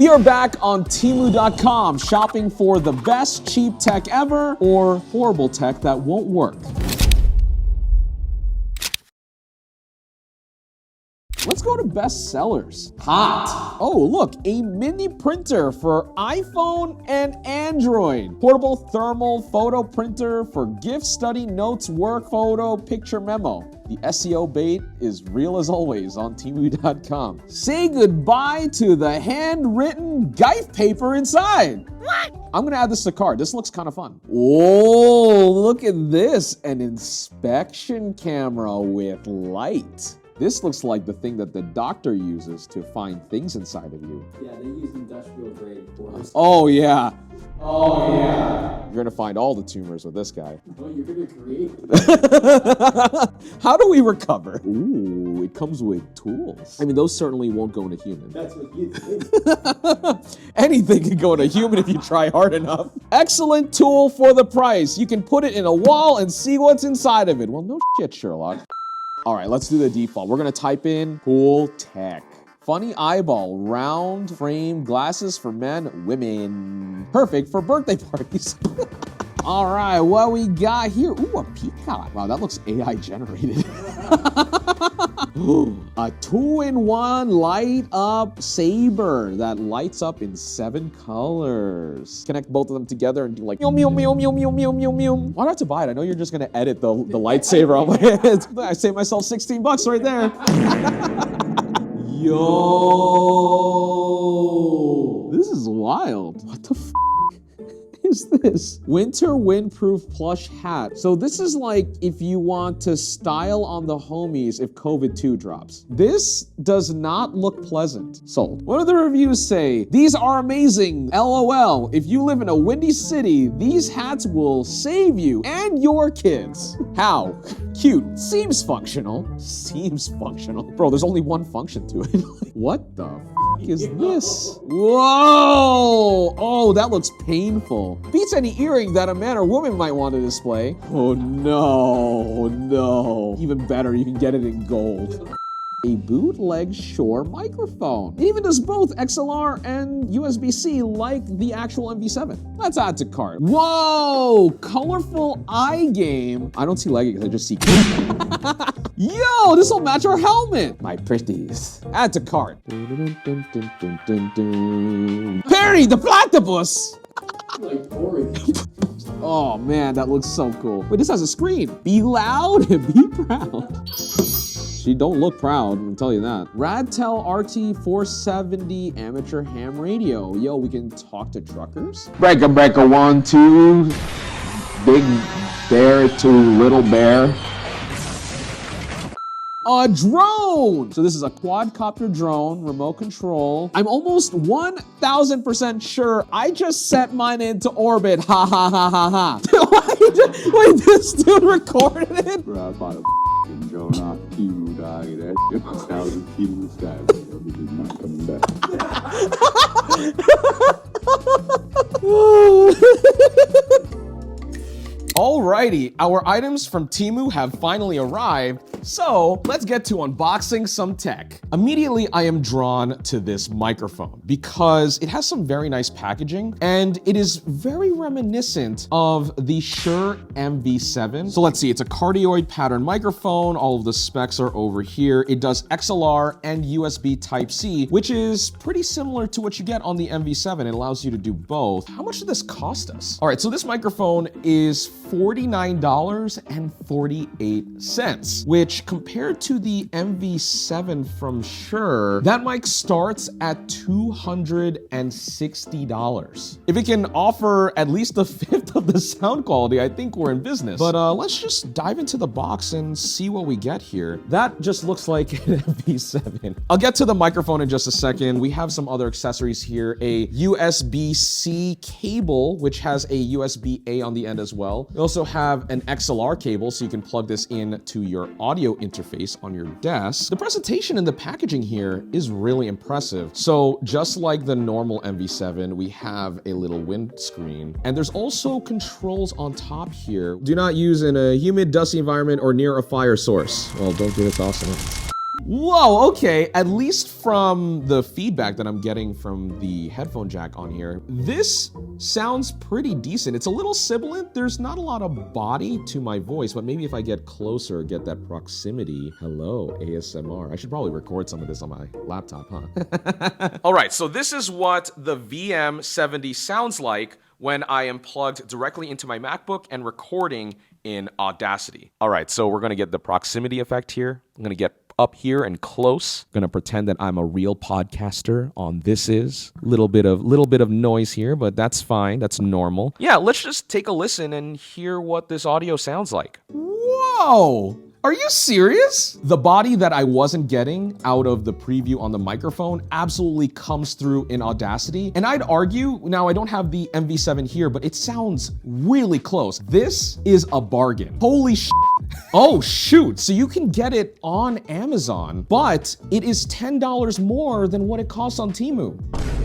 We are back on Temu.com, shopping for the best cheap tech ever or horrible tech that won't work. Let's go to best sellers. Hot. Oh, look, a mini printer for iPhone and Android. Portable thermal photo printer for gift, study, notes, work, photo, picture, memo. The SEO bait is real as always on Temu.com. Say goodbye to the handwritten Geif paper inside. What? I'm gonna add this to cart. This looks kind of fun. Oh, look at this. An inspection camera with light. This looks like the thing that the doctor uses to find things inside of you. Yeah, they use industrial grade cores. Oh yeah. Oh yeah. You're gonna find all the tumors with this guy. Oh, you're gonna create it. How do we recover? Ooh, it comes with tools. I mean, those certainly won't go in a human. That's what you think. Anything can go in a human if you try hard enough. Excellent tool for the price. You can put it in a wall and see what's inside of it. Well, no shit, Sherlock. All right, let's do the default. We're gonna type in cool tech. Funny eyeball, round frame glasses for men, women. Perfect for birthday parties. All right, what we got here? Ooh, a peacock. Wow, that looks AI generated. A 2-in-1 light up saber that lights up in 7 colors. Connect both of them together and do like meow, meow, meow, meow, meow, meow, meow, meow. Why do I have to buy it? I know you're just gonna edit the lightsaber on my head. I saved myself 16 bucks right there. Yo, this is wild. What the f is this? Winter windproof plush hat. So this is like if you want to style on the homies if COVID-2 drops. This does not look pleasant. Sold. What do the reviews say? These are amazing. LOL. If you live in a windy city, these hats will save you and your kids. How? Cute. Seems functional. Seems functional. Bro, there's only one function to it. What the f is this? Whoa! Oh, that looks painful. Beats any earring that a man or woman might want to display. Oh no, no. Even better, you can get it in gold. A bootleg Shure microphone. It even does both XLR and USB-C like the actual MV7. Let's add to cart. Whoa, colorful eye game. I don't see leggings, I just see Yo, this will match our helmet. My pretties. Add to cart. Perry the platypus. Like boring. Oh man, that looks so cool. Wait, this has a screen. Be loud and be proud. She don't look proud, I'll tell you that. Radtel RT470 amateur ham radio. Yo, we can talk to truckers? Breaker, breaker, 1, 2. Big bear to little bear. A drone! So this is a quadcopter drone, remote control. I'm almost 1,000% sure I just set mine into orbit. Ha ha ha ha ha. Wait, this dude recorded it? Bro, I bought a drone off Temu, dog. That shit was 1,000 feet in the sky. This is not coming back. Alrighty, our items from Temu have finally arrived, so let's get to unboxing some tech. Immediately, I am drawn to this microphone because it has some very nice packaging and it is very reminiscent of the Shure MV7. So let's see, it's a cardioid pattern microphone. All of the specs are over here. It does XLR and USB Type-C, which is pretty similar to what you get on the MV7. It allows you to do both. How much did this cost us? All right, so this microphone is $49.48, which compared to the MV7 from Shure, that mic starts at $260. If it can offer at least a fifth of the sound quality, I think we're in business. But let's just dive into the box and see what we get here. That just looks like an MV7. I'll get to the microphone in just a second. We have some other accessories here. A USB-C cable, which has a USB-A on the end as well. We also have an XLR cable, so you can plug this in to your audio interface on your desk. The presentation and the packaging here is really impressive. So just like the normal MV7, we have a little windscreen, and there's also controls on top here. Do not use in a humid, dusty environment or near a fire source. Well, don't get us awesome. Whoa, okay. At least from the feedback that I'm getting from the headphone jack on here, this sounds pretty decent. It's a little sibilant. There's not a lot of body to my voice, but maybe if I get closer, get that proximity. Hello, ASMR. I should probably record some of this on my laptop, huh? All right, so this is what the VM70 sounds like when I am plugged directly into my MacBook and recording in Audacity. All right, so we're gonna get the proximity effect here. I'm gonna get up here and close. Gonna pretend that I'm a real podcaster on This Is. Little bit of noise here, but that's fine. That's normal. Yeah, let's just take a listen and hear what this audio sounds like. Whoa! Are you serious? The body that I wasn't getting out of the preview on the microphone absolutely comes through in Audacity. And I'd argue, now I don't have the MV7 here, but it sounds really close. This is a bargain. Holy shit. Oh shoot, so you can get it on Amazon, but it is $10 more than what it costs on Temu.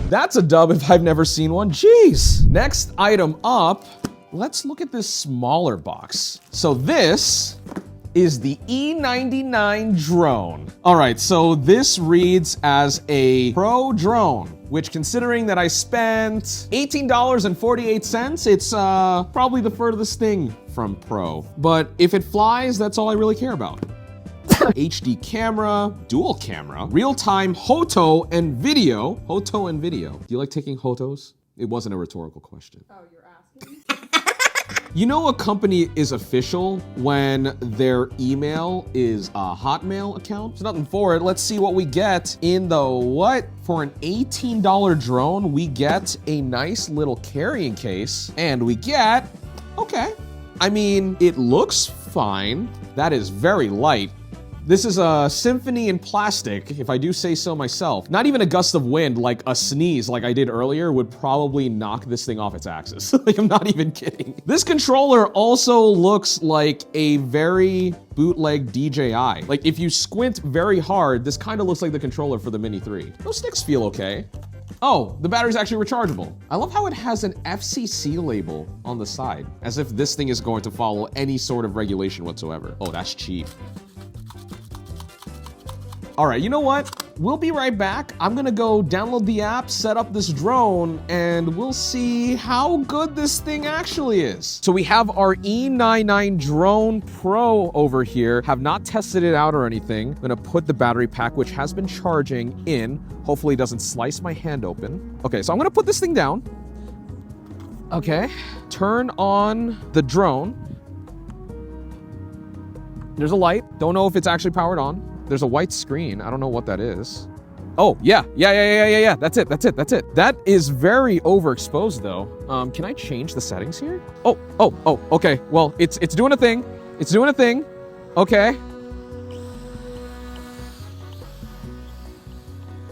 That's a dub if I've never seen one, jeez. Next item up, let's look at this smaller box. So this is the E99 drone. All right, so this reads as a pro drone, which considering that I spent $18.48, it's probably the furthest thing from pro. But if it flies, that's all I really care about. HD camera, dual camera, real-time hoto and video. Hoto and video. Do you like taking hotos? It wasn't a rhetorical question. Oh, you're asking? You know a company is official when their email is a Hotmail account? There's nothing for it. Let's see what we get in the what? For an $18 drone, we get a nice little carrying case, and we get, okay. I mean, it looks fine. That is very light. This is a symphony in plastic, if I do say so myself. Not even a gust of wind, like a sneeze like I did earlier, would probably knock this thing off its axis. Like, I'm not even kidding. This controller also looks like a very bootleg DJI. Like, if you squint very hard, this kind of looks like the controller for the Mini 3. Those sticks feel okay. Oh, the battery's actually rechargeable. I love how it has an FCC label on the side, as if this thing is going to follow any sort of regulation whatsoever. Oh, that's cheap. All right, you know what? We'll be right back. I'm gonna go download the app, set up this drone, and we'll see how good this thing actually is. So we have our E99 Drone Pro over here. Have not tested it out or anything. I'm gonna put the battery pack, which has been charging, in. Hopefully it doesn't slice my hand open. Okay, so I'm gonna put this thing down. Okay, turn on the drone. There's a light. Don't know if it's actually powered on. There's a white screen. I don't know what that is. Oh, yeah. That's it. That is very overexposed though. Can I change the settings here? Oh, okay. Well, it's doing a thing. It's doing a thing. Okay.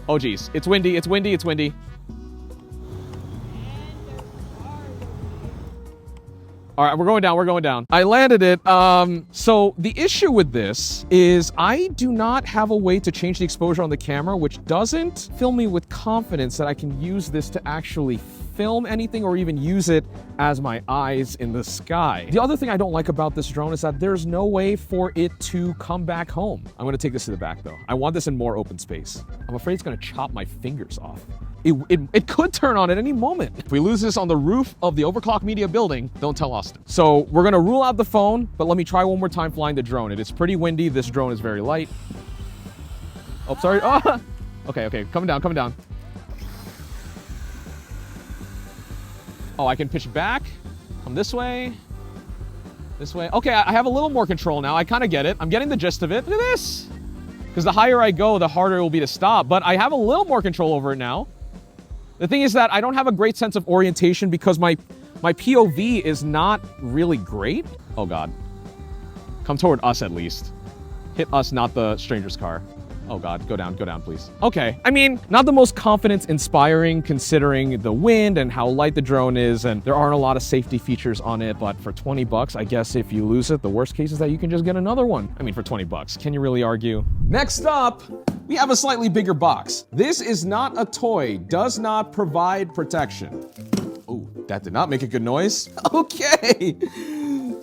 Oh geez, it's windy. All right, we're going down. I landed it. So the issue with this is I do not have a way to change the exposure on the camera, which doesn't fill me with confidence that I can use this to actually film anything or even use it as my eyes in the sky. The other thing I don't like about this drone is that there's no way for it to come back home. I'm gonna take this to the back though. I want this in more open space. I'm afraid it's gonna chop my fingers off. It could turn on at any moment. If we lose this on the roof of the Overclock Media building, don't tell Austin. So we're gonna rule out the phone, but let me try one more time flying the drone. It is pretty windy. This drone is very light. Oh, sorry. Oh. Okay, coming down. Oh, I can pitch back. Come this way. Okay, I have a little more control now. I kind of get it. I'm getting the gist of it. Look at this. Because the higher I go, the harder it will be to stop. But I have a little more control over it now. The thing is that I don't have a great sense of orientation because my POV is not really great. Oh God. Come toward us at least. Hit us, not the stranger's car. Oh God, go down, please. Okay, I mean, not the most confidence-inspiring considering the wind and how light the drone is, and there aren't a lot of safety features on it, but for 20 bucks, I guess if you lose it, the worst case is that you can just get another one. I mean, for 20 bucks, can you really argue? Next up, we have a slightly bigger box. This is not a toy, does not provide protection. Oh, that did not make a good noise. Okay.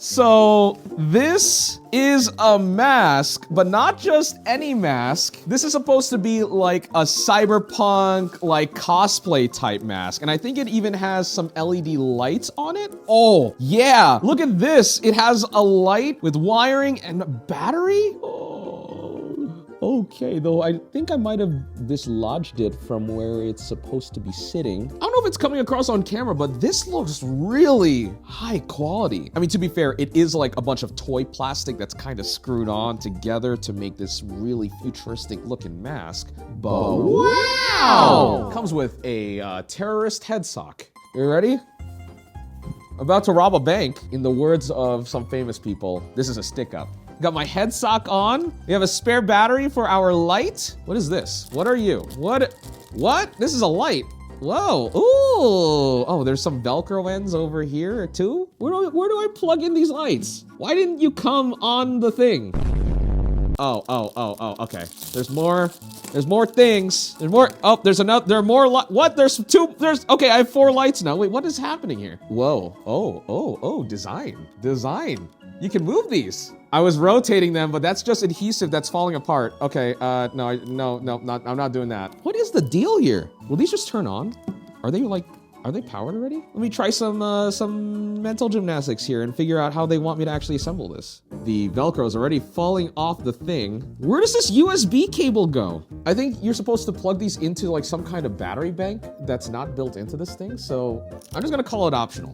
So this is a mask, but not just any mask. This is supposed to be like a cyberpunk, like cosplay type mask. And I think it even has some LED lights on it. Oh, yeah. Look at this. It has a light with wiring and a battery. Okay, though I think I might have dislodged it from where it's supposed to be sitting. I don't know if it's coming across on camera, but this looks really high quality. I mean, to be fair, it is like a bunch of toy plastic that's kind of screwed on together to make this really futuristic looking mask. But wow! Comes with a terrorist head sock. You ready? About to rob a bank. In the words of some famous people, this is a stick up. Got my head sock on. We have a spare battery for our light. What is this? What are you? What? This is a light. Whoa, ooh. Oh, there's some Velcro ends over here too. Where do I plug in these lights? Why didn't you come on the thing? Oh, okay. There's more things. There's more, oh, there's another, there are more, what? Okay, I have 4 lights now. Wait, what is happening here? Whoa, oh, design. You can move these. I was rotating them, but that's just adhesive that's falling apart. Okay, I'm not doing that. What is the deal here? Will these just turn on? Are they powered already? Let me try some mental gymnastics here and figure out how they want me to actually assemble this. The Velcro is already falling off the thing. Where does this USB cable go? I think you're supposed to plug these into like some kind of battery bank that's not built into this thing, so I'm just gonna call it optional.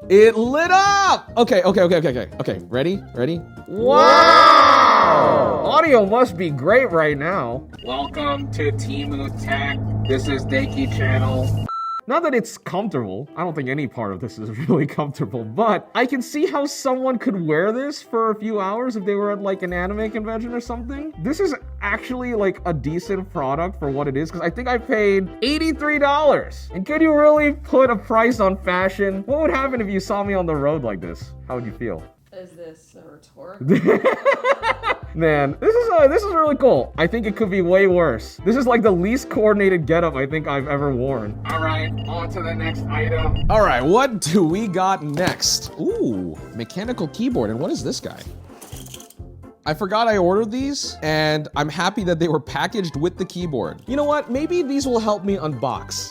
It lit up! Okay, ready? Wow! Audio must be great right now. Welcome to Teemu Tech. This is Denki channel. Not that it's comfortable. I don't think any part of this is really comfortable, but I can see how someone could wear this for a few hours if they were at like an anime convention or something. This is actually like a decent product for what it is, because I think I paid $83. And could you really put a price on fashion? What would happen if you saw me on the road like this? How would you feel? Is this a retort? Man, this is really cool. I think it could be way worse. This is like the least coordinated getup I think I've ever worn. All right, on to the next item. All right, what do we got next? Ooh, mechanical keyboard. And what is this guy? I forgot I ordered these, and I'm happy that they were packaged with the keyboard. You know what? Maybe these will help me unbox.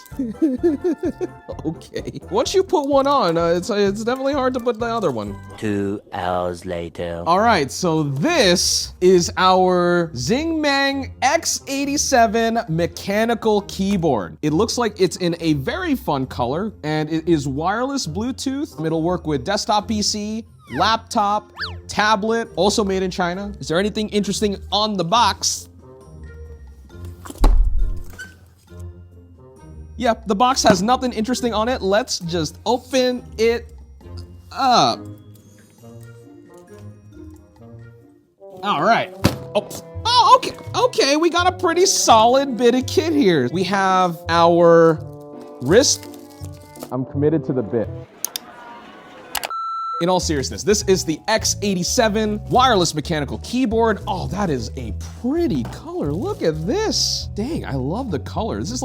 Okay. Once you put one on, it's definitely hard to put the other one. 2 hours later. All right, so this is our Zingmang X87 mechanical keyboard. It looks like it's in a very fun color, and it is wireless Bluetooth. It'll work with desktop PC, laptop, tablet, also made in China. Is there anything interesting on the box? Yep, the box has nothing interesting on it. Let's just open it up. All right. Oh, okay. Okay, we got a pretty solid bit of kit here. We have our wrist. I'm committed to the bit. In all seriousness, this is the X87 wireless mechanical keyboard. Oh, that is a pretty color. Look at this. Dang, I love the color. This is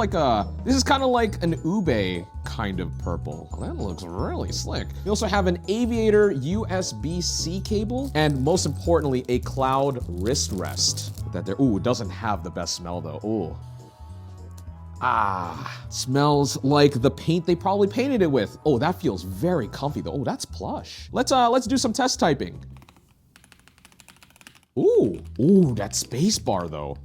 kind of like an ube kind of purple. Oh, that looks really slick. We also have an aviator USB-C cable, and most importantly, a cloud wrist rest. Ooh, it doesn't have the best smell though. Ooh. Ah, smells like the paint they probably painted it with. Oh, that feels very comfy though. Oh, that's plush. Let's do some test typing. Ooh, that space bar though.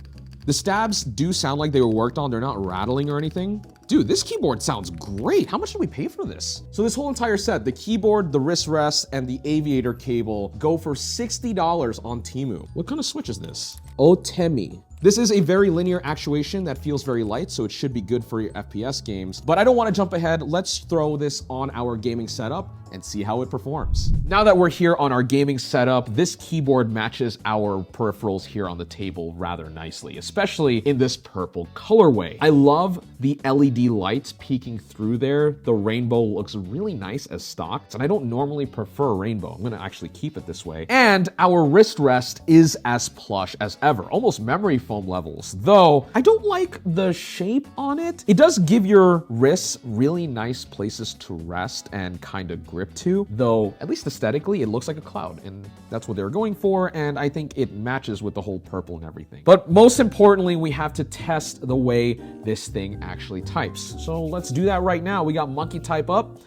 The stabs do sound like they were worked on. They're not rattling or anything. Dude, this keyboard sounds great. How much did we pay for this? So this whole entire set, the keyboard, the wrist rest, and the aviator cable go for $60 on Temu. What kind of switch is this? Temu. This is a very linear actuation that feels very light, so it should be good for your FPS games. But I don't want to jump ahead. Let's throw this on our gaming setup and see how it performs. Now that we're here on our gaming setup, this keyboard matches our peripherals here on the table rather nicely, especially in this purple colorway. I love the LED lights peeking through there. The rainbow looks really nice as stock, and I don't normally prefer rainbow. I'm gonna actually keep it this way. And our wrist rest is as plush as ever, almost memory foam levels. Though, I don't like the shape on it. It does give your wrists really nice places to rest and kind of grip to, though at least aesthetically, it looks like a cloud, and that's what they were going for, and I think it matches with the whole purple and everything. But most importantly, we have to test the way this thing actually types. So let's do that right now. We got monkey type up.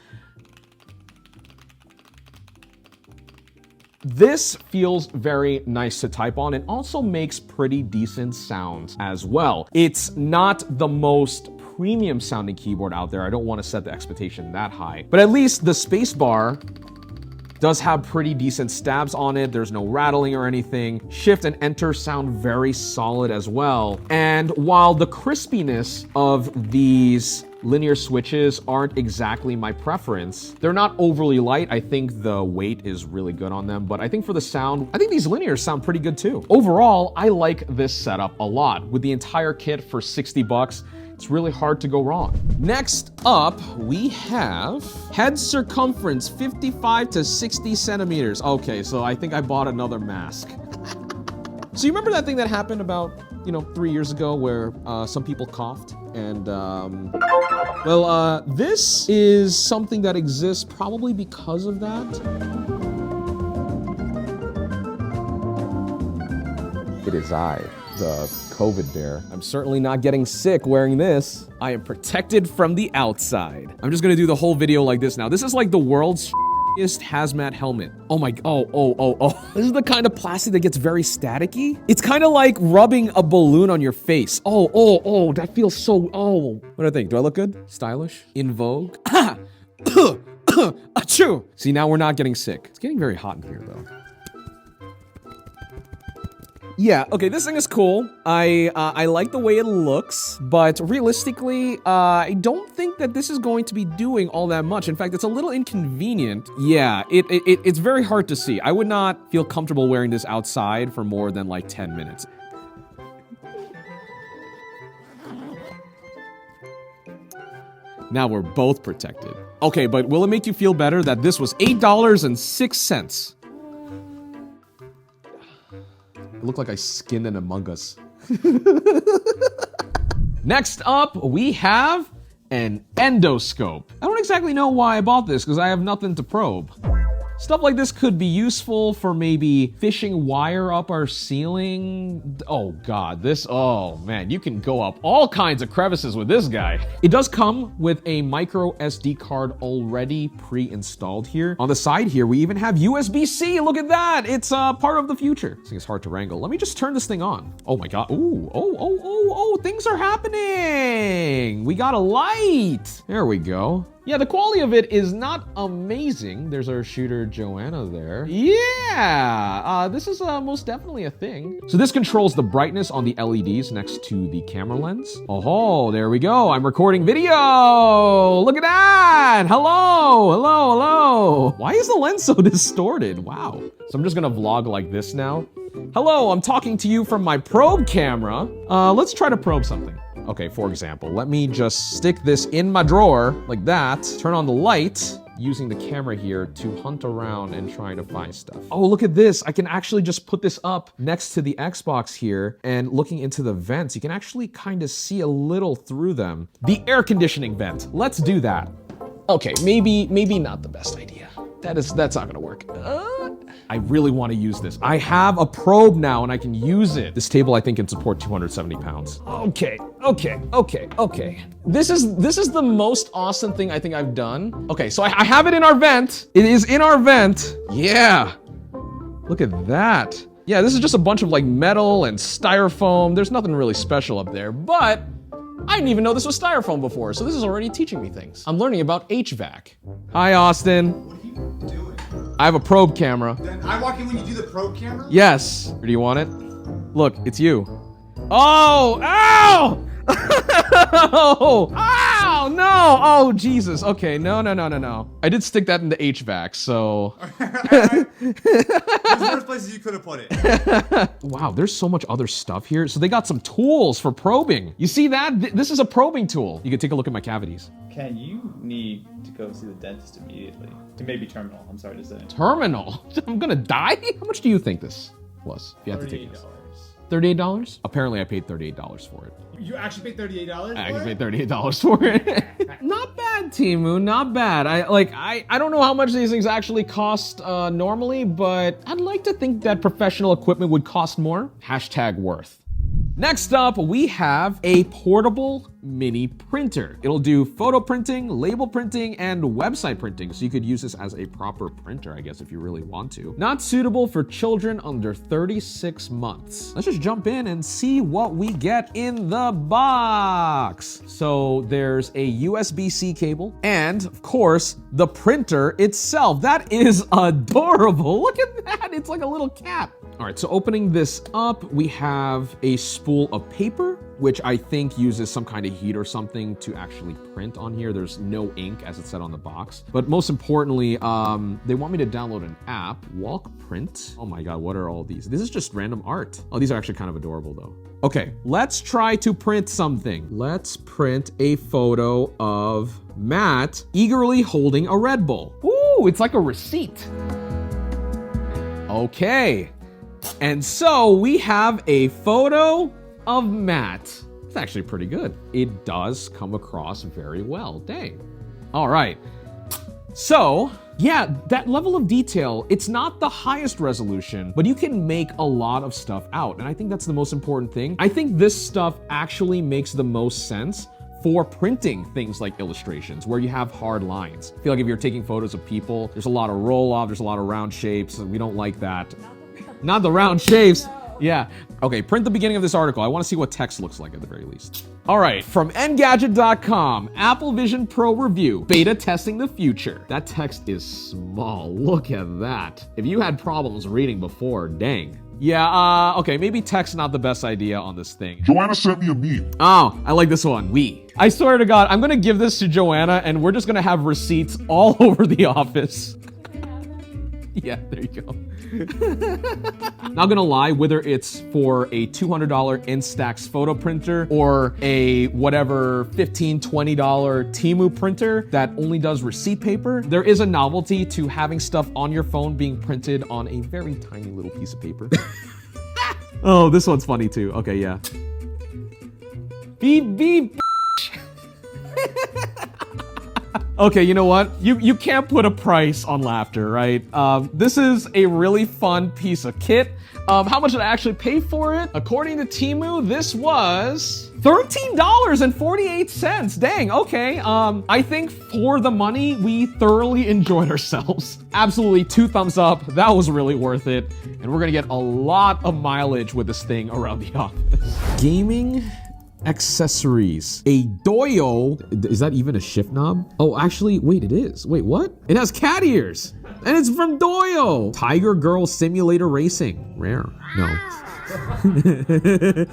This feels very nice to type on and also makes pretty decent sounds as well. It's not the most premium sounding keyboard out there. I don't want to set the expectation that high, but at least the spacebar does have pretty decent stabs on it. There's no rattling or anything. Shift and enter sound very solid as well. And while the crispiness of these linear switches aren't exactly my preference, they're not overly light. I think the weight is really good on them, but I think for the sound, I think these linears sound pretty good too. Overall, I like this setup a lot. With the entire kit for 60 bucks, it's really hard to go wrong. Next up, we have head circumference 55 to 60 centimeters. Okay, so I think I bought another mask. So you remember that thing that happened about, 3 years ago where some people coughed? And, this is something that exists probably because of that. It is I, the COVID bear. I'm certainly not getting sick wearing this. I am protected from the outside. I'm just gonna do the whole video like this now. This is like the world's hazmat helmet. Oh my, oh. This is the kind of plastic that gets very staticky. It's kind of like rubbing a balloon on your face. Oh, that feels so, What do I think? Do I look good? Stylish? In vogue? Achoo! See, now we're not getting sick. It's getting very hot in here though. Yeah, okay, this thing is cool. I like the way it looks, but realistically, I don't think that this is going to be doing all that much. In fact, it's a little inconvenient. Yeah, it's very hard to see. I would not feel comfortable wearing this outside for more than like 10 minutes. Now we're both protected. Okay, but will it make you feel better that this was $8.06? It looked like I skinned an Among Us. Next up, we have an endoscope. I don't exactly know why I bought this because I have nothing to probe. Stuff like this could be useful for maybe fishing wire up our ceiling. Oh God, oh man, you can go up all kinds of crevices with this guy. It does come with a micro SD card already pre-installed here. On the side here, we even have USB-C, look at that. It's part of the future. This thing is hard to wrangle. Let me just turn this thing on. Oh my God, oh, things are happening. We got a light. There we go. Yeah, the quality of it is not amazing. There's our shooter Joanna there. Yeah, this is most definitely a thing. So this controls the brightness on the LEDs next to the camera lens. Oh, there we go. I'm recording video. Look at that. Hello. Why is the lens so distorted? Wow. So I'm just gonna vlog like this now. Hello, I'm talking to you from my probe camera. Let's try to probe something. Okay, for example, let me just stick this in my drawer like that, turn on the light using the camera here to hunt around and try to find stuff. Oh, look at this. I can actually just put this up next to the Xbox here and looking into the vents, you can actually kind of see a little through them. The air conditioning vent, let's do that. Okay, maybe not the best idea. That's not gonna work. I really want to use this. I have a probe now and I can use it. This table I think can support 270 pounds. Okay. This is the most awesome thing I think I've done. Okay, so I have it in our vent. It is in our vent. Yeah. Look at that. Yeah, this is just a bunch of like metal and styrofoam. There's nothing really special up there, but I didn't even know this was styrofoam before, so this is already teaching me things. I'm learning about HVAC. Hi, Austin. What are you doing? I have a probe camera. Then I walk in when you do the probe camera? Yes. Or do you want it? Look, it's you. Oh, ow! Ow, no! Oh, Jesus. Okay, no. I did stick that in the HVAC, so. There's worse places you could have put it. Wow, there's so much other stuff here. So they got some tools for probing. You see that? This is a probing tool. You can take a look at my cavities. Ken, you need to go see the dentist immediately. To maybe terminal, I'm sorry to say. Terminal? I'm gonna die? How much do you think this was? If you had to take this. $38? Apparently I paid $38 for it. You actually paid $38 I for actually it? paid $38 for it. Not bad, Temu, not bad. I don't know how much these things actually cost normally, but I'd like to think that professional equipment would cost more. Hashtag worth. Next up, we have a portable mini printer. It'll do photo printing, label printing, and website printing, so you could use this as a proper printer, I guess, if you really want to. Not suitable for children under 36 months. Let's just jump in and see what we get in the box. So there's a USB-C cable, and of course, the printer itself. That is adorable. Look at that, it's like a little cap. All right, so opening this up, we have a spool of paper, which I think uses some kind of heat or something to actually print on here. There's no ink, as it said on the box. But most importantly, they want me to download an app, Walk Print. Oh my God, what are all these? This is just random art. Oh, these are actually kind of adorable though. Okay, let's try to print something. Let's print a photo of Matt eagerly holding a Red Bull. Ooh, it's like a receipt. Okay. And so we have a photo of Matt. It's actually pretty good. It does come across very well. Dang. All right. So, yeah, that level of detail, it's not the highest resolution, but you can make a lot of stuff out. And I think that's the most important thing. I think this stuff actually makes the most sense for printing things like illustrations where you have hard lines. I feel like if you're taking photos of people, there's a lot of roll off, there's a lot of round shapes, and we don't like that. Not the round shapes. Yeah. Okay, print the beginning of this article. I want to see what text looks like at the very least. All right, from Engadget.com, Apple Vision Pro review, beta testing the future. That text is small. Look at that. If you had problems reading before, dang. Yeah, okay, maybe text not the best idea on this thing. Joanna sent me a meme. Oh, I like this one. I swear to God, I'm gonna give this to Joanna and we're just gonna have receipts all over the office. Yeah, there you go. Not gonna lie, whether it's for a $200 Instax photo printer or a whatever $15, $20 Temu printer that only does receipt paper, there is a novelty to having stuff on your phone being printed on a very tiny little piece of paper. Oh, this one's funny too. Okay, yeah. Beep, beep. Okay, you know what? You can't put a price on laughter, right? This is a really fun piece of kit. How much did I actually pay for it? According to Temu, this was $13.48. Dang, okay. I think for the money, we thoroughly enjoyed ourselves. Absolutely 2 thumbs up. That was really worth it. And we're gonna get a lot of mileage with this thing around the office. Gaming accessories. A Doyo. Is that even a shift knob? Oh, actually, wait, it is. Wait, what? It has cat ears. And it's from Doyo. Tiger Girl Simulator Racing. Rare. No.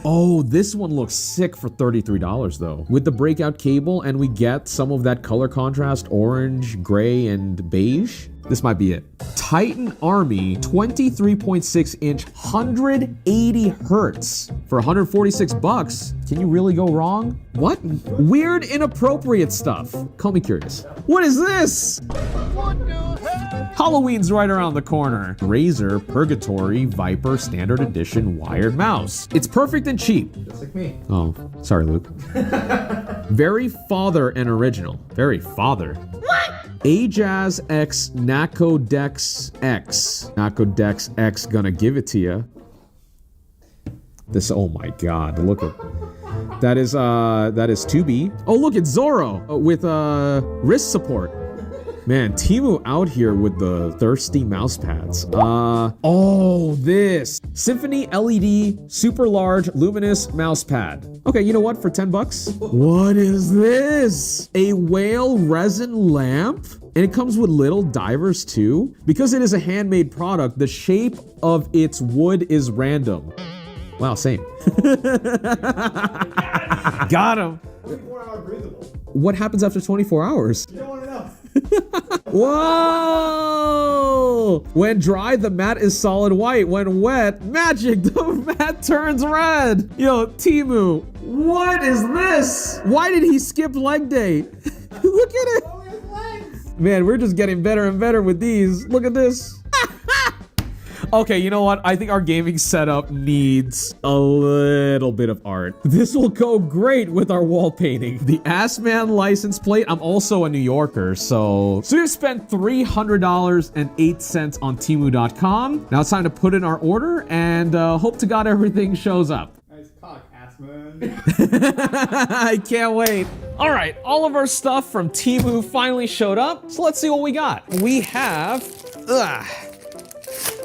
Oh, this one looks sick for $33 though. With the breakout cable, and we get some of that color contrast, orange, gray, and beige. This might be it. Titan Army 23.6 inch 180 hertz for 146 bucks. Can you really go wrong? What? Weird, inappropriate stuff. Call me curious. What is this? Halloween's right around the corner. Razer Purgatory Viper Standard Edition wired mouse. It's perfect and cheap. Just like me. Oh, sorry, Luke. Very father and original. Very father. What? Ajaz X Nacodex X. Nacodex X gonna give it to you. This, oh my God, look at that is 2B. Oh, look, it's Zorro with wrist support. Man, Teemu out here with the thirsty mouse pads. Oh, this Symphony LED super large luminous mouse pad. Okay, you know what? For 10 bucks. What is this? A whale resin lamp? And it comes with little divers too. Because it is a handmade product, the shape of its wood is random. Wow, same. Got him. 24-hour breathable. What happens after 24 hours? You don't want to know. Whoa! When dry, the mat is solid white. When wet, magic, the mat turns red. Yo, Temu, what is this? Why did he skip leg day? Look at it. Man, we're just getting better and better with these. Look at this. Okay, you know what? I think our gaming setup needs a little bit of art. This will go great with our wall painting. The Assman license plate. I'm also a New Yorker, so we've spent $300.08 on Temu.com. Now it's time to put in our order and hope to God everything shows up. Nice cock, Assman. I can't wait. All right, all of our stuff from Temu finally showed up, so let's see what we got. We have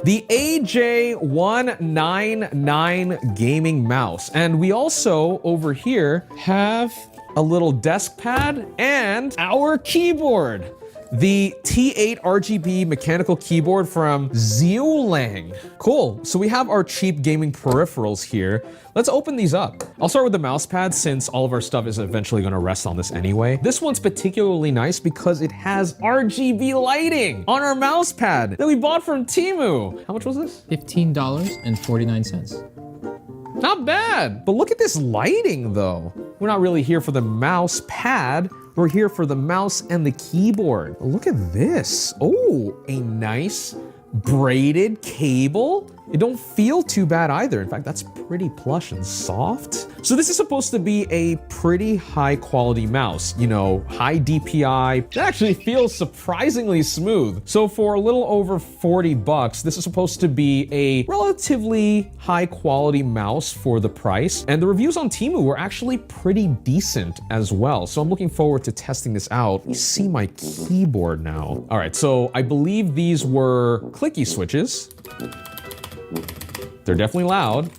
the AJ199 gaming mouse, and we also over here have a little desk pad and our keyboard. The T8 RGB mechanical keyboard from Ziolang. Cool, so we have our cheap gaming peripherals here. Let's open these up. I'll start with the mouse pad since all of our stuff is eventually gonna rest on this anyway. This one's particularly nice because it has RGB lighting on our mouse pad that we bought from Temu. How much was this? $15.49. Not bad, but look at this lighting though. We're not really here for the mouse pad. We're here for the mouse and the keyboard. Look at this. Oh, a nice braided cable. It don't feel too bad either. In fact, that's pretty plush and soft. So this is supposed to be a pretty high quality mouse, you know, high DPI. It actually feels surprisingly smooth. So for a little over 40 bucks, this is supposed to be a relatively high quality mouse for the price. And the reviews on Temu were actually pretty decent as well. So I'm looking forward to testing this out. Let me see my keyboard now. All right, so I believe these were clicky switches. They're definitely loud,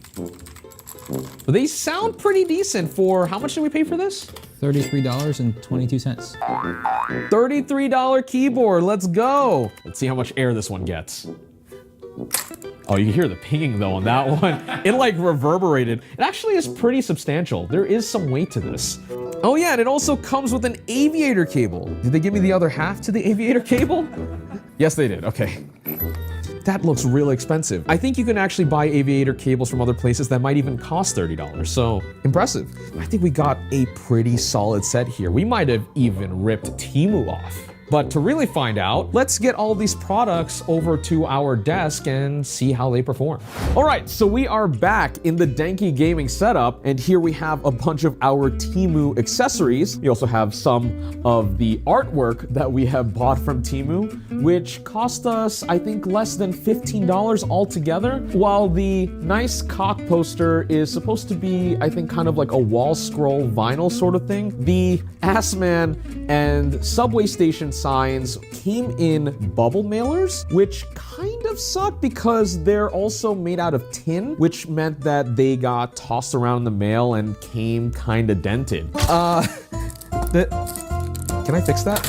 but they sound pretty decent for, how much did we pay for this? $33.22. $33 keyboard, let's go. Let's see how much air this one gets. Oh, you can hear the pinging though on that one. It like reverberated. It actually is pretty substantial. There is some weight to this. Oh yeah, and it also comes with an aviator cable. Did they give me the other half to the aviator cable? Yes, they did, okay. That looks really expensive. I think you can actually buy aviator cables from other places that might even cost $30, so impressive. I think we got a pretty solid set here. We might have even ripped Temu off. But to really find out, let's get all these products over to our desk and see how they perform. All right, so we are back in the Denki gaming setup, and here we have a bunch of our Temu accessories. We also have some of the artwork that we have bought from Temu, which cost us, I think, less than $15 altogether, while the nice cock poster is supposed to be, I think, kind of like a wall scroll vinyl sort of thing. The Assman and subway station signs came in bubble mailers, which kind of sucked because they're also made out of tin, which meant that they got tossed around in the mail and came kind of dented. Can I fix that?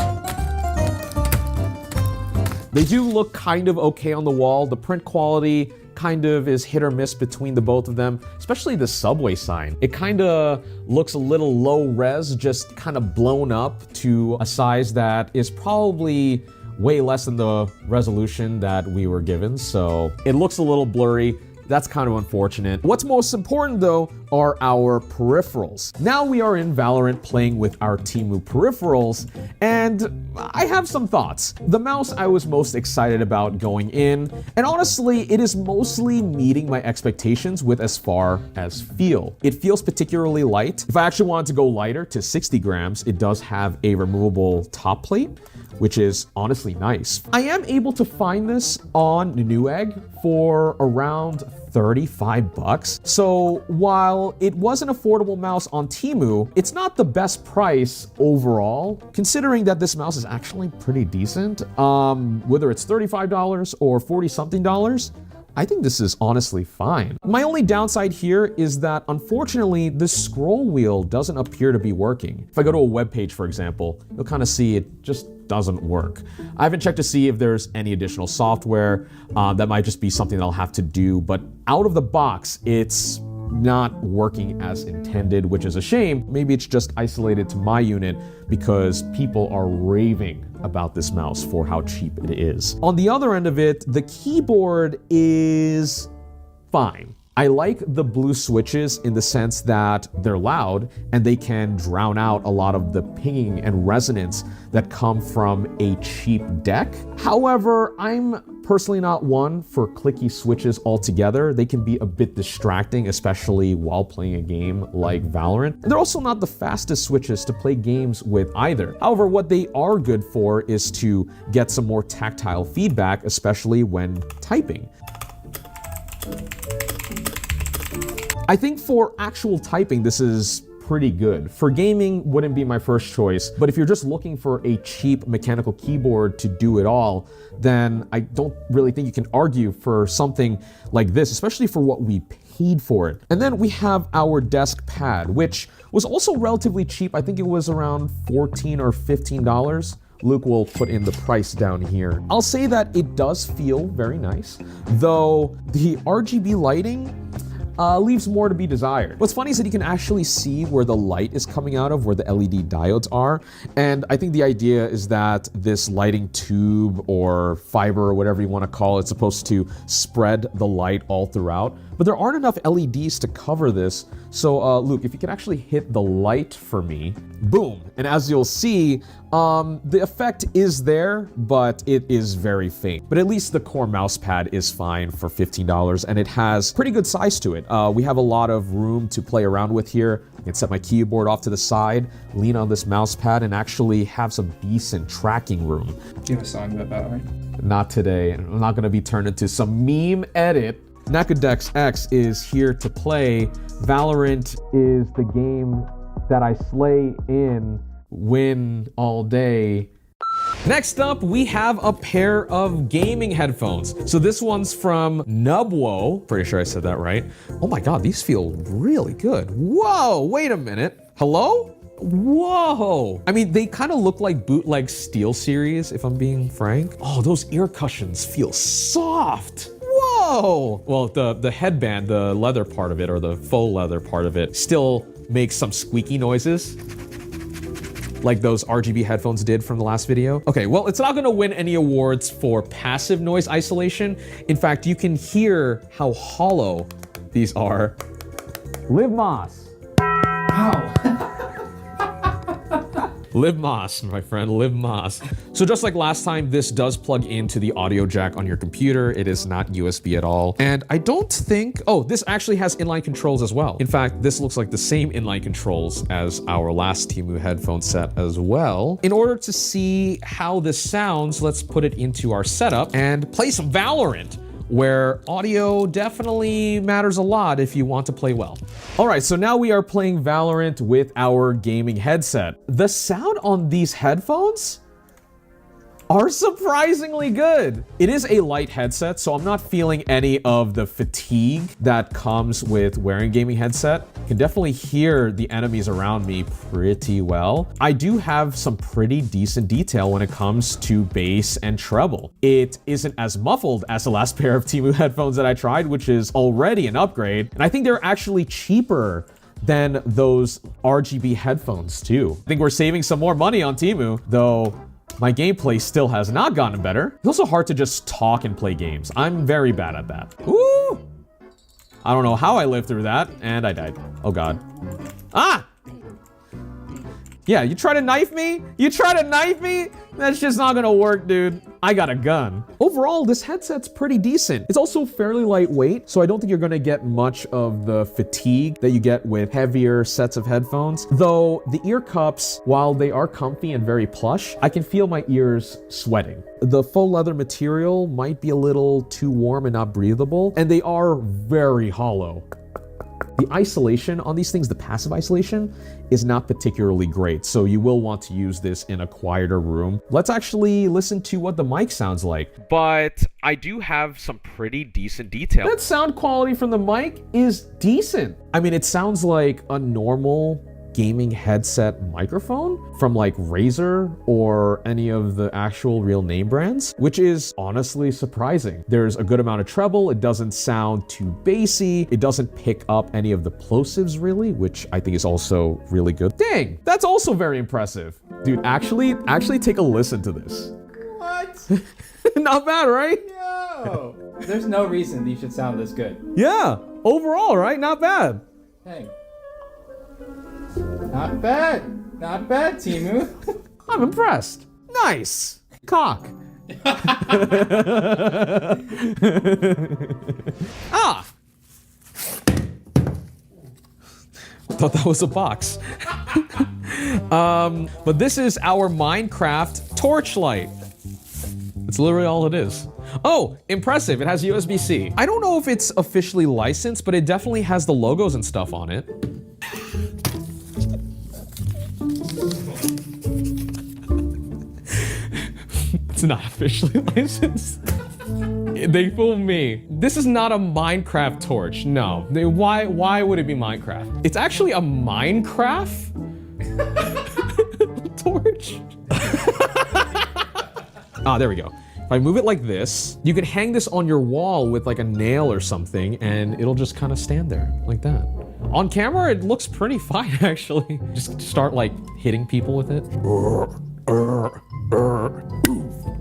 They do look kind of okay on the wall. The print quality kind of is hit or miss between the both of them, especially the subway sign. It kind of looks a little low res, just kind of blown up to a size that is probably way less than the resolution that we were given, so it looks a little blurry. That's kind of unfortunate. What's most important though are our peripherals. Now we are in Valorant playing with our Temu peripherals, and I have some thoughts. The mouse I was most excited about going in, and honestly, it is mostly meeting my expectations with as far as feel. It feels particularly light. If I actually wanted to go lighter to 60 grams, it does have a removable top plate, which is honestly nice. I am able to find this on Newegg for around 35 bucks. So while it was an affordable mouse on Temu, it's not the best price overall, considering that this mouse is actually pretty decent. Whether it's $35 or 40 something dollars, I think this is honestly fine. My only downside here is that unfortunately, the scroll wheel doesn't appear to be working. If I go to a web page, for example, you'll kind of see it just doesn't work. I haven't checked to see if there's any additional software. That might just be something that I'll have to do, but out of the box, it's not working as intended, which is a shame. Maybe it's just isolated to my unit because people are raving about this mouse for how cheap it is. On the other end of it, the keyboard is fine. I like the blue switches in the sense that they're loud and they can drown out a lot of the pinging and resonance that come from a cheap deck. However, I'm personally not one for clicky switches altogether. They can be a bit distracting, especially while playing a game like Valorant. And they're also not the fastest switches to play games with either. However, what they are good for is to get some more tactile feedback, especially when typing. I think for actual typing, this is pretty good. For gaming, wouldn't be my first choice, but if you're just looking for a cheap mechanical keyboard to do it all, then I don't really think you can argue for something like this, especially for what we paid for it. And then we have our desk pad, which was also relatively cheap. I think it was around $14 or $15. Luke will put in the price down here. I'll say that it does feel very nice, though the RGB lighting leaves more to be desired. What's funny is that you can actually see where the light is coming out of, where the LED diodes are. And I think the idea is that this lighting tube or fiber or whatever you want to call it, it's supposed to spread the light all throughout. But there aren't enough LEDs to cover this. So Luke, if you can actually hit the light for me, boom. And as you'll see, the effect is there, but it is very faint. But at least the core mouse pad is fine for $15, and it has pretty good size to it. We have a lot of room to play around with here. I can set my keyboard off to the side, lean on this mouse pad, and actually have some decent tracking room. Do you have a song about Valorant? Not today. I'm not gonna be turned into some meme edit. Nakadex X is here to play. Valorant is the game that I slay in, win all day. Next up, we have a pair of gaming headphones. So this one's from Nubwo. Pretty sure I said that right. Oh my God, these feel really good. Whoa, wait a minute. Hello? Whoa. I mean, they kind of look like bootleg SteelSeries, if I'm being frank. Oh, those ear cushions feel soft. Whoa! Well, the headband, the leather part of it, or the faux leather part of it, still makes some squeaky noises, like those RGB headphones did from the last video. Okay, well, it's not gonna win any awards for passive noise isolation. In fact, you can hear how hollow these are. Live Moss. Wow. Live Moss, my friend, Live Moss. So just like last time, this does plug into the audio jack on your computer. It is not USB at all. And I don't think, oh, this actually has inline controls as well. In fact, this looks like the same inline controls as our last Temu headphone set as well. In order to see how this sounds, let's put it into our setup and play some Valorant, where audio definitely matters a lot if you want to play well. All right, so now we are playing Valorant with our gaming headset. The sound on these headphones are surprisingly good. It is a light headset, so I'm not feeling any of the fatigue that comes with wearing a gaming headset. I can definitely hear the enemies around me pretty well. I do have some pretty decent detail when it comes to bass and treble. It isn't as muffled as the last pair of Temu headphones that I tried, which is already an upgrade. And I think they're actually cheaper than those RGB headphones too. I think we're saving some more money on Temu, though my gameplay still has not gotten better. It's also hard to just talk and play games. I'm very bad at that. Ooh! I don't know how I lived through that, and I died. Oh God. Ah! Yeah, you try to knife me? You try to knife me? That's just not gonna work, dude. I got a gun. Overall, this headset's pretty decent. It's also fairly lightweight, so I don't think you're gonna get much of the fatigue that you get with heavier sets of headphones. Though the ear cups, while they are comfy and very plush, I can feel my ears sweating. The faux leather material might be a little too warm and not breathable, and they are very hollow. The isolation on these things, the passive isolation, is not particularly great, so you will want to use this in a quieter room. Let's actually listen to what the mic sounds like. But I do have some pretty decent detail. That sound quality from the mic is decent. I mean, it sounds like a normal gaming headset microphone from like Razer or any of the actual real name brands, which is honestly surprising. There's a good amount of treble. It doesn't sound too bassy. It doesn't pick up any of the plosives really, which I think is also really good. Dang, that's also very impressive. Dude, actually take a listen to this. What? Not bad, right? No. There's no reason these should sound this good. Yeah, overall, right? Not bad. Hey. Not bad. Not bad, Teemu. I'm impressed. Nice. Cock. Ah! Thought that was a box. But this is our Minecraft torchlight. It's literally all it is. Oh, impressive, it has USB-C. I don't know if it's officially licensed, but it definitely has the logos and stuff on it. It's not officially licensed. They fooled me. This is not a Minecraft torch, no. Why would it be Minecraft? It's actually a Minecraft torch. Ah, there we go. If I move it like this, you can hang this on your wall with like a nail or something, and it'll just kind of stand there like that. On camera, it looks pretty fine, actually. Just start like hitting people with it.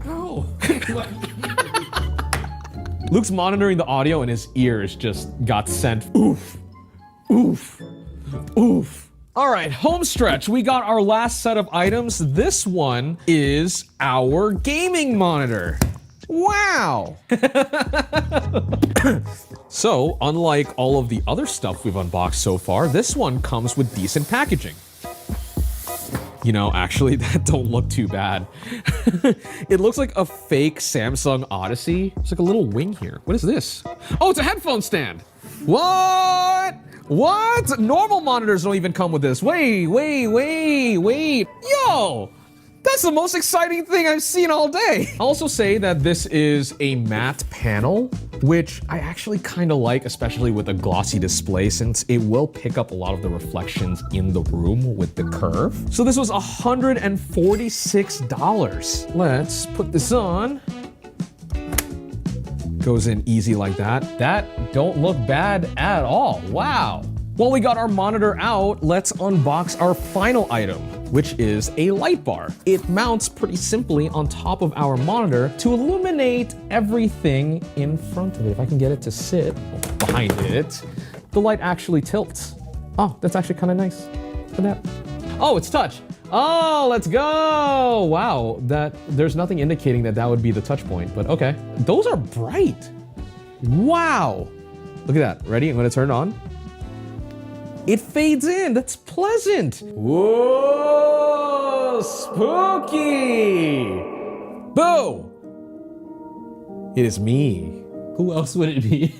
Ow. Luke's monitoring the audio and his ears just got sent oof, oof, oof. All right, home stretch. We got our last set of items. This one is our gaming monitor. Wow. So, unlike all of the other stuff we've unboxed so far, this one comes with decent packaging. You know, actually, that don't look too bad. It looks like a fake Samsung Odyssey. It's like a little wing here. What is this? Oh, it's a headphone stand. What? What? Normal monitors don't even come with this. Wait. Yo! That's the most exciting thing I've seen all day. I'll also say that this is a matte panel, which I actually kind of like, especially with a glossy display, since it will pick up a lot of the reflections in the room with the curve. So this was $146. Let's put this on. Goes in easy like that. That don't look bad at all. Wow. While we got our monitor out, let's unbox our final item, which is a light bar. It mounts pretty simply on top of our monitor to illuminate everything in front of it. If I can get it to sit behind it, the light actually tilts. Oh, that's actually kind of nice. Look at that. Oh, it's touch. Oh, let's go. Wow, there's nothing indicating that that would be the touch point, but okay. Those are bright. Wow. Look at that. Ready? I'm gonna turn it on. It fades in. That's pleasant. Whoa, spooky. Boo. It is me. Who else would it be?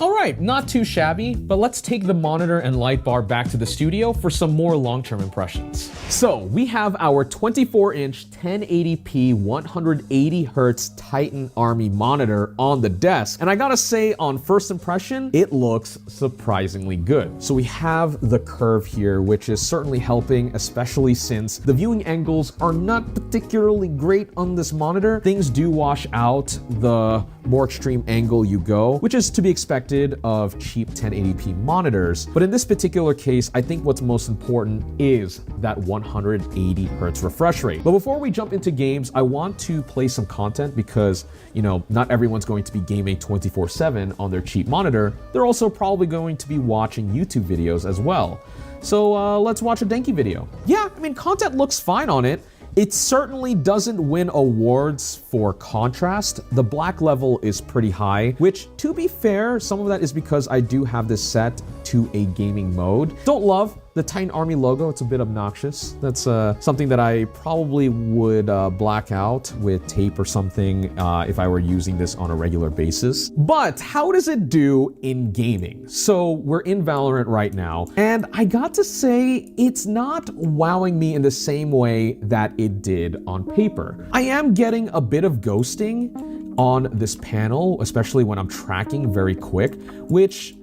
All right, not too shabby, but let's take the monitor and light bar back to the studio for some more long-term impressions. So we have our 24-inch 1080p 180Hz Titan Army monitor on the desk, and I gotta say, on first impression, it looks surprisingly good. So we have the curve here, which is certainly helping, especially since the viewing angles are not particularly great on this monitor. Things do wash out the more extreme angle you go, which is to be expected of cheap 1080p monitors. But in this particular case, I think what's most important is that 180 Hz refresh rate. But before we jump into games, I want to play some content because, you know, not everyone's going to be gaming 24/7 on their cheap monitor. They're also probably going to be watching YouTube videos as well. So let's watch a Denki video. Yeah, I mean, content looks fine on it. It certainly doesn't win awards for contrast. The black level is pretty high, which, to be fair, some of that is because I do have this set to a gaming mode. Don't love the Titan Army logo. It's a bit obnoxious. That's something that I probably would black out with tape or something if I were using this on a regular basis. But how does it do in gaming? So we're in Valorant right now, and I got to say, it's not wowing me in the same way that it did on paper. I am getting a bit of ghosting on this panel, especially when I'm tracking very quick, which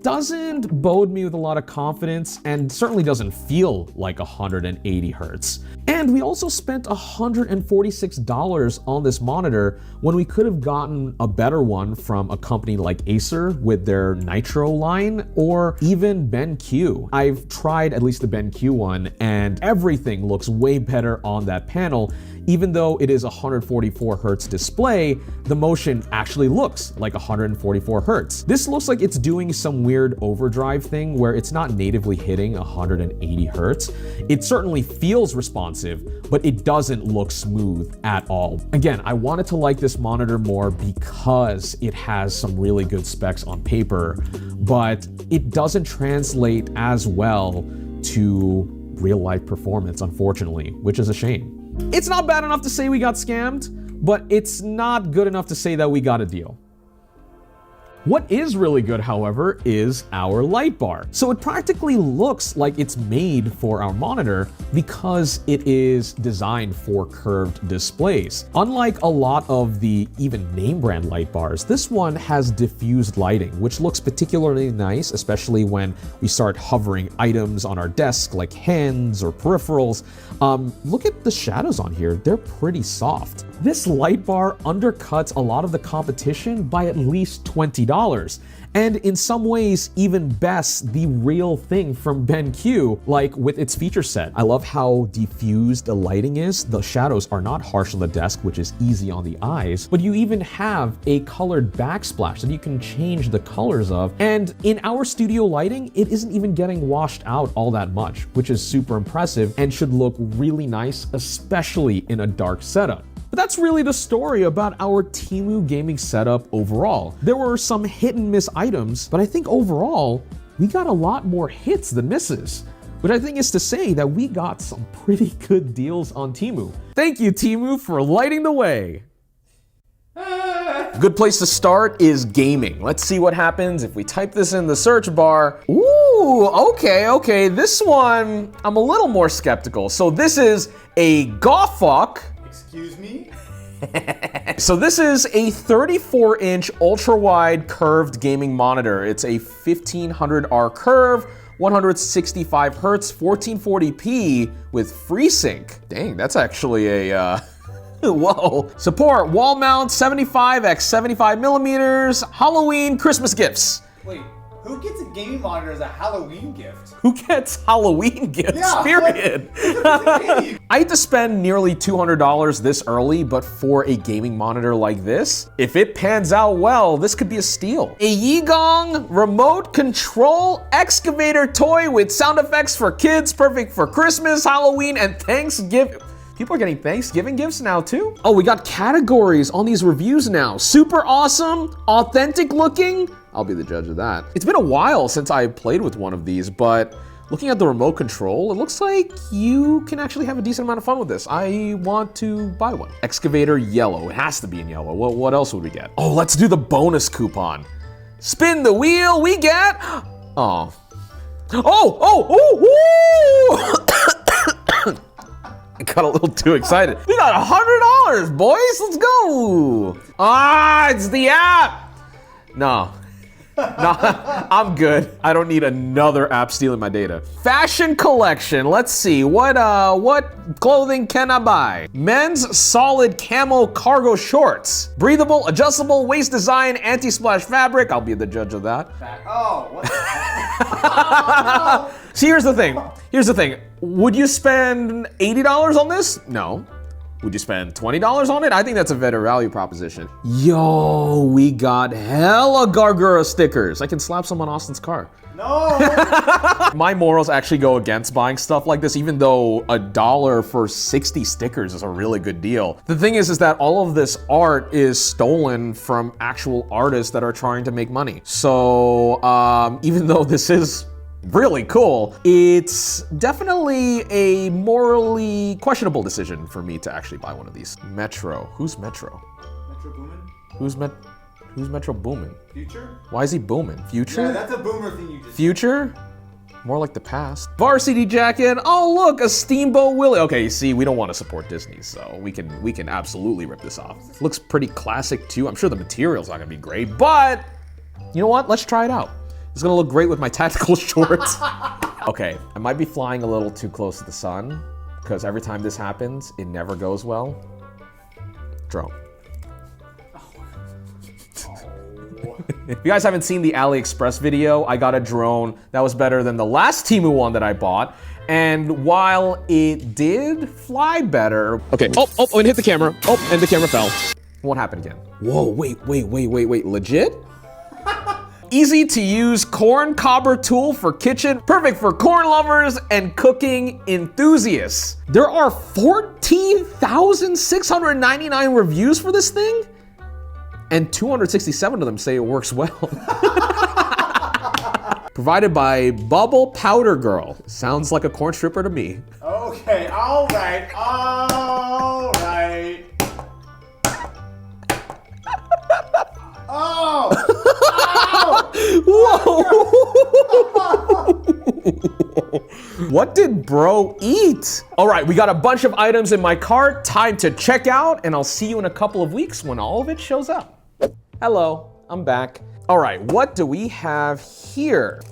doesn't bode me with a lot of confidence and certainly doesn't feel like 180 Hz. And we also spent $146 on this monitor when we could have gotten a better one from a company like Acer with their Nitro line, or even BenQ. I've tried at least the BenQ one, and everything looks way better on that panel. Even though it is a 144 Hz display, the motion actually looks like 144 Hz. This looks like it's doing some weird overdrive thing where it's not natively hitting 180 hertz. It certainly feels responsive, but it doesn't look smooth at all. Again, I wanted to like this monitor more because it has some really good specs on paper, but it doesn't translate as well to real life performance, unfortunately, which is a shame. It's not bad enough to say we got scammed, but it's not good enough to say that we got a deal. What is really good, however, is our light bar. So it practically looks like it's made for our monitor because it is designed for curved displays. Unlike a lot of the even name brand light bars, this one has diffused lighting, which looks particularly nice, especially when we start hovering items on our desk like hands or peripherals. Look at the shadows on here, they're pretty soft. This light bar undercuts a lot of the competition by at least $20, and in some ways even bests the real thing from BenQ, like with its feature set. I love how diffused the lighting is. The shadows are not harsh on the desk, which is easy on the eyes, but you even have a colored backsplash that you can change the colors of, and in our studio lighting, it isn't even getting washed out all that much, which is super impressive and should look really nice, especially in a dark setup. But that's really the story about our Temu gaming setup overall. There were some hit and miss items, but I think overall, we got a lot more hits than misses, which I think is to say that we got some pretty good deals on Temu. Thank you, Temu, for lighting the way. Good place to start is gaming. Let's see what happens if we type this in the search bar. Ooh, okay. This one, I'm a little more skeptical. So this is a Gawfuck. Excuse me? So this is a 34-inch ultra-wide curved gaming monitor. It's a 1500R curve, 165 hertz, 1440p with FreeSync. Dang, that's actually a, whoa. Support wall mount 75x75 millimeters, Halloween Christmas gifts. Wait, who gets a gaming monitor as a Halloween gift? Who gets Halloween gifts, Yeah, period? I had to spend nearly $200 this early, but for a gaming monitor like this, if it pans out well, this could be a steal. A Yigong remote control excavator toy with sound effects for kids, perfect for Christmas, Halloween, and Thanksgiving. People are getting Thanksgiving gifts now too? Oh, we got categories on these reviews now. Super awesome, authentic looking. I'll be the judge of that. It's been a while since I played with one of these, but looking at the remote control, it looks like you can actually have a decent amount of fun with this. I want to buy one. Excavator yellow, it has to be in yellow. Well, what else would we get? Oh, let's do the bonus coupon. Spin the wheel, we get, oh. I got a little too excited. We got $100, boys, let's go. Ah, it's the app. No, I'm good. I don't need another app stealing my data. Fashion collection, let's see. What clothing can I buy? Men's solid camo cargo shorts. Breathable, adjustable, waist design, anti-splash fabric. I'll be the judge of that. Oh, what? See, here's the thing. Would you spend $80 on this? No. Would you spend $20 on it? I think that's a better value proposition. Yo, we got hella Gargura stickers. I can slap some on Austin's car. No! My morals actually go against buying stuff like this, even though $1 for 60 stickers is a really good deal. The thing is that all of this art is stolen from actual artists that are trying to make money. So even though this is really cool, it's definitely a morally questionable decision for me to actually buy one of these. Metro. Who's Metro? Metro Boomin? Who's Metro Boomin? Future? Why is he booming? Future? Yeah, that's a boomer thing you just Future? More like the past. Varsity jacket. Oh look, a Steamboat Willie. Okay, you see, we don't want to support Disney, so we can absolutely rip this off. Looks pretty classic too. I'm sure the material's not gonna be great, but you know what? Let's try it out. It's gonna look great with my tactical shorts. Okay, I might be flying a little too close to the sun because every time this happens, it never goes well. Drone. If you guys haven't seen the AliExpress video, I got a drone that was better than the last Temu one that I bought. And while it did fly better... Okay, oh, and hit the camera. Oh, and the camera fell. What happened again? Whoa, wait, legit? Easy to use corn cobber tool for kitchen, perfect for corn lovers and cooking enthusiasts. There are 14,699 reviews for this thing, and 267 of them say it works well. Provided by Bubble Powder Girl. Sounds like a corn stripper to me. Okay, all right. Oh! Whoa! What did bro eat? All right, we got a bunch of items in my cart. Time to check out, and I'll see you in a couple of weeks when all of it shows up. Hello, I'm back. All right, what do we have here?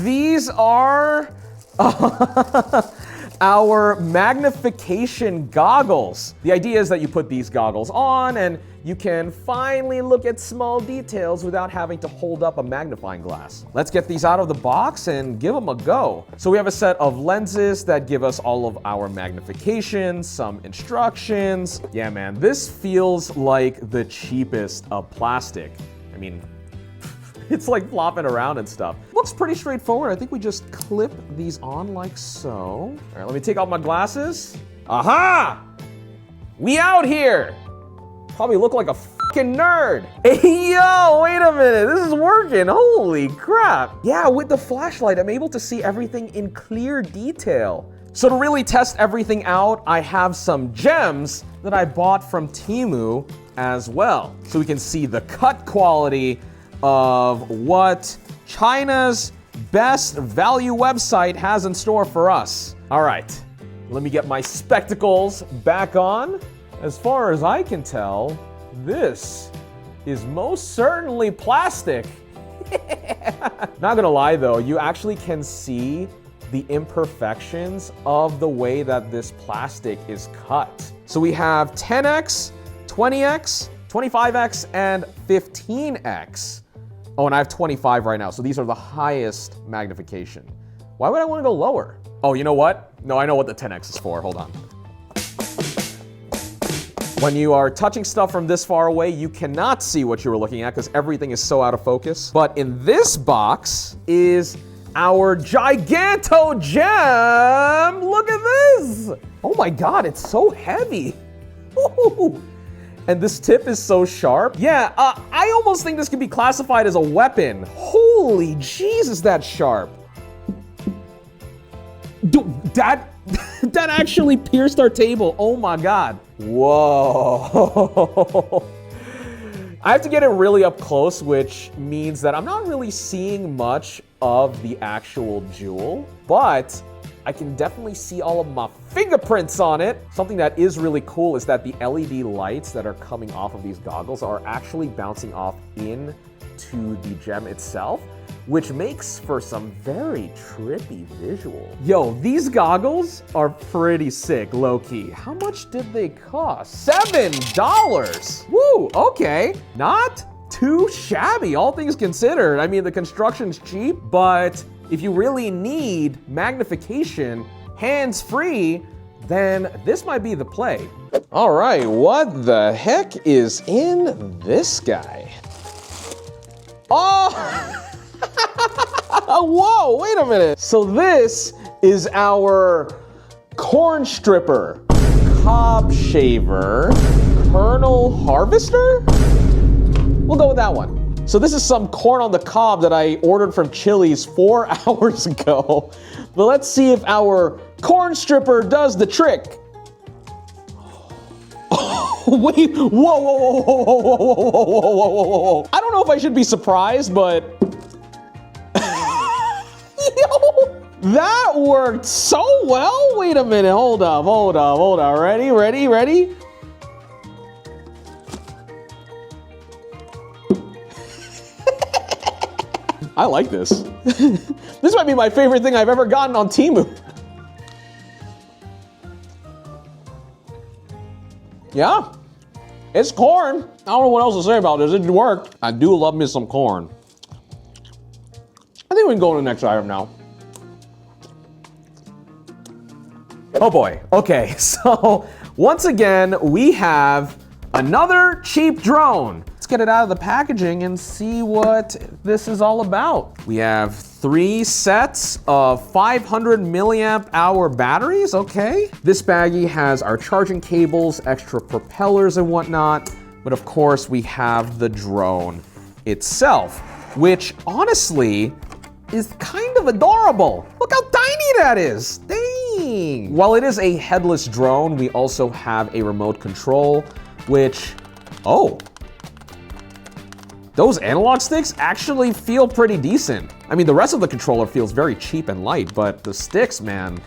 These are our magnification goggles. The idea is that you put these goggles on and you can finally look at small details without having to hold up a magnifying glass. Let's get these out of the box and give them a go. So we have a set of lenses that give us all of our magnification, some instructions. Yeah, man, this feels like the cheapest of plastic. I mean, it's like flopping around and stuff. Looks pretty straightforward. I think we just clip these on like so. All right, let me take off my glasses. Aha! We out here! Probably look like a fucking nerd. Hey, yo, wait a minute, this is working, holy crap. Yeah, with the flashlight, I'm able to see everything in clear detail. So to really test everything out, I have some gems that I bought from Temu as well. So we can see the cut quality of what China's best value website has in store for us. All right, let me get my spectacles back on. As far as I can tell, this is most certainly plastic. Not gonna lie though, you actually can see the imperfections of the way that this plastic is cut. So we have 10x, 20x, 25x, and 15x. Oh, and I have 25 right now, so these are the highest magnification. Why would I want to go lower? Oh, you know what? No, I know what the 10x is for, hold on. When you are touching stuff from this far away, you cannot see what you were looking at because everything is so out of focus. But in this box is our Giganto gem. Look at this. Oh my God, it's so heavy. Ooh. And this tip is so sharp. Yeah, I almost think this could be classified as a weapon. Holy Jesus, that's sharp. Dude, that actually pierced our table. Oh my God. Whoa. I have to get it really up close, which means that I'm not really seeing much of the actual jewel, but I can definitely see all of my fingerprints on it. Something that is really cool is that the LED lights that are coming off of these goggles are actually bouncing off into the gem itself, which makes for some very trippy visual. Yo, these goggles are pretty sick, low-key. How much did they cost? $7! Woo, okay. Not too shabby, all things considered. I mean, the construction's cheap, but if you really need magnification, hands-free, then this might be the play. All right, what the heck is in this guy? Oh! Whoa, wait a minute. So this is our corn stripper, cob shaver, kernel harvester? We'll go with that one. So this is some corn on the cob that I ordered from Chili's 4 hours ago. But let's see if our corn stripper does the trick. Wait, whoa, whoa, whoa, whoa, whoa, whoa, whoa, whoa, whoa, whoa. I don't know if I should be surprised, but yo, that worked so well. Wait a minute, hold up. Ready? I like this. This might be my favorite thing I've ever gotten on Temu. Yeah, it's corn. I don't know what else to say about this. It worked. I do love me some corn. I think we can go to the next item now. Oh boy, okay, so once again, we have another cheap drone. Let's get it out of the packaging and see what this is all about. We have 3 sets of 500 milliamp hour batteries, okay. This baggie has our charging cables, extra propellers and whatnot, but of course we have the drone itself, which honestly is kind of adorable. Look how tiny that is, dang. While it is a headless drone, we also have a remote control, which, oh, those analog sticks actually feel pretty decent. I mean, the rest of the controller feels very cheap and light, but the sticks, man.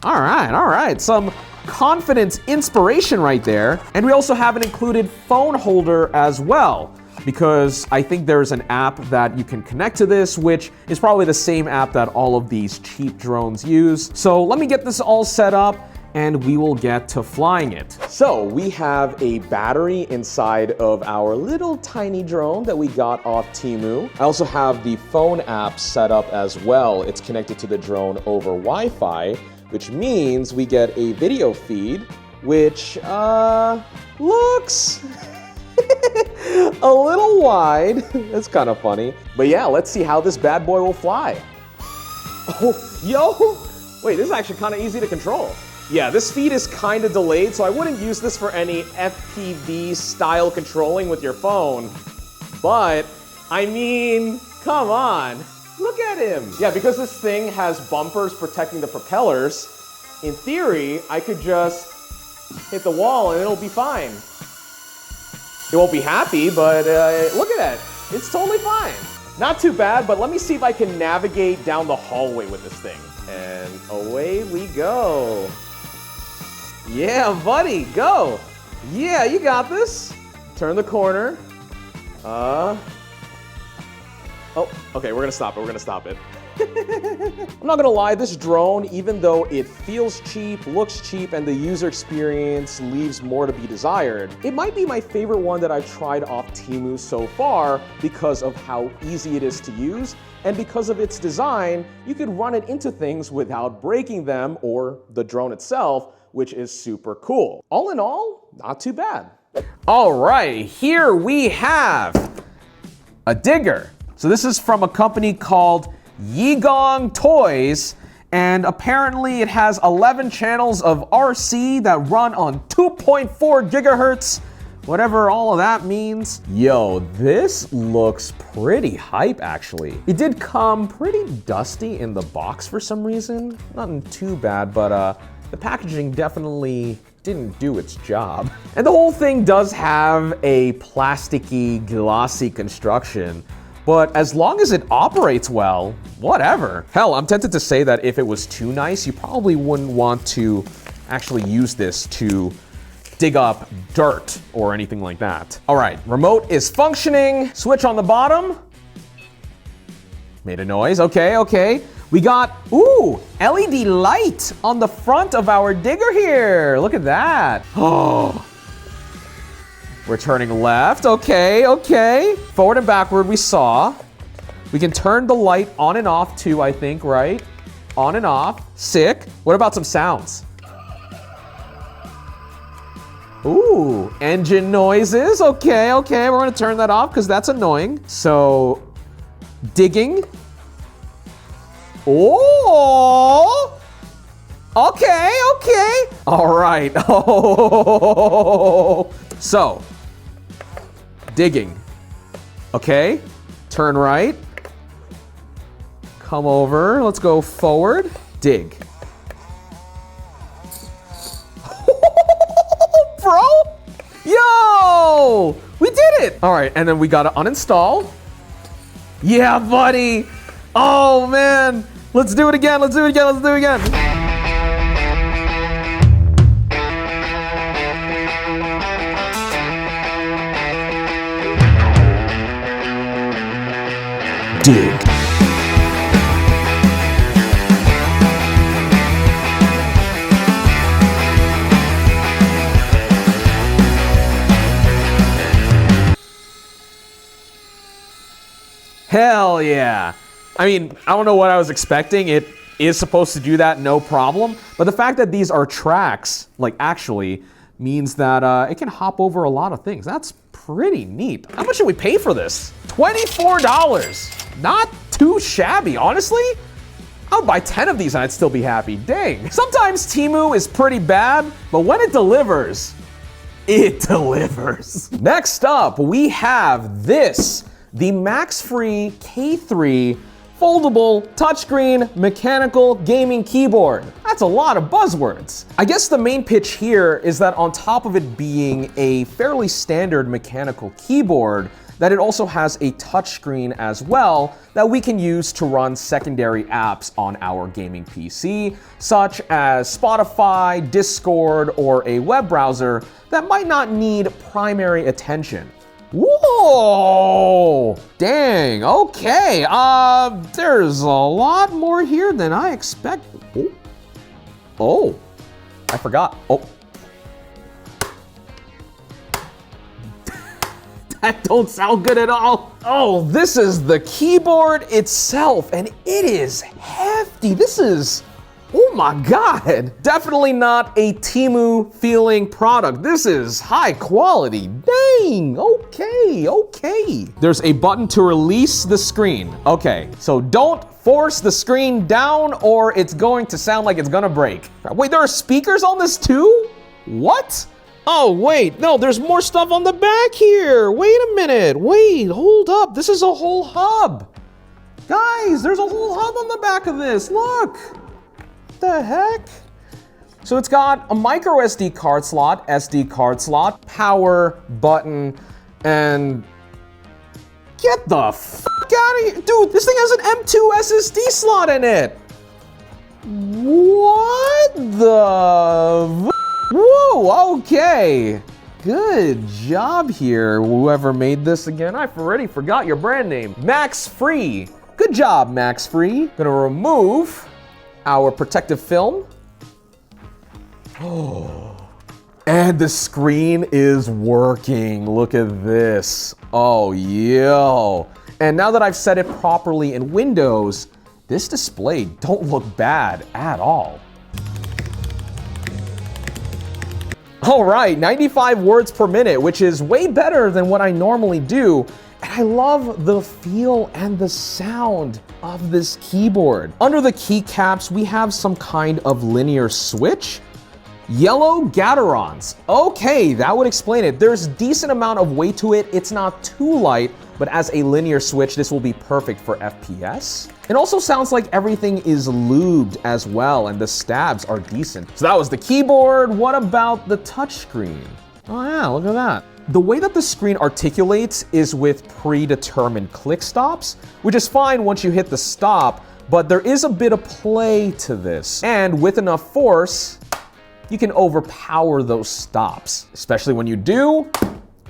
All right. Some confidence inspiration right there. And we also have an included phone holder as well, because I think there's an app that you can connect to this, which is probably the same app that all of these cheap drones use. So let me get this all set up and we will get to flying it. So we have a battery inside of our little tiny drone that we got off Temu. I also have the phone app set up as well. It's connected to the drone over Wi-Fi, which means we get a video feed, which looks a little wide. It's kind of funny. But yeah, let's see how this bad boy will fly. Oh, yo! Wait, this is actually kind of easy to control. Yeah, this feed is kind of delayed, so I wouldn't use this for any FPV style controlling with your phone. But, I mean, come on. Look at him. Yeah, because this thing has bumpers protecting the propellers, in theory, I could just hit the wall and it'll be fine. It won't be happy, but look at that. It's totally fine. Not too bad, but let me see if I can navigate down the hallway with this thing. And away we go. Yeah, buddy, go. Yeah, you got this. Turn the corner. Oh, okay, we're gonna stop it. I'm not gonna lie, this drone, even though it feels cheap, looks cheap, and the user experience leaves more to be desired, it might be my favorite one that I've tried off Temu so far because of how easy it is to use, and because of its design, you could run it into things without breaking them or the drone itself, which is super cool. All in all, not too bad. All right, here we have a digger. So this is from a company called Yigong Toys, and apparently it has 11 channels of RC that run on 2.4 gigahertz, whatever all of that means. Yo, this looks pretty hype actually. It did come pretty dusty in the box for some reason. Nothing too bad, but the packaging definitely didn't do its job. And the whole thing does have a plasticky, glossy construction, but as long as it operates well, whatever. Hell, I'm tempted to say that if it was too nice, you probably wouldn't want to actually use this to dig up dirt or anything like that. All right, remote is functioning. Switch on the bottom. Made a noise, okay. We got, ooh, LED light on the front of our digger here. Look at that. Oh. We're turning left, okay. Forward and backward we saw. We can turn the light on and off too, I think, right? On and off, sick. What about some sounds? Ooh, engine noises, okay. We're gonna turn that off because that's annoying. So, digging. Oh, okay. All right, oh. So, digging, okay, turn right, come over, let's go forward, dig. Bro, yo, we did it. All right, and then we gotta uninstall. Yeah, buddy. Oh man, let's do it again. Dig. Hell yeah. I mean, I don't know what I was expecting. It is supposed to do that, no problem. But the fact that these are tracks, like actually, means that it can hop over a lot of things. That's pretty neat. How much should we pay for this? $24. Not too shabby, honestly. I'll buy 10 of these and I'd still be happy. Dang. Sometimes Temu is pretty bad, but when it delivers, it delivers. Next up, we have this, the Max-Free K3 foldable touchscreen mechanical gaming keyboard. That's a lot of buzzwords. I guess the main pitch here is that on top of it being a fairly standard mechanical keyboard, that it also has a touchscreen as well that we can use to run secondary apps on our gaming PC, such as Spotify, Discord, or a web browser that might not need primary attention. Whoa! Dang, okay. There's a lot more here than I expected. Oh, I forgot. Oh. That don't sound good at all. Oh, this is the keyboard itself, and it is hefty. This is, oh my God. Definitely not a Temu feeling product. This is high quality. Dang, okay. There's a button to release the screen. Okay, so don't force the screen down or it's going to sound like it's gonna break. Wait, there are speakers on this too? What? Oh, wait, no, there's more stuff on the back here. Wait a minute, wait, hold up. This is a whole hub. Guys, there's a whole hub on the back of this, look. What the heck? So it's got a micro SD card slot, power button, and get the fuck out of here. Dude, this thing has an M2 SSD slot in it. What the? Whoa, okay. Good job here, whoever made this again. I already forgot your brand name. Max-Free. Good job, Max-Free. Gonna remove our protective film. Oh, and the screen is working. Look at this. Oh, yo. And now that I've set it properly in Windows, this display don't look bad at all. All right, 95 words per minute, which is way better than what I normally do. And I love the feel and the sound of this keyboard. Under the keycaps, we have some kind of linear switch. Yellow Gatorons. Okay, that would explain it. There's a decent amount of weight to it. It's not too light, but as a linear switch, this will be perfect for FPS. It also sounds like everything is lubed as well, and the stabs are decent. So that was the keyboard. What about the touchscreen? Oh yeah, look at that. The way that the screen articulates is with predetermined click stops, which is fine once you hit the stop, but there is a bit of play to this. And with enough force, you can overpower those stops. Especially when you do,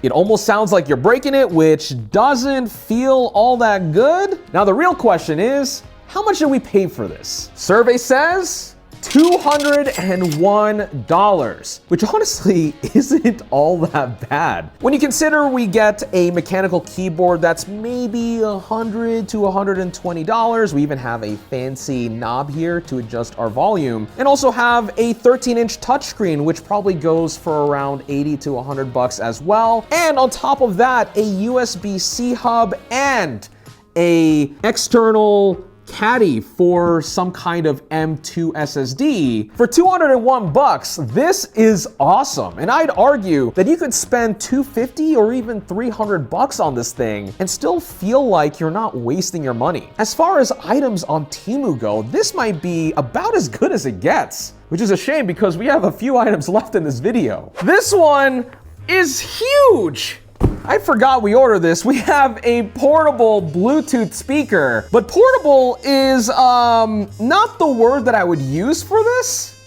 it almost sounds like you're breaking it, which doesn't feel all that good. Now the real question is, how much did we pay for this? Survey says $201, which honestly isn't all that bad. When you consider we get a mechanical keyboard that's maybe $100 to $120, we even have a fancy knob here to adjust our volume, and also have a 13-inch touchscreen, which probably goes for around 80 to 100 bucks as well. And on top of that, a USB-C hub and a external caddy for some kind of M2 SSD. For 201 bucks, this is awesome. And I'd argue that you could spend 250 or even 300 bucks on this thing and still feel like you're not wasting your money. As far as items on Temu go, this might be about as good as it gets, which is a shame because we have a few items left in this video. This one is huge. I forgot we ordered this. We have a portable Bluetooth speaker, but portable is not the word that I would use for this.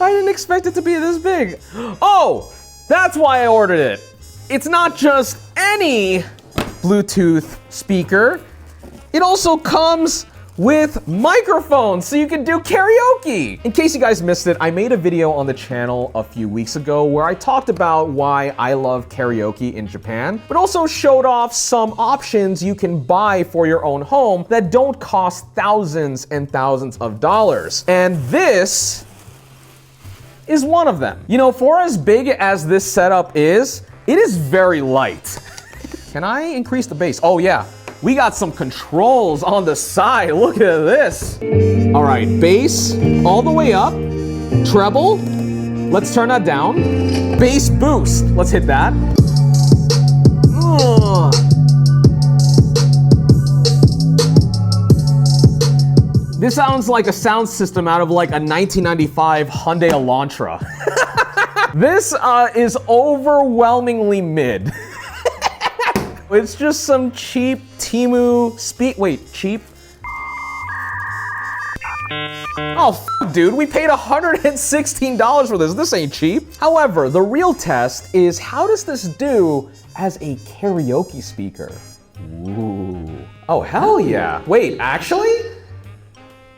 I didn't expect it to be this big. Oh, that's why I ordered it. It's not just any Bluetooth speaker. It also comes with microphones so you can do karaoke. In case you guys missed it, I made a video on the channel a few weeks ago where I talked about why I love karaoke in Japan, but also showed off some options you can buy for your own home that don't cost thousands and thousands of dollars. And this is one of them. You know, for as big as this setup is, It is very light. Can I increase the bass? Oh yeah, we got some controls on the side. Look at this. All right, bass all the way up. Treble, let's turn that down. Bass boost, let's hit that. This sounds like a sound system out of like a 1995 Hyundai Elantra. This is overwhelmingly mid. It's just some cheap Temu cheap? Oh, dude, we paid $116 for this. This ain't cheap. However, the real test is how does this do as a karaoke speaker? Ooh. Oh, hell yeah. Wait, actually?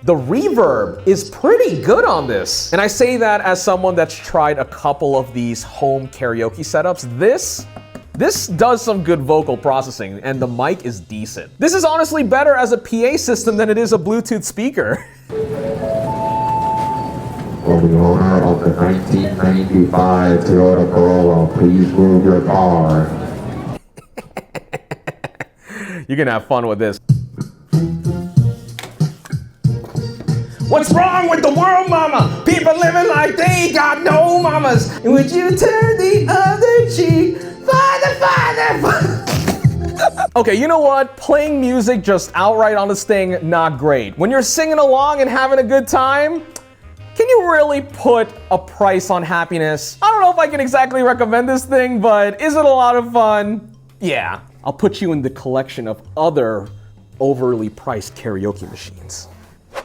The reverb is pretty good on this. And I say that as someone that's tried a couple of these home karaoke setups. This does some good vocal processing, and the mic is decent. This is honestly better as a PA system than it is a Bluetooth speaker. For the owner of the 1995 Toyota Corolla, please move your car. You're gonna have fun with this. What's wrong with the world, mama? People living like they ain't got no mamas. Would you turn the other cheek? Father. Okay, you know what? Playing music just outright on this thing, not great. When you're singing along and having a good time, can you really put a price on happiness? I don't know if I can exactly recommend this thing, but is it a lot of fun? Yeah. I'll put you in the collection of other overly priced karaoke machines.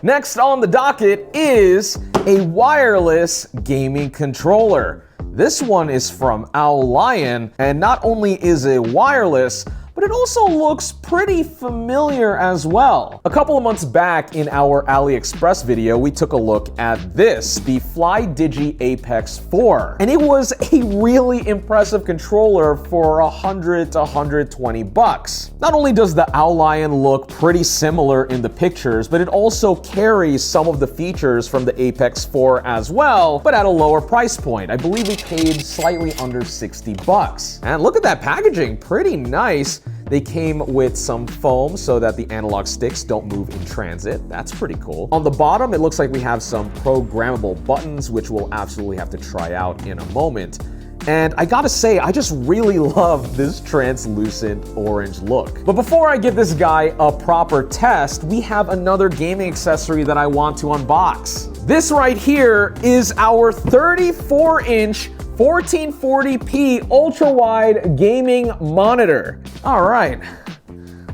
Next on the docket is a wireless gaming controller. This one is from Owlion, and not only is it wireless, but it also looks pretty familiar as well. A couple of months back in our AliExpress video, we took a look at this, the FlyDigi Apex 4. And it was a really impressive controller for 100 to 120 bucks. Not only does the Owlion look pretty similar in the pictures, but it also carries some of the features from the Apex 4 as well, but at a lower price point. I believe we paid slightly under 60 bucks. And look at that packaging, pretty nice. They came with some foam so that the analog sticks don't move in transit. That's pretty cool. On the bottom, it looks like we have some programmable buttons, which we'll absolutely have to try out in a moment. And I gotta say, I just really love this translucent orange look. But before I give this guy a proper test, we have another gaming accessory that I want to unbox. This right here is our 34-inch 1440p ultra-wide gaming monitor. All right,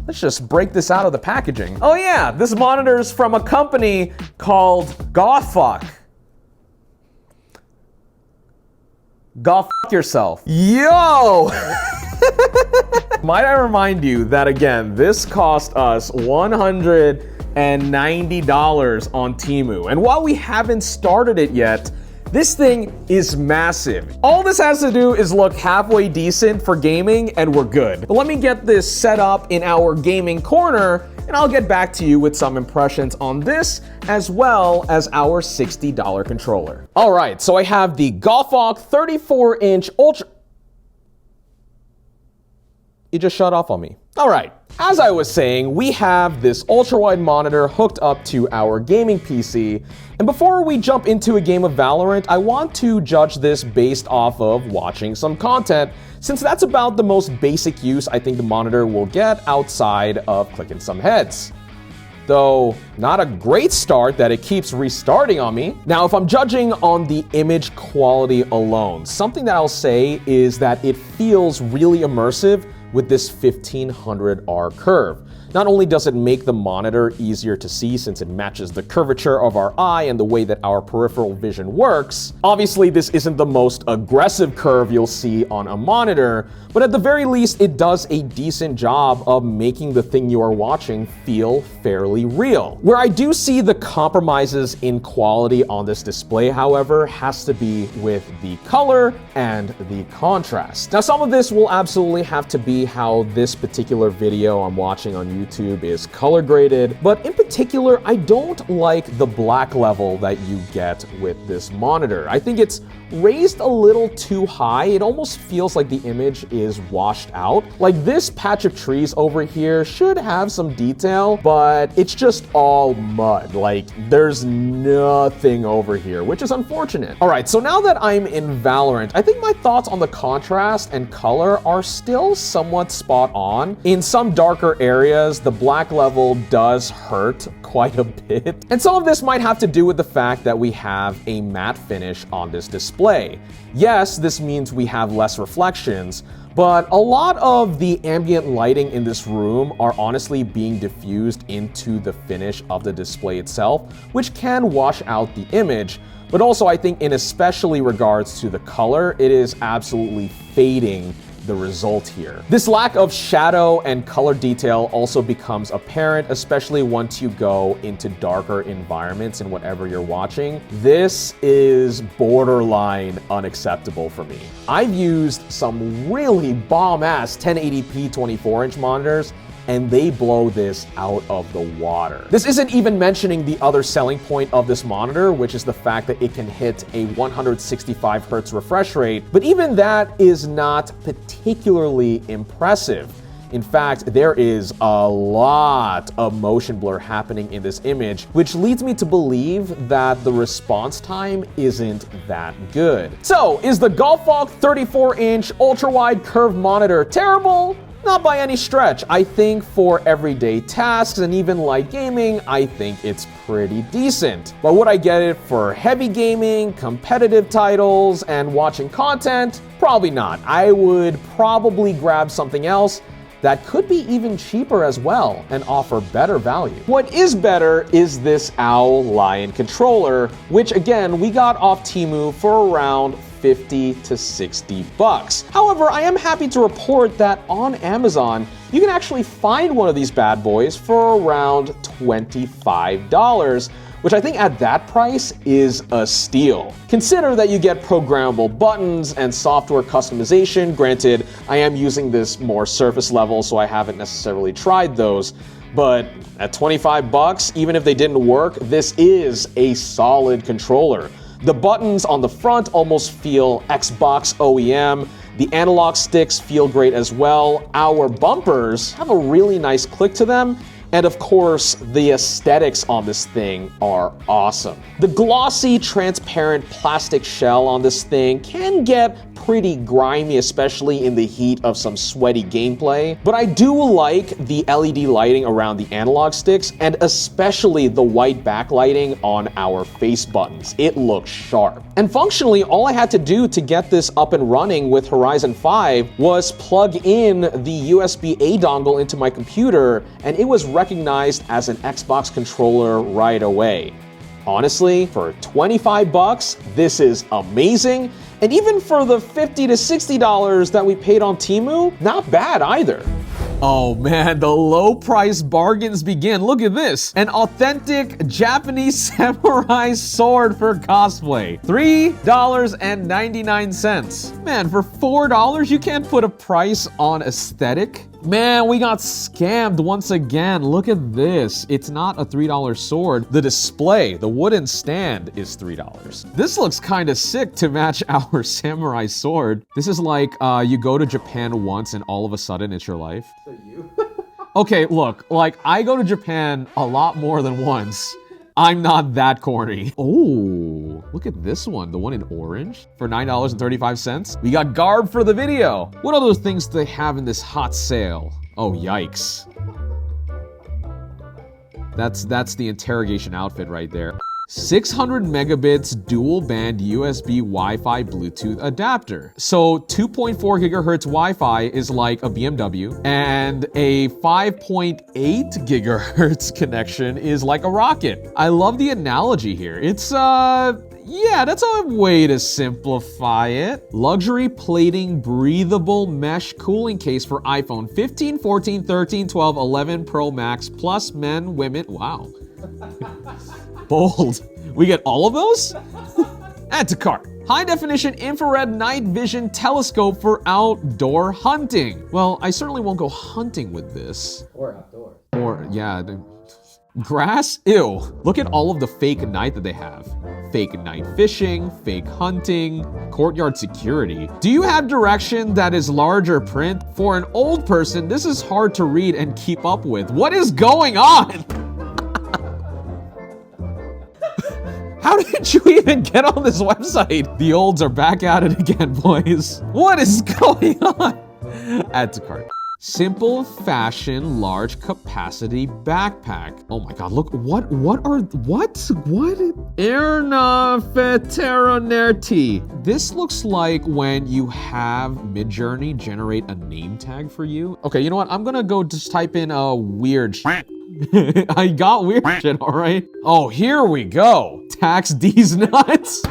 let's just break this out of the packaging. Oh yeah, this monitor is from a company called Overclock. Go f yourself. Yo! Might I remind you that again, this cost us $190 on Temu. And while we haven't started it yet, this thing is massive. All this has to do is look halfway decent for gaming and we're good. But let me get this set up in our gaming corner and I'll get back to you with some impressions on this as well as our $60 controller. All right, so I have the Overclock 34-inch Ultra... It just shut off on me. All right, as I was saying, we have this ultra-wide monitor hooked up to our gaming PC. And before we jump into a game of Valorant, I want to judge this based off of watching some content, since that's about the most basic use I think the monitor will get outside of clicking some heads. Though, not a great start that it keeps restarting on me. Now, if I'm judging on the image quality alone, something that I'll say is that it feels really immersive with this 1500R curve. Not only does it make the monitor easier to see since it matches the curvature of our eye and the way that our peripheral vision works, obviously this isn't the most aggressive curve you'll see on a monitor, but at the very least it does a decent job of making the thing you are watching feel fairly real. Where I do see the compromises in quality on this display, however, has to be with the color and the contrast. Now some of this will absolutely have to be how this particular video I'm watching on YouTube YouTube is color graded, but in particular, I don't like the black level that you get with this monitor. I think it's raised a little too high. It almost feels like the image is washed out. Like this patch of trees over here should have some detail, but it's just all mud. Like there's nothing over here, which is unfortunate. All right, so now that I'm in Valorant, I think my thoughts on the contrast and color are still somewhat spot on. In some darker areas, the black level does hurt quite a bit. And some of this might have to do with the fact that we have a matte finish on this display. Yes, this means we have less reflections, but a lot of the ambient lighting in this room are honestly being diffused into the finish of the display itself, which can wash out the image. But also I think in especially regards to the color, it is absolutely fading the result here. This lack of shadow and color detail also becomes apparent, especially once you go into darker environments in whatever you're watching. This is borderline unacceptable for me. I've used some really bomb-ass 1080p 24-inch monitors, and they blow this out of the water. This isn't even mentioning the other selling point of this monitor, which is the fact that it can hit a 165 Hz refresh rate, but even that is not particularly impressive. In fact, there is a lot of motion blur happening in this image, which leads me to believe that the response time isn't that good. So, is the Golfwalk 34-inch ultra-wide curved monitor terrible? Not by any stretch. I think for everyday tasks and even light gaming, I think it's pretty decent. But would I get it for heavy gaming, competitive titles, and watching content? Probably not. I would probably grab something else that could be even cheaper as well and offer better value. What is better is this Owl Lion controller, which again, we got off Temu for around 50 to 60 bucks. However, I am happy to report that on Amazon, you can actually find one of these bad boys for around $25, which I think at that price is a steal. Consider that you get programmable buttons and software customization. Granted, I am using this more surface level, so I haven't necessarily tried those. But at 25 bucks, even if they didn't work, this is a solid controller. The buttons on the front almost feel Xbox OEM. The analog sticks feel great as well. Our bumpers have a really nice click to them. And of course, the aesthetics on this thing are awesome. The glossy, transparent plastic shell on this thing can get pretty grimy, especially in the heat of some sweaty gameplay. But I do like the LED lighting around the analog sticks, and especially the white backlighting on our face buttons. It looks sharp. And functionally, all I had to do to get this up and running with Horizon 5 was plug in the USB-A dongle into my computer, and it was recognized as an Xbox controller right away. Honestly, for 25 bucks, this is amazing. And even for the $50 to $60 that we paid on Temu, not bad either. Oh man, the low price bargains begin. Look at this. An authentic Japanese samurai sword for cosplay. $3.99. Man, for $4, you can't put a price on aesthetic. Man, we got scammed once again. Look at this. It's not a $3 sword. The display, the wooden stand, is $3. This looks kind of sick to match our samurai sword. This is like you go to Japan once and all of a sudden it's your life. Okay, look, like I go to Japan a lot more than once. I'm not that corny. Oh, look at this one, the one in orange for $9.35. We got garb for the video. What other things do they have in this hot sale? Oh, yikes. That's the interrogation outfit right there. 600 megabits dual band USB Wi-Fi Bluetooth adapter. So 2.4 gigahertz Wi-Fi is like a BMW, and a 5.8 gigahertz connection is like a rocket. I love the analogy here. It's yeah, that's a way to simplify it. Luxury plating breathable mesh cooling case for iPhone 15, 14, 13, 12, 11 Pro Max plus men, women. Wow. Bold. We get all of those? Add to cart. High definition infrared night vision telescope for outdoor hunting. Well, I certainly won't go hunting with this. Or outdoors. Or, yeah. Grass? Ew. Look at all of the fake night that they have. Fake night fishing, fake hunting, courtyard security. Do you have direction that is larger print? For an old person, this is hard to read and keep up with. What is going on? How did you even get on this website? The olds are back at it again, boys. What is going on? Add to cart. Simple fashion, large capacity backpack. Oh my God, look, what? Erna Veteranerte. This looks like when you have Midjourney generate a name tag for you. Okay, you know what? I'm gonna go just type in a weird shit. I got weird shit, all right? Oh, here we go. Tax these nuts.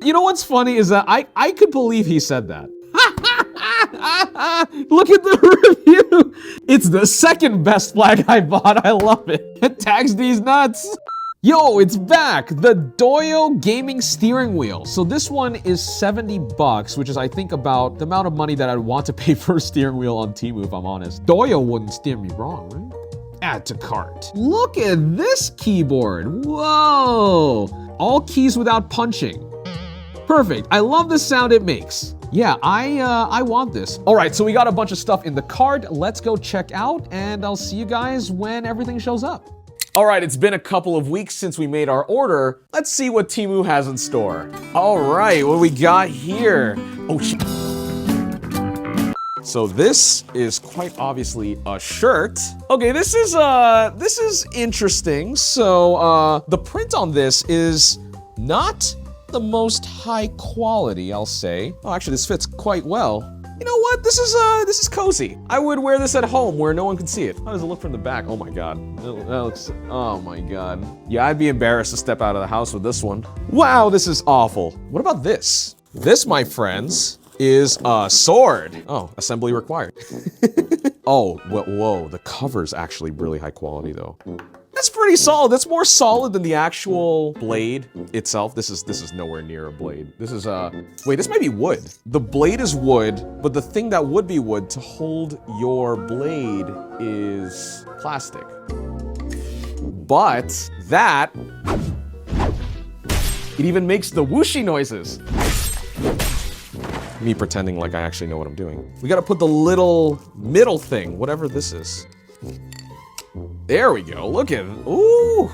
You know what's funny is that I could believe he said that. Look at the review. It's the second best flag I bought. I love it. Tax these nuts. Yo, it's back. The Doyo gaming steering wheel. So this one is 70 bucks, which is I think about the amount of money that I'd want to pay for a steering wheel on Temu, if I'm honest. Doyo wouldn't steer me wrong, right? Add to cart. Look at this keyboard. Whoa. All keys without punching. Perfect. I love the sound it makes. Yeah, I want this. All right, so we got a bunch of stuff in the cart. Let's go check out, and I'll see you guys when everything shows up. All right, it's been a couple of weeks since we made our order. Let's see what Temu has in store. All right, what we got here? Oh, shit. So this is quite obviously a shirt. Okay, this is interesting. So the print on this is not the most high quality, I'll say. Oh, actually, this fits quite well. You know what? This is cozy. I would wear this at home where no one can see it. How does it look from the back? Oh my God. That looks, oh my God. Yeah, I'd be embarrassed to step out of the house with this one. Wow, this is awful. What about this? This, my friends, is a sword. Oh, assembly required. Oh, whoa, the cover's actually really high quality though. That's pretty solid. That's more solid than the actual blade itself. This is nowhere near a blade. This is wait, this might be wood. The blade is wood, but the thing that would be wood to hold your blade is plastic. But that, it even makes the whooshy noises. Me pretending like I actually know what I'm doing. We gotta put the little middle thing, whatever this is. There we go, look at it. Ooh,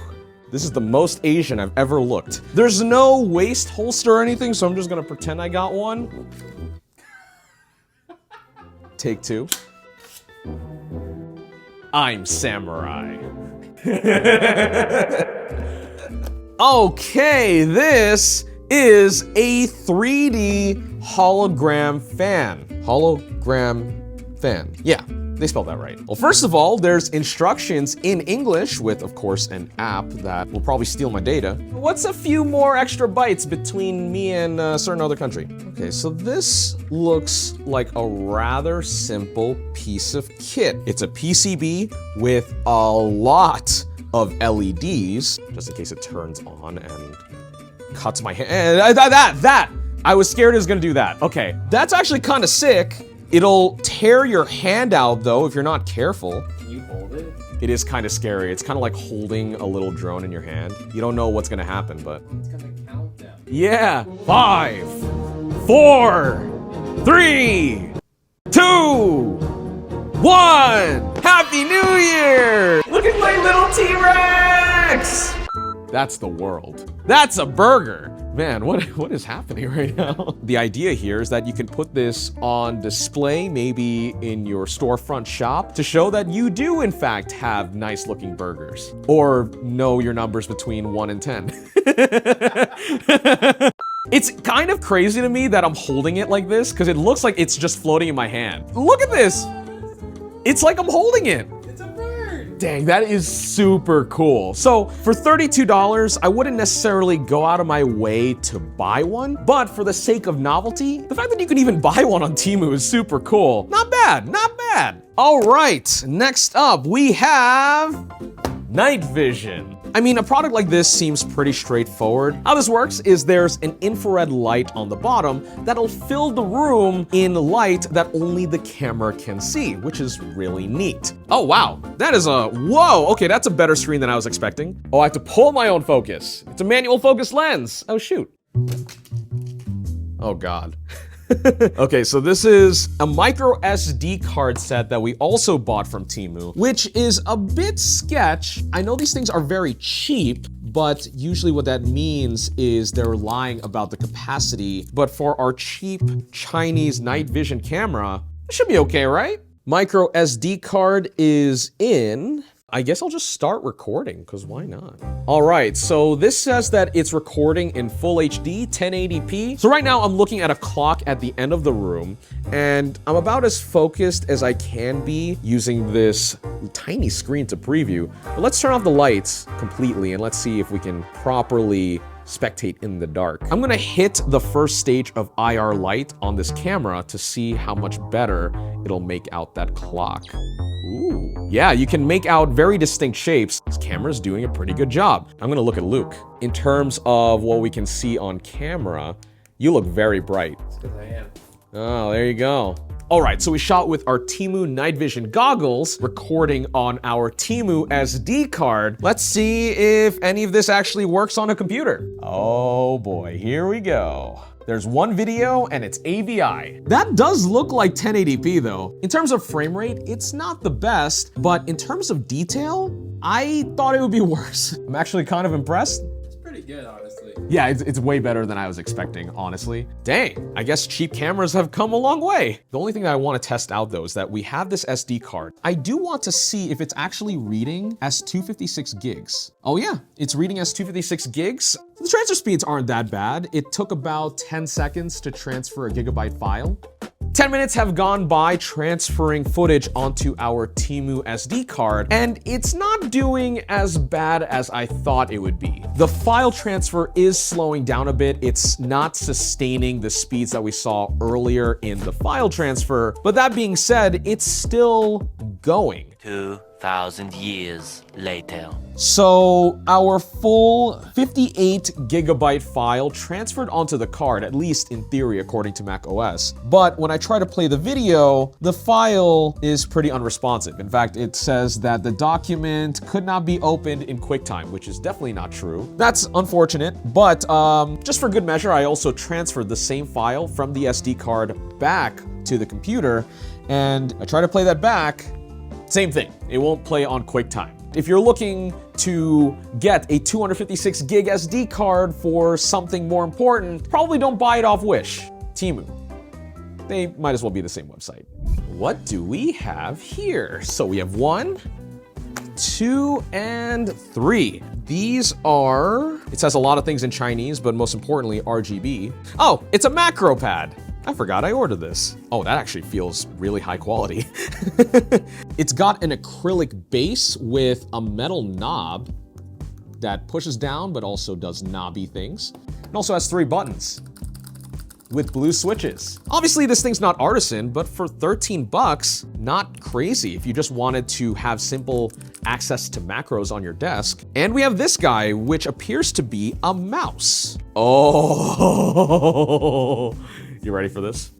this is the most Asian I've ever looked. There's no waist holster or anything, so I'm just gonna pretend I got one. Take two. I'm samurai. Okay, this is a 3D hologram fan. Hologram fan, yeah. They spelled that right. Well, first of all, there's instructions in English with, of course, an app that will probably steal my data. What's a few more extra bytes between me and a certain other country? Okay, so this looks like a rather simple piece of kit. It's a PCB with a lot of LEDs, just in case it turns on and cuts my hand. That! I was scared it was gonna do that. Okay, that's actually kind of sick. It'll tear your hand out though if you're not careful. Can you hold it? It is kind of scary. It's kind of like holding a little drone in your hand. You don't know what's gonna happen, but. It's gonna count them. Yeah. 5, 4, 3, 2, 1. Happy New Year! Look at my little T-Rex! That's the world. That's a burger. Man, what is happening right now? The idea here is that you can put this on display, maybe in your storefront shop, to show that you do, in fact, have nice looking burgers. Or know your numbers between 1 and 10. It's kind of crazy to me that I'm holding it like this, because it looks like it's just floating in my hand. Look at this! It's like I'm holding it. Dang, that is super cool. So for $32, I wouldn't necessarily go out of my way to buy one, but for the sake of novelty, the fact that you can even buy one on Temu is super cool. Not bad, not bad. All right, next up we have night vision. I mean, a product like this seems pretty straightforward. How this works is there's an infrared light on the bottom that'll fill the room in light that only the camera can see, which is really neat. Oh wow, that is whoa, okay, that's a better screen than I was expecting. Oh, I have to pull my own focus. It's a manual focus lens. Oh shoot. Oh God. Okay, so this is a micro SD card set that we also bought from Temu, which is a bit sketch. I know these things are very cheap, but usually what that means is they're lying about the capacity. But for our cheap Chinese night vision camera, it should be okay, right? Micro SD card is in. I guess I'll just start recording, because why not? All right, so this says that it's recording in full HD, 1080p. So right now I'm looking at a clock at the end of the room, and I'm about as focused as I can be using this tiny screen to preview. But let's turn off the lights completely, and let's see if we can properly spectate in the dark. I'm gonna hit the first stage of IR light on this camera to see how much better it'll make out that clock. Ooh. Yeah, you can make out very distinct shapes. This camera's doing a pretty good job. I'm gonna look at Luke. In terms of what we can see on camera, you look very bright. It's because I am. Oh, there you go. All right, so we shot with our Temu night vision goggles, recording on our Temu SD card. Let's see if any of this actually works on a computer. Oh boy, here we go. There's one video and it's AVI. That does look like 1080p though. In terms of frame rate, it's not the best, but in terms of detail, I thought it would be worse. I'm actually kind of impressed. It's pretty good, honestly. Yeah, it's way better than I was expecting, honestly. Dang, I guess cheap cameras have come a long way. The only thing that I want to test out though is that we have this SD card. I do want to see if it's actually reading as 256 gigs. Oh yeah, it's reading as 256 gigs. The transfer speeds aren't that bad. It took about 10 seconds to transfer a gigabyte file. 10 minutes have gone by transferring footage onto our Temu SD card, and it's not doing as bad as I thought it would be. The file transfer is slowing down a bit. It's not sustaining the speeds that we saw earlier in the file transfer, but that being said, it's still going. 2,000 years later. So our full 58 gigabyte file transferred onto the card, at least in theory, according to macOS. But when I try to play the video, the file is pretty unresponsive. In fact, it says that the document could not be opened in QuickTime, which is definitely not true. That's unfortunate, but just for good measure, I also transferred the same file from the SD card back to the computer, and I try to play that back. Same thing, it won't play on QuickTime. If you're looking to get a 256 gig SD card for something more important, probably don't buy it off Wish. Temu. They might as well be the same website. What do we have here? So we have 1, 2, and 3. These are, it says a lot of things in Chinese, but most importantly, RGB. Oh, it's a macro pad. I forgot I ordered this. Oh, that actually feels really high quality. It's got an acrylic base with a metal knob that pushes down but also does knobby things. It also has 3 buttons with blue switches. Obviously this thing's not artisan, but for 13 bucks, not crazy if you just wanted to have simple access to macros on your desk. And we have this guy, which appears to be a mouse. Oh, you ready for this?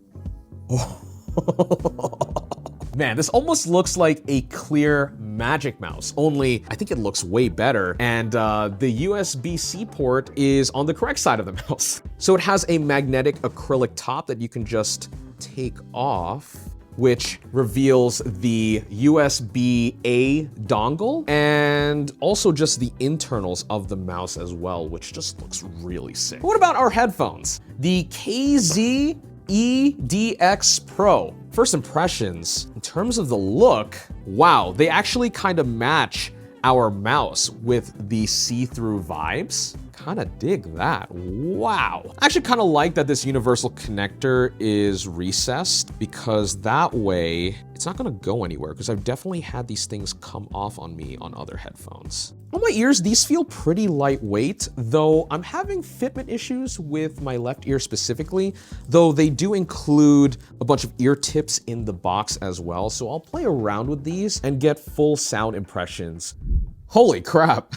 Man, this almost looks like a clear Magic Mouse, only I think it looks way better, and the USB-C port is on the correct side of the mouse. So it has a magnetic acrylic top that you can just take off, which reveals the USB-A dongle, and also just the internals of the mouse as well, which just looks really sick. What about our headphones? The KZ EDX Pro. First impressions, in terms of the look, wow, they actually kind of match our mouse with the see-through vibes. Kind of dig that, wow. I actually kind of like that this universal connector is recessed, because that way it's not gonna go anywhere, because I've definitely had these things come off on me on other headphones. On my ears, these feel pretty lightweight, though I'm having fitment issues with my left ear specifically, though they do include a bunch of ear tips in the box as well, so I'll play around with these and get full sound impressions. Holy crap.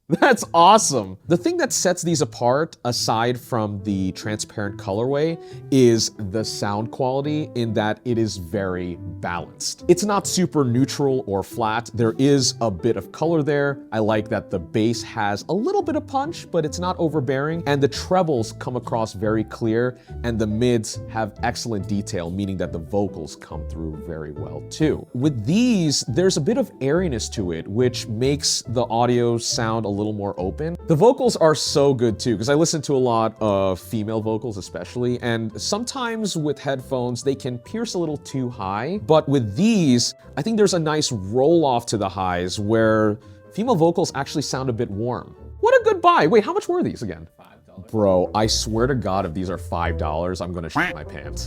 That's awesome. The thing that sets these apart, aside from the transparent colorway, is the sound quality in that it is very balanced. It's not super neutral or flat. There is a bit of color there. I like that the bass has a little bit of punch, but it's not overbearing. And the trebles come across very clear, and the mids have excellent detail, meaning that the vocals come through very well too. With these, there's a bit of airiness to it, which makes the audio sound a little more open. The vocals are so good too, because I listen to a lot of female vocals especially, and sometimes with headphones, they can pierce a little too high. But with these, I think there's a nice roll off to the highs where female vocals actually sound a bit warm. What a good buy. Wait, how much were these again? $5. Bro, I swear to God, if these are $5, I'm gonna shit my pants.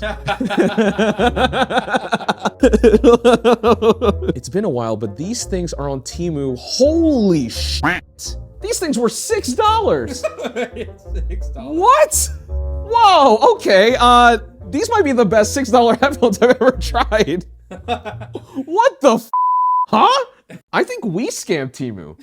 It's been a while, but these things are on Temu. Holy shit! These things were $6. $6. What? Whoa, okay. These might be the best $6 headphones I've ever tried. What the f? Huh? I think we scammed Temu.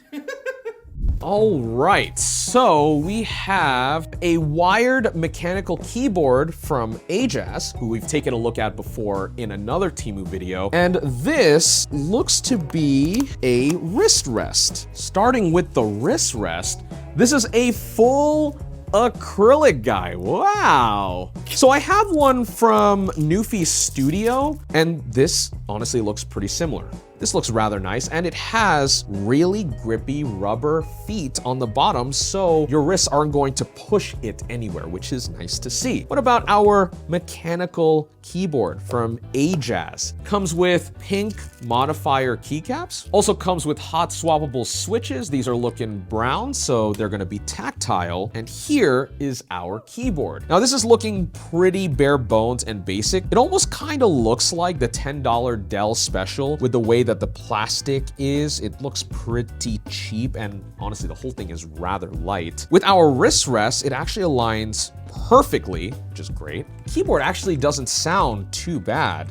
All right, so we have a wired mechanical keyboard from Ajas, who we've taken a look at before in another Temu video. And this looks to be a wrist rest. Starting with the wrist rest, this is a full acrylic guy. Wow. So I have one from Newfie Studio, and this honestly looks pretty similar. This looks rather nice, and it has really grippy rubber feet on the bottom, so your wrists aren't going to push it anywhere, which is nice to see. What about our mechanical keyboard from Ajas? Comes with pink modifier keycaps. Also comes with hot swappable switches. These are looking brown, so they're gonna be tactile. And here is our keyboard. Now this is looking pretty bare bones and basic. It almost kind of looks like the $10 Dell Special with the way that the plastic is. It looks pretty cheap, and honestly, the whole thing is rather light. With our wrist rest, it actually aligns perfectly, which is great. The keyboard actually doesn't sound too bad.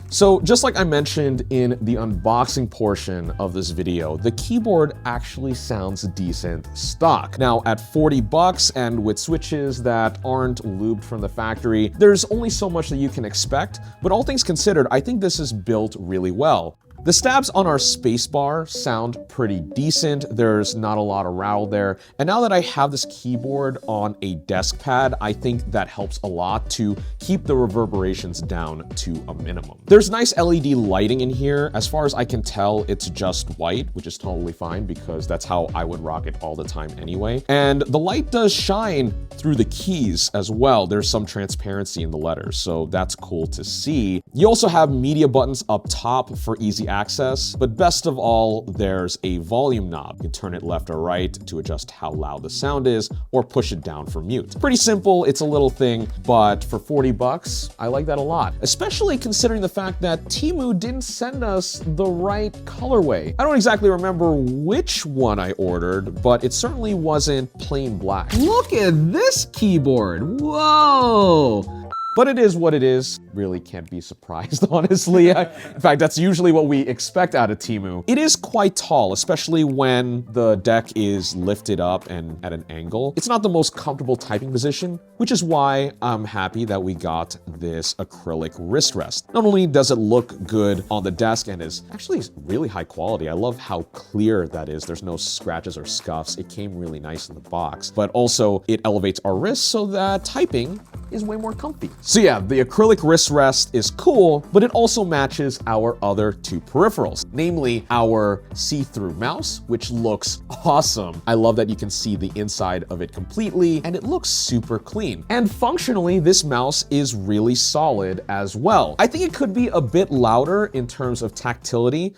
So just like I mentioned in the unboxing portion of this video, the keyboard actually sounds decent stock. Now at $40 and with switches that aren't lubed from the factory, there's only so much that you can expect, but all things considered, I think this is built really well. The stabs on our spacebar sound pretty decent. There's not a lot of rattle there. And now that I have this keyboard on a desk pad, I think that helps a lot to keep the reverberations down to a minimum. There's nice LED lighting in here. As far as I can tell, it's just white, which is totally fine because that's how I would rock it all the time anyway. And the light does shine through the keys as well. There's some transparency in the letters, so that's cool to see. You also have media buttons up top for easy access, but best of all, there's a volume knob. You can turn it left or right to adjust how loud the sound is, or push it down for mute. It's pretty simple, it's a little thing, but for $40, I like that a lot. Especially considering the fact that Temu didn't send us the right colorway. I don't exactly remember which one I ordered, but it certainly wasn't plain black. Look at this keyboard, whoa! But it is what it is. Really can't be surprised, honestly. In fact, that's usually what we expect out of Temu. It is quite tall, especially when the deck is lifted up and at an angle. It's not the most comfortable typing position, which is why I'm happy that we got this acrylic wrist rest. Not only does it look good on the desk and is actually really high quality. I love how clear that is. There's no scratches or scuffs. It came really nice in the box, but also it elevates our wrists so that typing is way more comfy. So yeah, the acrylic wrist rest is cool, but it also matches our other two peripherals, namely our see-through mouse, which looks awesome. I love that you can see the inside of it completely, and it looks super clean. And functionally, this mouse is really solid as well. I think it could be a bit louder in terms of tactility.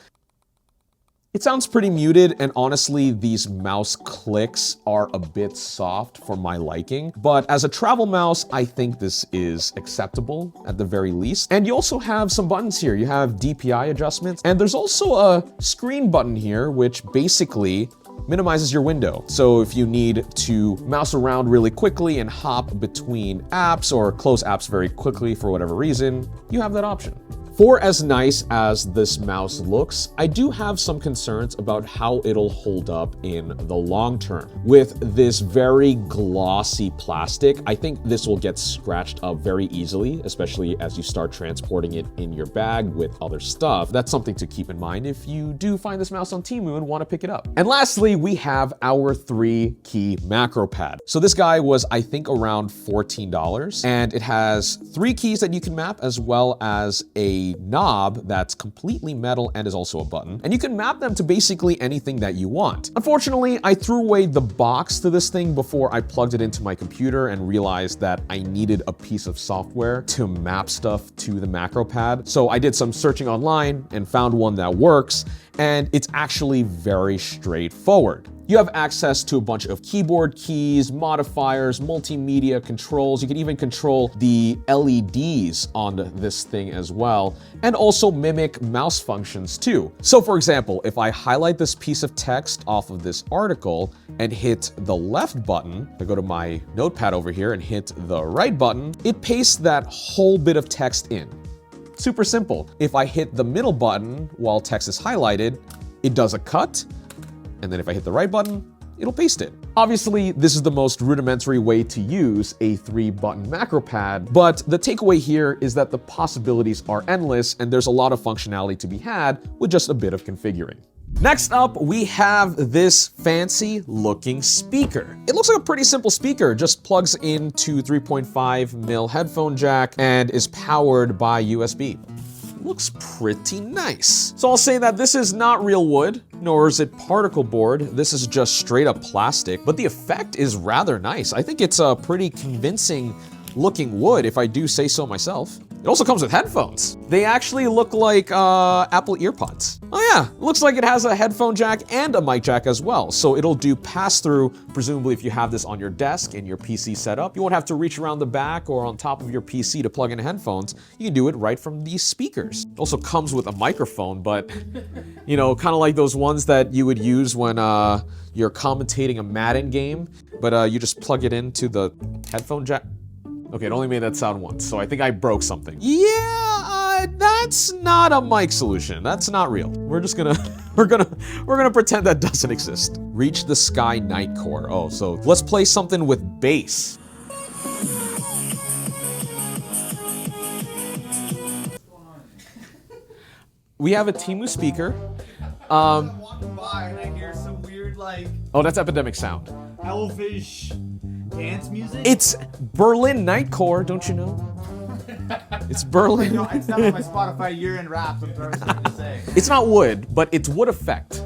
It sounds pretty muted, and honestly, these mouse clicks are a bit soft for my liking. But as a travel mouse, I think this is acceptable at the very least. And you also have some buttons here. You have DPI adjustments, and there's also a screen button here, which basically minimizes your window. So if you need to mouse around really quickly and hop between apps or close apps very quickly for whatever reason, you have that option. For as nice as this mouse looks, I do have some concerns about how it'll hold up in the long term. With this very glossy plastic, I think this will get scratched up very easily, especially as you start transporting it in your bag with other stuff. That's something to keep in mind if you do find this mouse on Temu and want to pick it up. And lastly, we have our 3-key macro pad. So this guy was, I think, around $14, and it has 3 keys that you can map, as well as a knob that's completely metal and is also a button. And you can map them to basically anything that you want. Unfortunately, I threw away the box to this thing before I plugged it into my computer and realized that I needed a piece of software to map stuff to the macro pad. So I did some searching online and found one that works, and it's actually very straightforward. You have access to a bunch of keyboard keys, modifiers, multimedia controls. You can even control the LEDs on this thing as well, and also mimic mouse functions too. So for example, if I highlight this piece of text off of this article and hit the left button, I go to my notepad over here and hit the right button, it pastes that whole bit of text in. Super simple. If I hit the middle button while text is highlighted, it does a cut. And then if I hit the right button, it'll paste it. Obviously, this is the most rudimentary way to use a 3-button macro pad, but the takeaway here is that the possibilities are endless and there's a lot of functionality to be had with just a bit of configuring. Next up, we have this fancy looking speaker. It looks like a pretty simple speaker, just plugs into 3.5mm headphone jack and is powered by USB. Looks pretty nice. So I'll say that this is not real wood, nor is it particle board. This is just straight up plastic, but the effect is rather nice. I think it's a pretty convincing looking wood, if I do say so myself. It also comes with headphones. They actually look like Apple EarPods. Oh yeah, looks like it has a headphone jack and a mic jack as well. So it'll do pass-through, presumably if you have this on your desk in your PC setup. You won't have to reach around the back or on top of your PC to plug in headphones. You can do it right from these speakers. It also comes with a microphone, but you know, kind of like those ones that you would use when you're commentating a Madden game, but you just plug it into the headphone jack. Okay, it only made that sound once, so I think I broke something. Yeah, that's not a mic solution. That's not real. We're just gonna, we're gonna pretend that doesn't exist. Reach the Sky Night Core. Oh, so let's play something with bass. We have a Temu speaker. I'm walking by and I hear some weird, like, Oh, that's Epidemic Sound. elfish dance music. It's Berlin Nightcore, don't you know? It's Berlin. No, it's not on my Spotify year-end wraps. I'm sorry to say. It's not wood, but it's wood effect.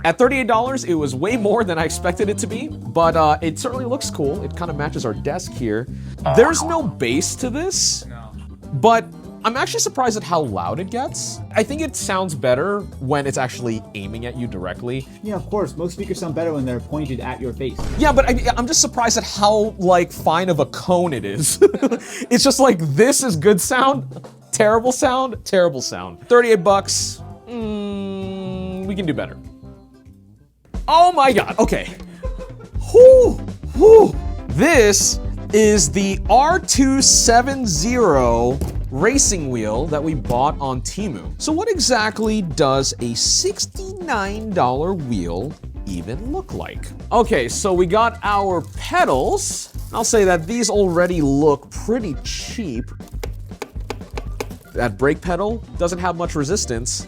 At $38, it was way more than I expected it to be, but it certainly looks cool. It kind of matches our desk here. There's no bass to this, but I'm actually surprised at how loud it gets. I think it sounds better when it's actually aiming at you directly. Yeah, of course. Most speakers sound better when they're pointed at your face. Yeah, but I'm just surprised at how, like, fine of a cone it is. It's just like, this is good sound, terrible sound, terrible sound. 38 bucks, we can do better. Oh my God, okay. Whew, whew. This is the R270 racing wheel that we bought on Temu. So what exactly does a $69 wheel even look like? Okay, so we got our pedals. I'll say that these already look pretty cheap. That brake pedal doesn't have much resistance.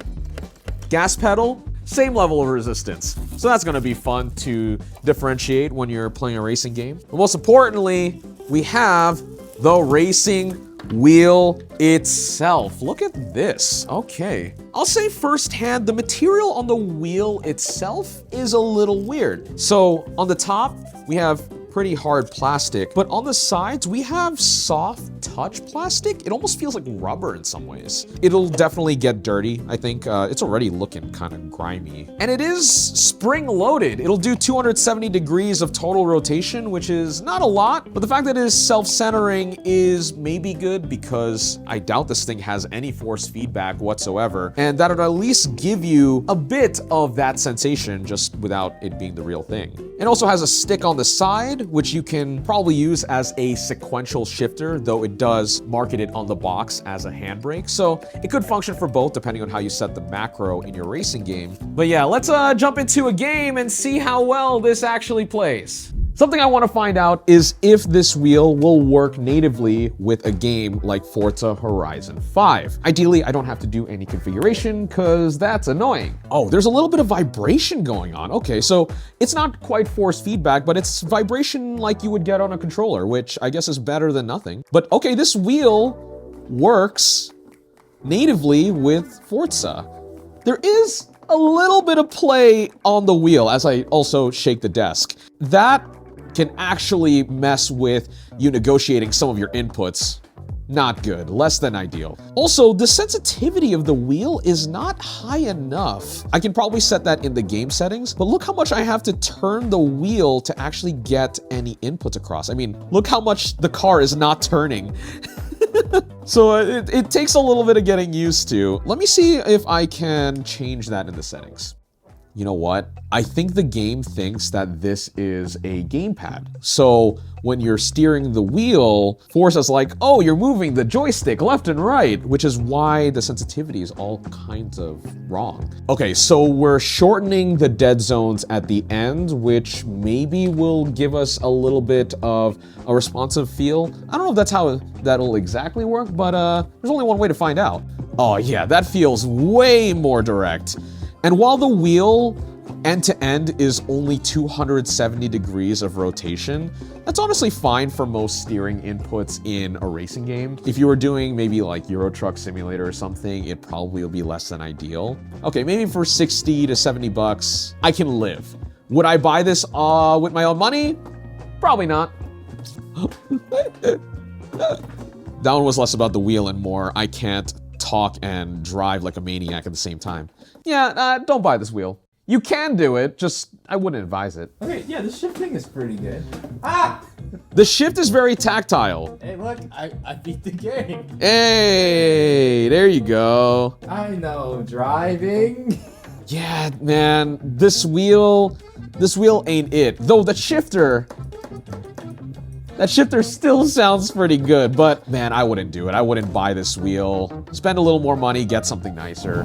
Gas pedal, same level of resistance. So that's gonna be fun to differentiate when you're playing a racing game. But most importantly, we have the racing wheel itself. Look at this. Okay. I'll say firsthand, the material on the wheel itself is a little weird. So on the top, we have pretty hard plastic, but on the sides, we have soft touch plastic. It almost feels like rubber in some ways. It'll definitely get dirty. I think it's already looking kind of grimy. And it is spring loaded. It'll do 270 degrees of total rotation, which is not a lot, but the fact that it is self-centering is maybe good because I doubt this thing has any force feedback whatsoever, and that'll at least give you a bit of that sensation just without it being the real thing. It also has a stick on the side gamepad, which you can probably use as a sequential shifter, though it does market it on the box as a handbrake. So it could function for both depending on how you set the macro in your racing game. But yeah, let's jump into a game and see how well this actually plays. Something I want to find out is if this wheel will work natively with a game like Forza Horizon 5. Ideally, I don't have to do any configuration because that's annoying. Oh, there's a little bit of vibration going on. Okay, so it's not quite force feedback, but it's vibration like you would get on a controller, which I guess is better than nothing. But okay, this wheel works natively with Forza. There is a little bit of play on the wheel as I also shake the desk. That can actually mess with you negotiating some of your inputs. Not good, less than ideal. Also, the sensitivity of the wheel is not high enough. I can probably set that in the game settings, but look how much I have to turn the wheel to actually get any inputs across. I mean, look how much the car is not turning. So it takes a little bit of getting used to. Let me see if I can change that in the settings. You know what? I think the game thinks that this is a gamepad. So when you're steering the wheel, Forza's like, oh, you're moving the joystick left and right, which is why the sensitivity is all kinds of wrong. Okay, so we're shortening the dead zones at the end, which maybe will give us a little bit of a responsive feel. I don't know if that's how that'll exactly work, but there's only one way to find out. Oh yeah, that feels way more direct. And while the wheel end to end is only 270 degrees of rotation, that's honestly fine for most steering inputs in a racing game. If you were doing maybe like Euro Truck Simulator or something, it probably will be less than ideal. Okay, maybe for 60 to 70 bucks, I can live. Would I buy this with my own money? Probably not. That one was less about the wheel and more, I can't talk and drive like a maniac at the same time. Yeah, don't buy this wheel. You can do it, just I wouldn't advise it. Okay, yeah, the shifting is pretty good. Ah! The shift is very tactile. Hey, look, I beat the game. Hey, there you go. I know, driving. Yeah, man, this wheel ain't it. Though that shifter still sounds pretty good, but man, I wouldn't do it. I wouldn't buy this wheel. Spend a little more money, get something nicer.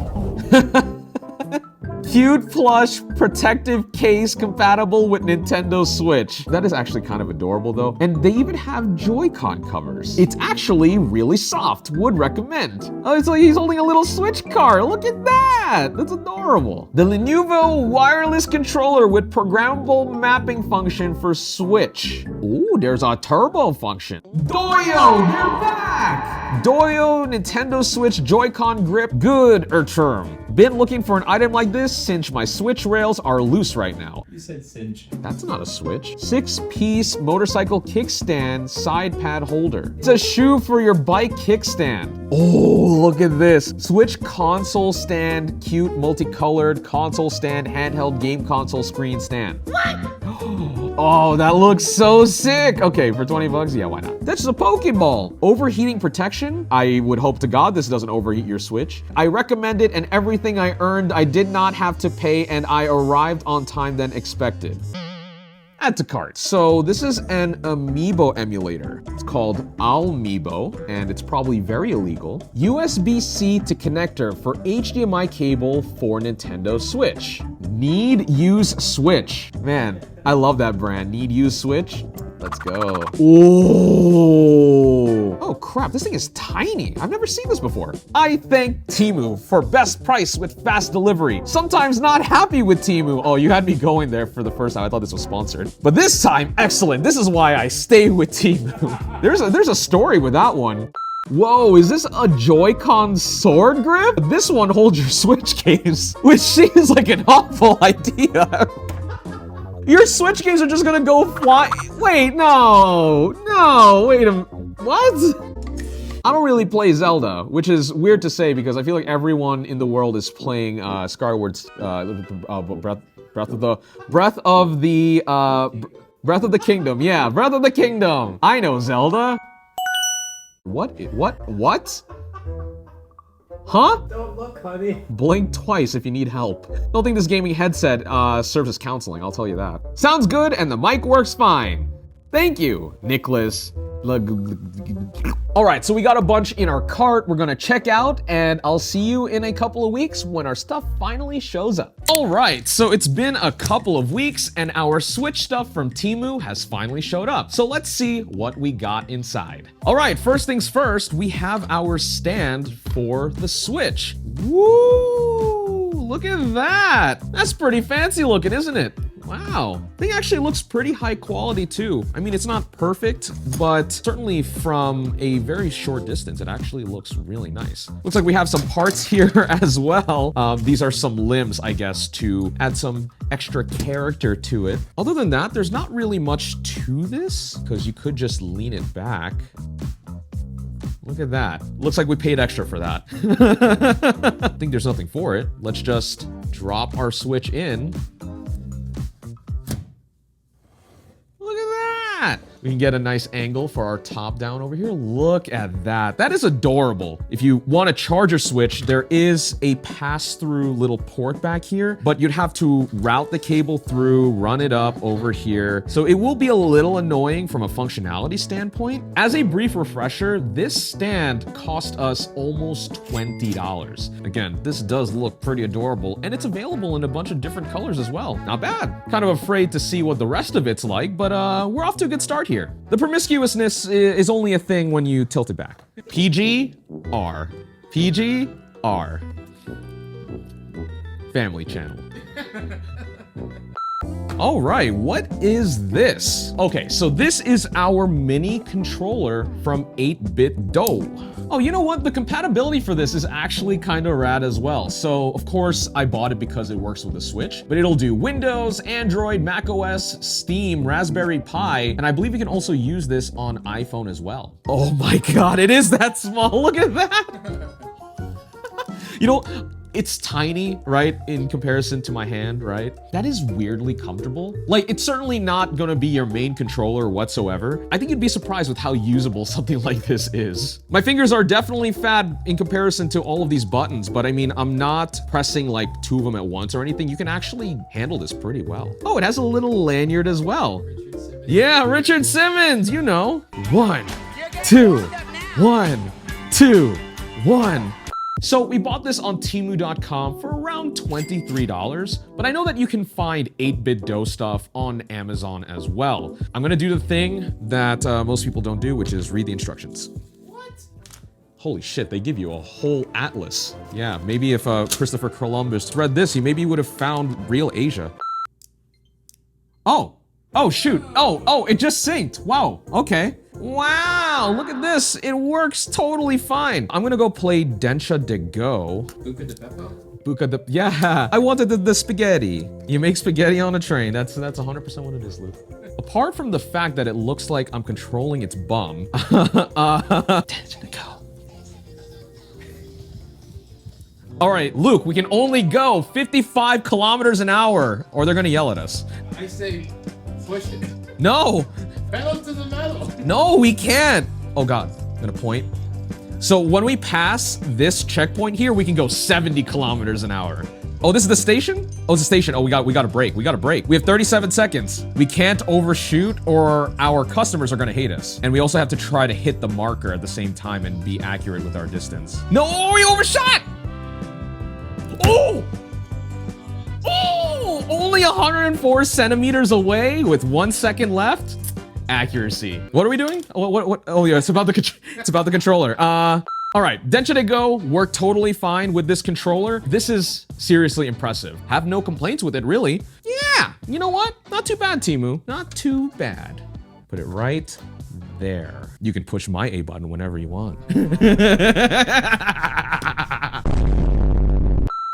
Cute plush protective case compatible with Nintendo Switch. That is actually kind of adorable though. And they even have Joy-Con covers. It's actually really soft, would recommend. Oh, it's like he's holding a little Switch card. Look at that, that's adorable. The Lenovo wireless controller with programmable mapping function for Switch. Ooh, there's a turbo function. Doyo, they're back! Doyo Nintendo Switch Joy-Con grip, good term. Been looking for an item like this since my Switch rails are loose right now. You said cinch. That's not a Switch. 6-piece motorcycle kickstand side pad holder. It's a shoe for your bike kickstand. Oh, look at this. Switch console stand, cute multicolored console stand, handheld game console screen stand. What? Oh, that looks so sick. Okay, for 20 bucks, yeah, why not? That's a Pokeball. Overheating protection. I would hope to God this doesn't overheat your Switch. I recommend it, and everything I earned, I did not have to pay, and I arrived on time than expected. Add to cart. So this is an Amiibo emulator. It's called Amiibo, and it's probably very illegal. USB-C to connector for HDMI cable for Nintendo Switch. Need use Switch. Man, I love that brand. Need use Switch. Let's go. Oh crap, this thing is tiny. I've never seen this before. I thank Temu for best price with fast delivery. Sometimes not happy with Temu. Oh, you had me going there for the first time. I thought this was sponsored. But this time, excellent. This is why I stay with Temu. There's a story with that one. Whoa, is this a Joy-Con sword grip? This one holds your Switch case, which seems like an awful idea. Your Switch games are just gonna go fly. Wait, no, wait a minute. What? I don't really play Zelda, which is weird to say because I feel like everyone in the world is playing Skyward Breath of the Kingdom. Yeah, Breath of the Kingdom. I know Zelda. What? Huh? Don't look, honey. Blink twice if you need help. Don't think this gaming headset serves as counseling, I'll tell you that. Sounds good, and the mic works fine. Thank you, Nicholas. All right, so we got a bunch in our cart. We're gonna check out, and I'll see you in a couple of weeks when our stuff finally shows up. All right, so it's been a couple of weeks, and our Switch stuff from Temu has finally showed up. So let's see what we got inside. All right, first things first, we have our stand for the Switch. Woo! Look at that. That's pretty fancy looking, isn't it? Wow, thing actually looks pretty high quality too. I mean, it's not perfect, but certainly from a very short distance, it actually looks really nice. Looks like we have some parts here as well. These are some limbs, I guess, to add some extra character to it. Other than that, there's not really much to this, because you could just lean it back. Look at that. Looks like we paid extra for that. I think there's nothing for it. Let's just drop our Switch in. We can get a nice angle for our top down over here. Look at that. That is adorable. If you want to charge your Switch, there is a pass-through little port back here, but you'd have to route the cable through, run it up over here. So it will be a little annoying from a functionality standpoint. As a brief refresher, this stand cost us almost $20. Again, this does look pretty adorable, and it's available in a bunch of different colors as well. Not bad. Kind of afraid to see what the rest of it's like, but we're off to a good start here. The promiscuousness is only a thing when you tilt it back. PG, R. PG, R. Family channel. All right, what is this? Okay, so this is our mini controller from 8-Bit Do. Oh, you know what? The compatibility for this is actually kind of rad as well. So, of course, I bought it because it works with the Switch, but it'll do Windows, Android, macOS, Steam, Raspberry Pi, and I believe you can also use this on iPhone as well. Oh my God, it is that small. Look at that. You know, it's tiny, right, in comparison to my hand, right? That is weirdly comfortable. Like, it's certainly not gonna be your main controller whatsoever. I think you'd be surprised with how usable something like this is. My fingers are definitely fat in comparison to all of these buttons, but I mean, I'm not pressing like 2 of them at once or anything. You can actually handle this pretty well. Oh, it has a little lanyard as well. Yeah, Richard Simmons, you know. 1, 2, 1, 2, 1. So we bought this on Temu.com for around $23, but I know that you can find 8-Bit Do stuff on Amazon as well. I'm gonna do the thing that most people don't do, which is read the instructions. What? Holy shit, they give you a whole atlas. Yeah, maybe if Christopher Columbus read this, he maybe would have found real Asia. Oh shoot, oh, it just synced. Wow, okay. Wow, look at this. It works totally fine. I'm gonna go play Densha de Go. Buca de Beppo? Buca de, yeah, I wanted the spaghetti. You make spaghetti on a train. That's 100% what it is, Luke. Apart from the fact that it looks like I'm controlling its bum. Densha de Go. All right, Luke, we can only go 55 kilometers an hour or they're gonna yell at us. I say push it. No. Pedal to the metal. No, we can't. Oh God, I'm gonna point. So when we pass this checkpoint here, we can go 70 kilometers an hour. Oh, this is the station? Oh, it's a station. Oh, we got a break. We got a break. We have 37 seconds. We can't overshoot or our customers are gonna hate us. And we also have to try to hit the marker at the same time and be accurate with our distance. No, we overshot! Oh! Oh! Only 104 centimeters away with 1 second left. Accuracy. What are we doing? What? Oh yeah, it's about the controller. All right, Densha de Go worked totally fine with this controller. This is seriously impressive. Have no complaints with it, really. Yeah, you know what? Not too bad, Teemu. Not too bad. Put it right there. You can push my A button whenever you want.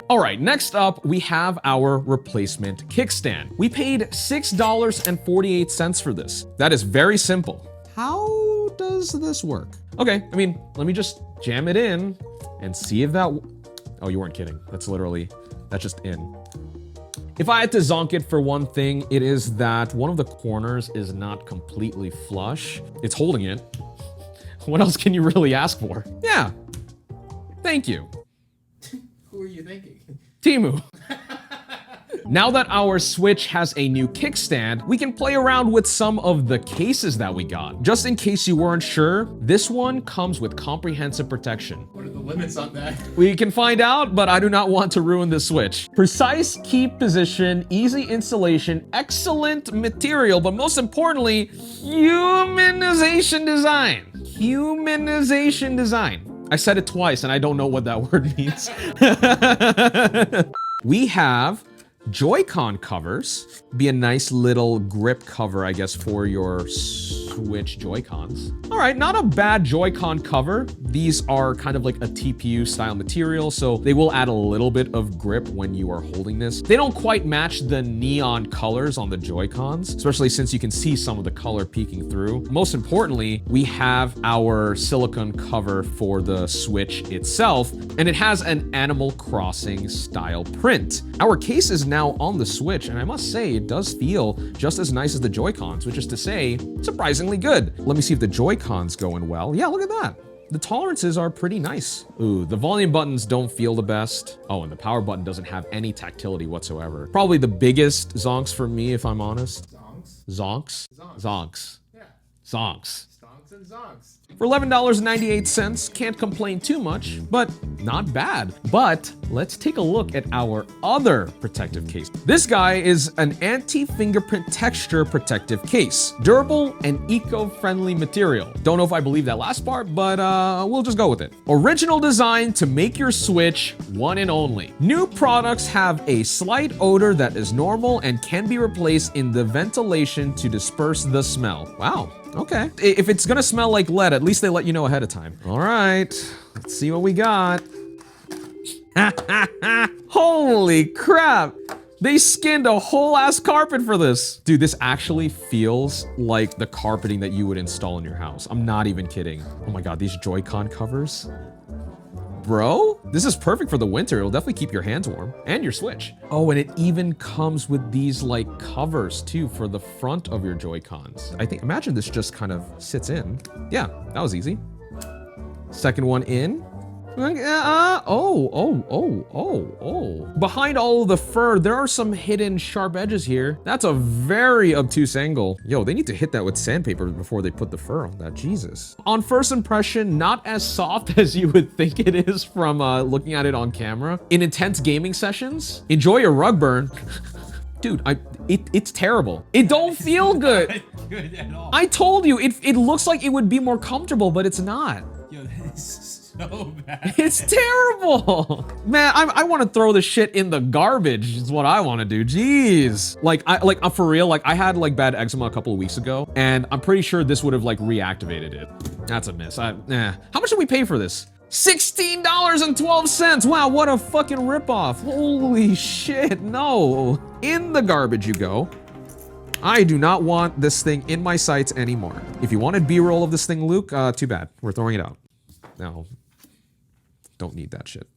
All right, next up, we have our replacement kickstand. We paid $6.48 for this. That is very simple. How does this work? Okay, I mean, let me just jam it in and see if that... Oh, you weren't kidding. That's just in. If I had to zonk it for one thing, it is that one of the corners is not completely flush. It's holding it. What else can you really ask for? Yeah, thank you. Who are you thinking? Teemu. Now that our Switch has a new kickstand, we can play around with some of the cases that we got. Just in case you weren't sure, this one comes with comprehensive protection. What are the limits on that? We can find out, but I do not want to ruin the Switch. Precise keep position, easy installation, excellent material, but most importantly, humanization design. Humanization design. I said it twice and I don't know what that word means. We have Joy-Con covers. Be a nice little grip cover, I guess, for your Switch Joy-Cons. All right, not a bad Joy-Con cover. These are kind of like a TPU style material, so they will add a little bit of grip when you are holding this. They don't quite match the neon colors on the Joy-Cons, especially since you can see some of the color peeking through. Most importantly, we have our silicone cover for the Switch itself, and it has an Animal Crossing style print. Our case is now on the Switch, and I must say it does feel just as nice as the Joy-Cons, which is to say, surprisingly good. Let me see if the Joy-Cons going well. Yeah, look at that. The tolerances are pretty nice. Ooh, the volume buttons don't feel the best. Oh, and the power button doesn't have any tactility whatsoever. Probably the biggest zonks for me, if I'm honest. Zonks? Zonks? Zonks. Yeah. Zonks. Stonks and zonks. For $11.98, can't complain too much, but not bad. But let's take a look at our other protective case. This guy is an anti-fingerprint texture protective case. Durable and eco-friendly material. Don't know if I believe that last part, but we'll just go with it. Original design to make your Switch one and only. New products have a slight odor that is normal and can be replaced in the ventilation to disperse the smell. Wow. Okay. If it's gonna smell like lead, at least they let you know ahead of time. All right, let's see what we got. Holy crap. They skinned a whole ass carpet for this. Dude, this actually feels like the carpeting that you would install in your house. I'm not even kidding. Oh my God, these Joy-Con covers. Bro, this is perfect for the winter. It'll definitely keep your hands warm and your Switch. Oh, and it even comes with these like covers too for the front of your Joy-Cons. Imagine this just kind of sits in. Yeah, that was easy. Second one in. Behind all of the fur, there are some hidden sharp edges here. That's a very obtuse angle. Yo, they need to hit that with sandpaper before they put the fur on that, Jesus. On first impression, not as soft as you would think it is from looking at it on camera. In intense gaming sessions, enjoy your rug burn. Dude, it's terrible. It don't feel good. Good at all. I told you, it looks like it would be more comfortable, but it's not. Yo, this is so bad. It's terrible. Man, I want to throw this shit in the garbage is what I want to do. Jeez. Like, for real, like I had like bad eczema a couple of weeks ago, and I'm pretty sure this would have like reactivated it. That's a miss. How much did we pay for this? $16.12. Wow, what a fucking ripoff. Holy shit, no. In the garbage you go. I do not want this thing in my sights anymore. If you wanted B-roll of this thing, Luke, too bad. We're throwing it out. No, don't need that shit.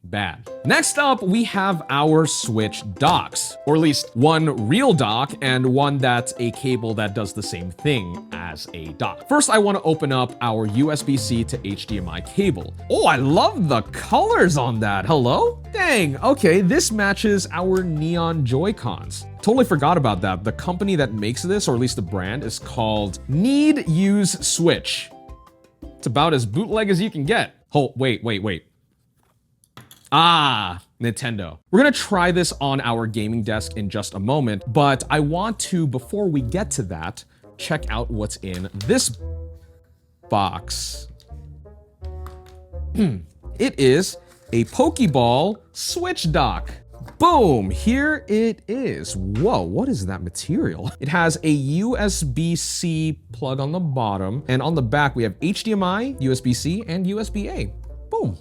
Bad. Next up, we have our Switch docks, or at least one real dock and one that's a cable that does the same thing as a dock. First, I want to open up our USB-C to HDMI cable. Oh, I love the colors on that. Hello? Dang, okay, this matches our neon Joy-Cons. Totally forgot about that. The company that makes this, or at least the brand, is called Need Use Switch. It's about as bootleg as you can get. Oh, wait. Ah, Nintendo. We're gonna try this on our gaming desk in just a moment, but I want to, before we get to that, check out what's in this box. It is a Pokeball Switch dock. Boom, here it is. Whoa, what is that material? It has a USB-C plug on the bottom, and on the back we have HDMI, USB-C, and USB-A. Boom.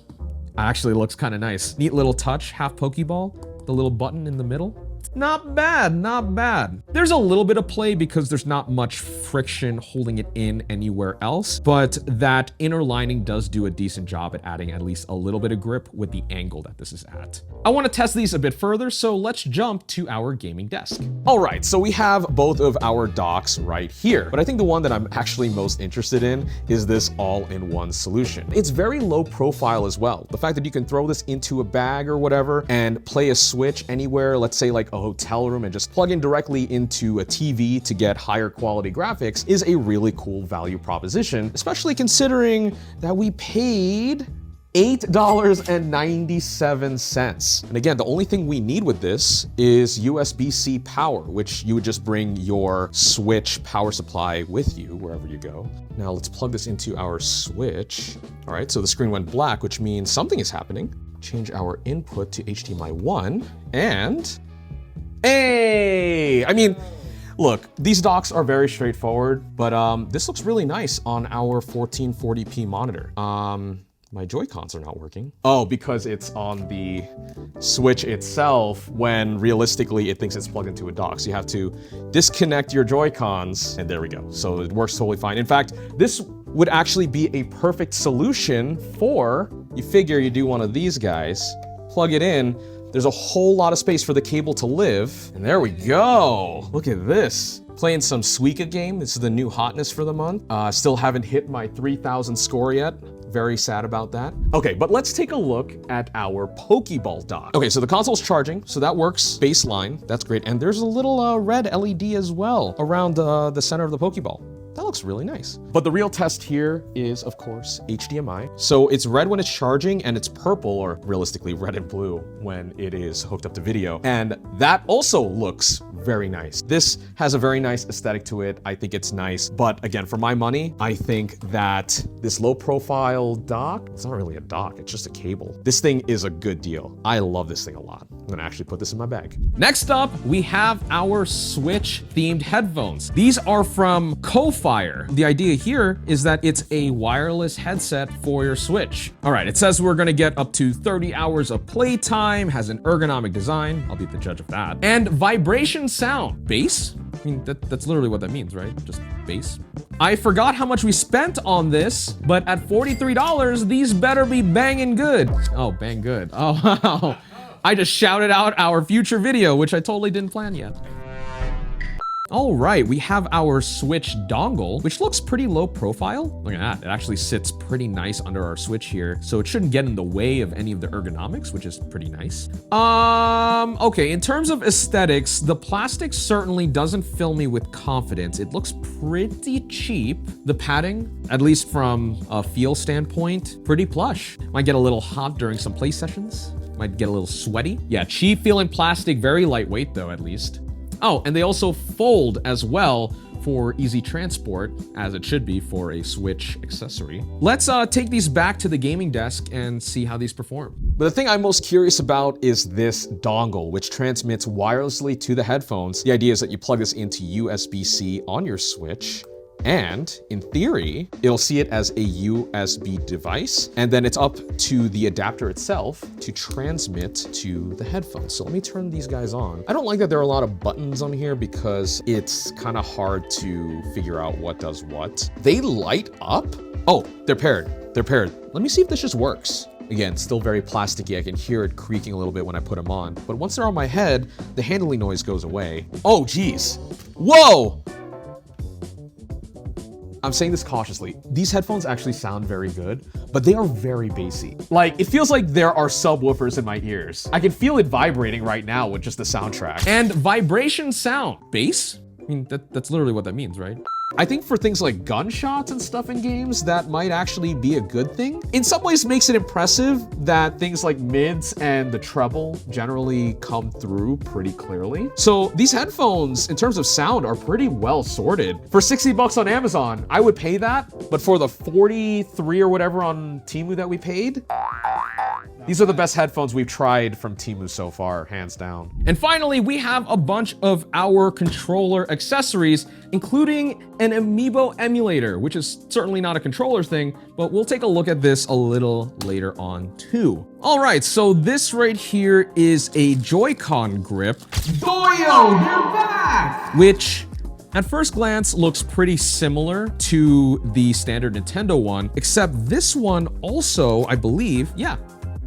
Actually looks kind of nice. Neat little touch, half Pokeball, the little button in the middle. Not bad, not bad. There's a little bit of play because there's not much friction holding it in anywhere else, but that inner lining does do a decent job at adding at least a little bit of grip with the angle that this is at. I want to test these a bit further, so let's jump to our gaming desk. All right, so we have both of our docks right here, but I think the one that I'm actually most interested in is this all-in-one solution. It's very low profile as well. The fact that you can throw this into a bag or whatever and play a Switch anywhere, let's say like a hotel room, and just plug in directly into a TV to get higher quality graphics is a really cool value proposition, especially considering that we paid $8.97. And again, the only thing we need with this is USB-C power, which you would just bring your Switch power supply with you wherever you go. Now let's plug this into our Switch. All right, so the screen went black, which means something is happening. Change our input to HDMI 1 and hey! I mean, look, these docks are very straightforward, but this looks really nice on our 1440p monitor. My Joy-Cons are not working. Oh, because it's on the Switch itself when realistically it thinks it's plugged into a dock. So you have to disconnect your Joy-Cons and there we go. So it works totally fine. In fact, this would actually be a perfect solution for, you figure you do one of these guys, plug it in, there's a whole lot of space for the cable to live. And there we go. Look at this. Playing some Suika game. This is the new hotness for the month. Still haven't hit my 3,000 score yet. Very sad about that. Okay, but let's take a look at our Pokeball dock. Okay, so the console's charging, so that works baseline. That's great. And there's a little red LED as well around the center of the Pokeball. That looks really nice. But the real test here is, of course, HDMI. So it's red when it's charging and it's purple, or realistically red and blue when it is hooked up to video. And that also looks very nice. This has a very nice aesthetic to it. I think it's nice. But again, for my money, I think that this low profile dock, it's not really a dock, it's just a cable. This thing is a good deal. I love this thing a lot. I'm gonna actually put this in my bag. Next up, we have our Switch themed headphones. These are from Ko-Fi. The idea here is that it's a wireless headset for your Switch. All right, it says we're gonna get up to 30 hours of playtime, has an ergonomic design, I'll be the judge of that, and vibration sound. Bass? I mean, that's literally what that means, right? Just bass. I forgot how much we spent on this, but at $43, these better be banging good. Oh, bang good. Oh, wow. I just shouted out our future video, which I totally didn't plan yet. All right, we have our Switch dongle, which looks pretty low profile. Look at that, it actually sits pretty nice under our Switch here, so it shouldn't get in the way of any of the ergonomics, which is pretty nice. Okay, in terms of aesthetics, the plastic certainly doesn't fill me with confidence. It looks pretty cheap. The padding, at least from a feel standpoint, pretty plush. Might get a little hot during some play sessions. Might get a little sweaty. Yeah, cheap feeling plastic, very lightweight though, at least. Oh, and they also fold as well for easy transport, as it should be for a Switch accessory. Let's take these back to the gaming desk and see how these perform. But the thing I'm most curious about is this dongle, which transmits wirelessly to the headphones. The idea is that you plug this into USB-C on your Switch, and in theory, it'll see it as a USB device, and then it's up to the adapter itself to transmit to the headphones. So let me turn these guys on. I don't like that there are a lot of buttons on here because it's kind of hard to figure out what does what. They light up? Oh, they're paired. They're paired. Let me see if this just works. Again, still very plasticky. I can hear it creaking a little bit when I put them on. But once they're on my head, the handling noise goes away. Oh, geez. Whoa! I'm saying this cautiously. These headphones actually sound very good, but they are very bassy. Like, it feels like there are subwoofers in my ears. I can feel it vibrating right now with just the soundtrack. And vibration sound. Bass? I mean, that's literally what that means, right? I think for things like gunshots and stuff in games, that might actually be a good thing. In some ways makes it impressive that things like mids and the treble generally come through pretty clearly. So these headphones, in terms of sound, are pretty well sorted. For 60 bucks on Amazon, I would pay that, but for the 43 or whatever on Temu that we paid, These are the best headphones we've tried from Temu so far, hands down. And finally, we have a bunch of our controller accessories, including an Amiibo emulator, which is certainly not a controller thing, but we'll take a look at this a little later on too. All right, so this right here is a Joy-Con grip. Doyo, they're back! Which, at first glance, looks pretty similar to the standard Nintendo one, except this one also, I believe, yeah,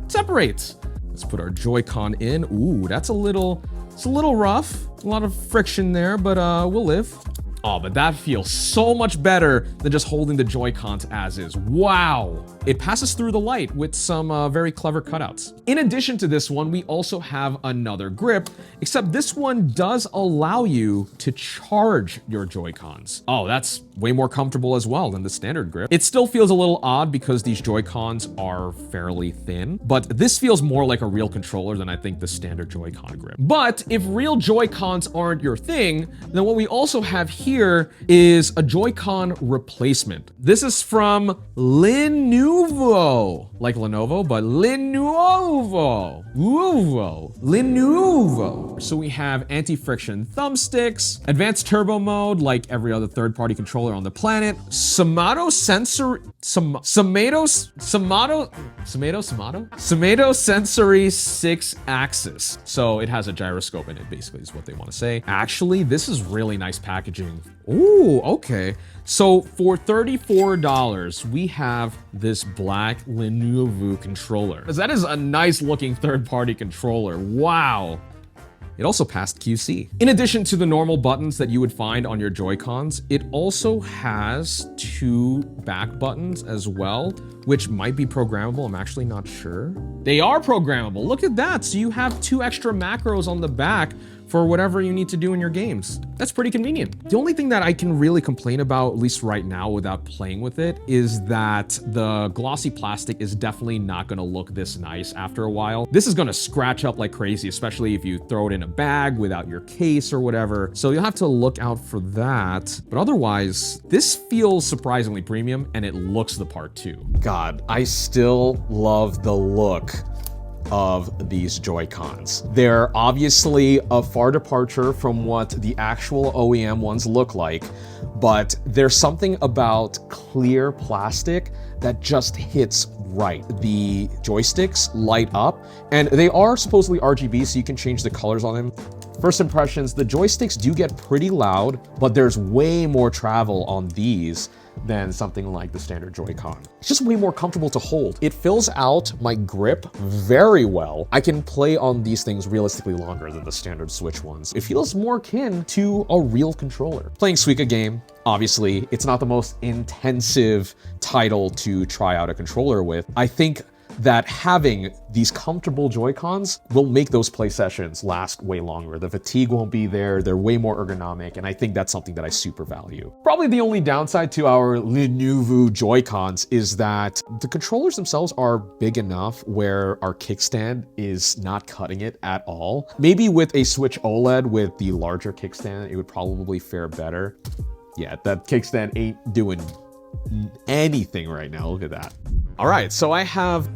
separates. Let's put our Joy-Con in. Ooh, it's a little rough. A lot of friction there, but we'll live. Oh, but that feels so much better than just holding the Joy-Cons as is. Wow. It passes through the light with some very clever cutouts. In addition to this one, we also have another grip, except this one does allow you to charge your Joy-Cons. Oh, that's way more comfortable as well than the standard grip. It still feels a little odd because these Joy-Cons are fairly thin, but this feels more like a real controller than I think the standard Joy-Con grip. But if real Joy-Cons aren't your thing, then what we also have here is a Joy-Con replacement. This is from Lenovo, like Lenovo, but Lenovo. So we have anti-friction thumbsticks, advanced turbo mode, like every other third-party controller on the planet, Samato sensory 6-axis. So it has a gyroscope in it, basically, is what they want to say. Actually, this is really nice packaging. Ooh, okay. So for $34, we have this black Lenovo controller. That is a nice looking third-party controller. Wow. It also passed QC. In addition to the normal buttons that you would find on your Joy-Cons, it also has 2 back buttons as well, which might be programmable. I'm actually not sure. They are programmable. Look at that. So you have 2 extra macros on the back for whatever you need to do in your games. That's pretty convenient. The only thing that I can really complain about, at least right now without playing with it, is that the glossy plastic is definitely not gonna look this nice after a while. This is gonna scratch up like crazy, especially if you throw it in a bag without your case or whatever. So you'll have to look out for that. But otherwise, this feels surprisingly premium and it looks the part too. God, I still love the look of these Joy-Cons. They're obviously a far departure from what the actual OEM ones look like, but there's something about clear plastic that just hits right. The joysticks light up, and they are supposedly RGB, so you can change the colors on them. First impressions, the joysticks do get pretty loud, but there's way more travel on these than something like the standard Joy-Con. It's just way more comfortable to hold. It fills out my grip very well. I can play on these things realistically longer than the standard Switch ones. It feels more akin to a real controller. Playing Suika game, obviously, it's not the most intensive title to try out a controller with. I think that having these comfortable Joy-Cons will make those play sessions last way longer. The fatigue won't be there, they're way more ergonomic, and I think that's something that I super value. Probably the only downside to our Lenovo Joy-Cons is that the controllers themselves are big enough where our kickstand is not cutting it at all. Maybe with a Switch OLED with the larger kickstand, it would probably fare better. Yeah, that kickstand ain't doing anything right now. Look at that. All right, so I have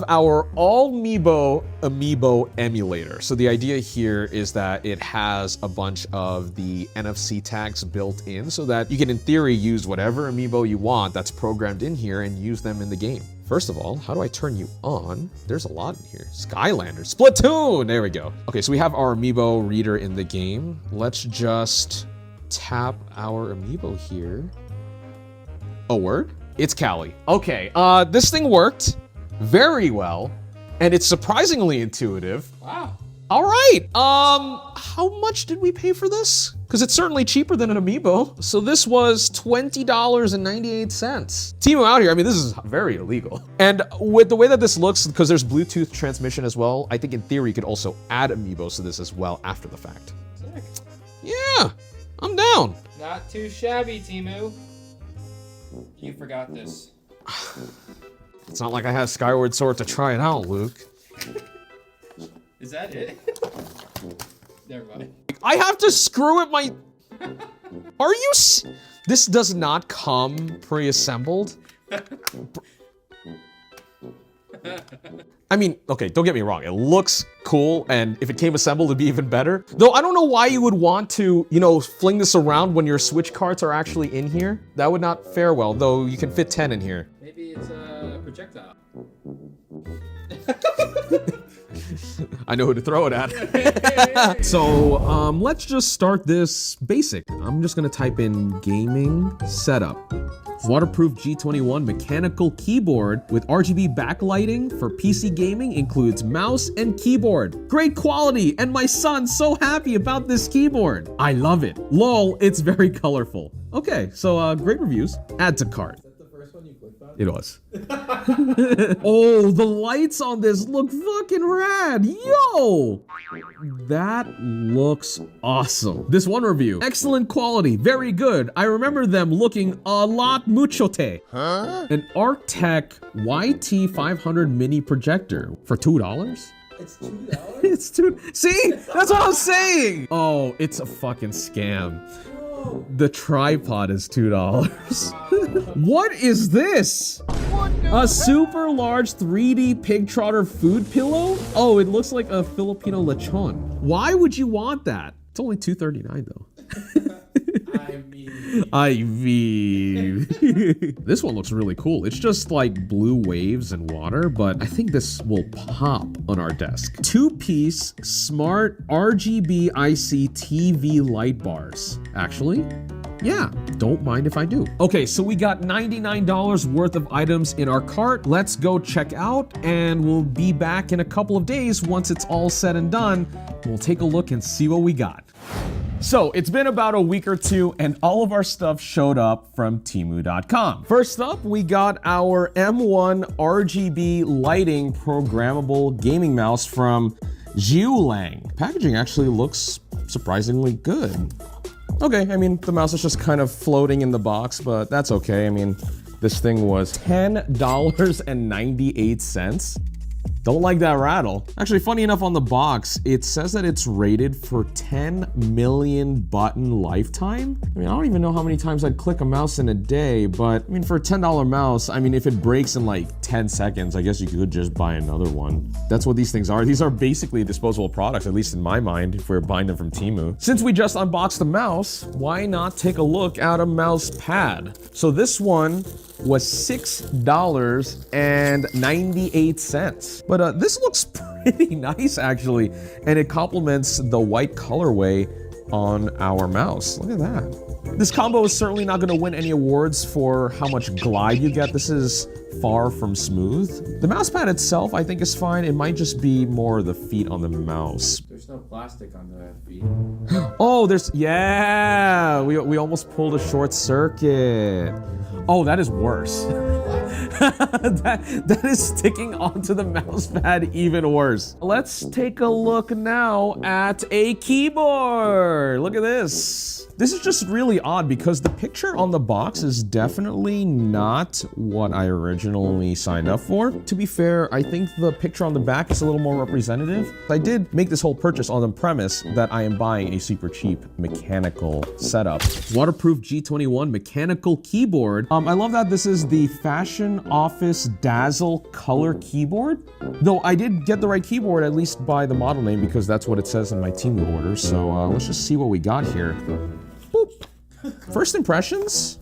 our all Amiibo emulator. So the idea here is that it has a bunch of the NFC tags built in so that you can, in theory, use whatever Amiibo you want that's programmed in here and use them in the game. First of all, how do I turn you on? There's a lot in here. Skylander, Splatoon, there we go. Okay, so we have our Amiibo reader in the game. Let's just tap our Amiibo here. Oh, word? It's Callie. Okay, this thing worked very well, and it's surprisingly intuitive. Wow. All right, how much did we pay for this? Because it's certainly cheaper than an Amiibo. So this was $20.98. Temu out here, I mean, this is very illegal. And with the way that this looks, because there's Bluetooth transmission as well, I think in theory you could also add Amiibos to this as well after the fact. Sick. Yeah, I'm down. Not too shabby, Teemu. You forgot this. It's not like I have Skyward Sword to try it out, Luke. Is that it? Never mind. I have to screw it my... Are you This does not come pre-assembled? I mean, okay, don't get me wrong. It looks cool, and if it came assembled, it'd be even better. Though I don't know why you would want to, you know, fling this around when your Switch carts are actually in here. That would not fare well, though you can fit 10 in here. Maybe it's a projectile. I know who to throw it at. So, let's just start this basic. I'm just gonna type in gaming setup. Waterproof G21 mechanical keyboard with RGB backlighting for PC gaming, includes mouse and keyboard. Great quality, and my son's so happy about this keyboard. I love it. Lol, it's very colorful. Okay, so great reviews. Add to cart. It was. Oh, the lights on this look fucking rad. Yo! That looks awesome. This one review. Excellent quality, very good. I remember them looking a lot muchote. Huh? An Arctech YT500 mini projector for $2? It's $2? It's $2. See? That's what I'm saying. Oh, it's a fucking scam. The tripod is $2. What is this? A super large 3D pig trotter food pillow? Oh, it looks like a Filipino lechon. Why would you want that? It's only $2.39 though. I mean. This one looks really cool. It's just like blue waves and water, but I think this will pop on our desk. 2-piece smart RGB IC TV light bars. Actually, yeah, don't mind if I do. Okay, so we got $99 worth of items in our cart. Let's go check out, and we'll be back in a couple of days once it's all said and done. We'll take a look and see what we got. So it's been about a week or two, and all of our stuff showed up from Temu.com. First up, we got our M1 RGB lighting programmable gaming mouse from Jiulang. Packaging actually looks surprisingly good. Okay, I mean, the mouse is just kind of floating in the box, but that's okay. I mean, this thing was $10.98. Don't like that rattle. Actually, funny enough, on the box, it says that it's rated for 10 million button lifetime. I mean, I don't even know how many times I'd click a mouse in a day, but I mean, for a $10 mouse, I mean, if it breaks in like 10 seconds, I guess you could just buy another one. That's what these things are. These are basically disposable products, at least in my mind, if we're buying them from Temu. Since we just unboxed the mouse, why not take a look at a mouse pad? So this one was $6.98. But this looks pretty nice actually, and it complements the white colorway on our mouse. Look at that. This combo is certainly not going to win any awards for how much glide you get. This is far from smooth. The mouse pad itself, I think, is fine. It might just be more the feet on the mouse. There's no plastic on the feet. Oh, yeah, we almost pulled a short circuit. Oh, that is worse. that is sticking onto the mouse pad even worse. Let's take a look now at a keyboard. Look at this. This is just really odd because the picture on the box is definitely not what I originally signed up for. To be fair, I think the picture on the back is a little more representative. I did make this whole purchase on the premise that I am buying a super cheap mechanical setup. Waterproof G21 mechanical keyboard. I love that this is the Fashion Office Dazzle color keyboard. Though I did get the right keyboard, at least by the model name, because that's what it says in my Temu order. So let's just see what we got here. Boop. First impressions,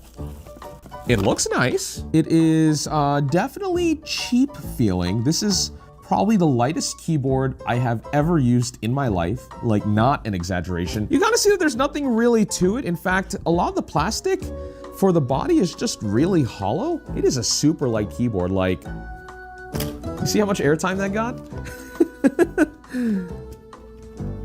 it looks nice. It is definitely cheap feeling. This is probably the lightest keyboard I have ever used in my life, like not an exaggeration. You gotta see that there's nothing really to it. In fact, a lot of the plastic for the body is just really hollow. It is a super light keyboard. Like, you see how much airtime that got?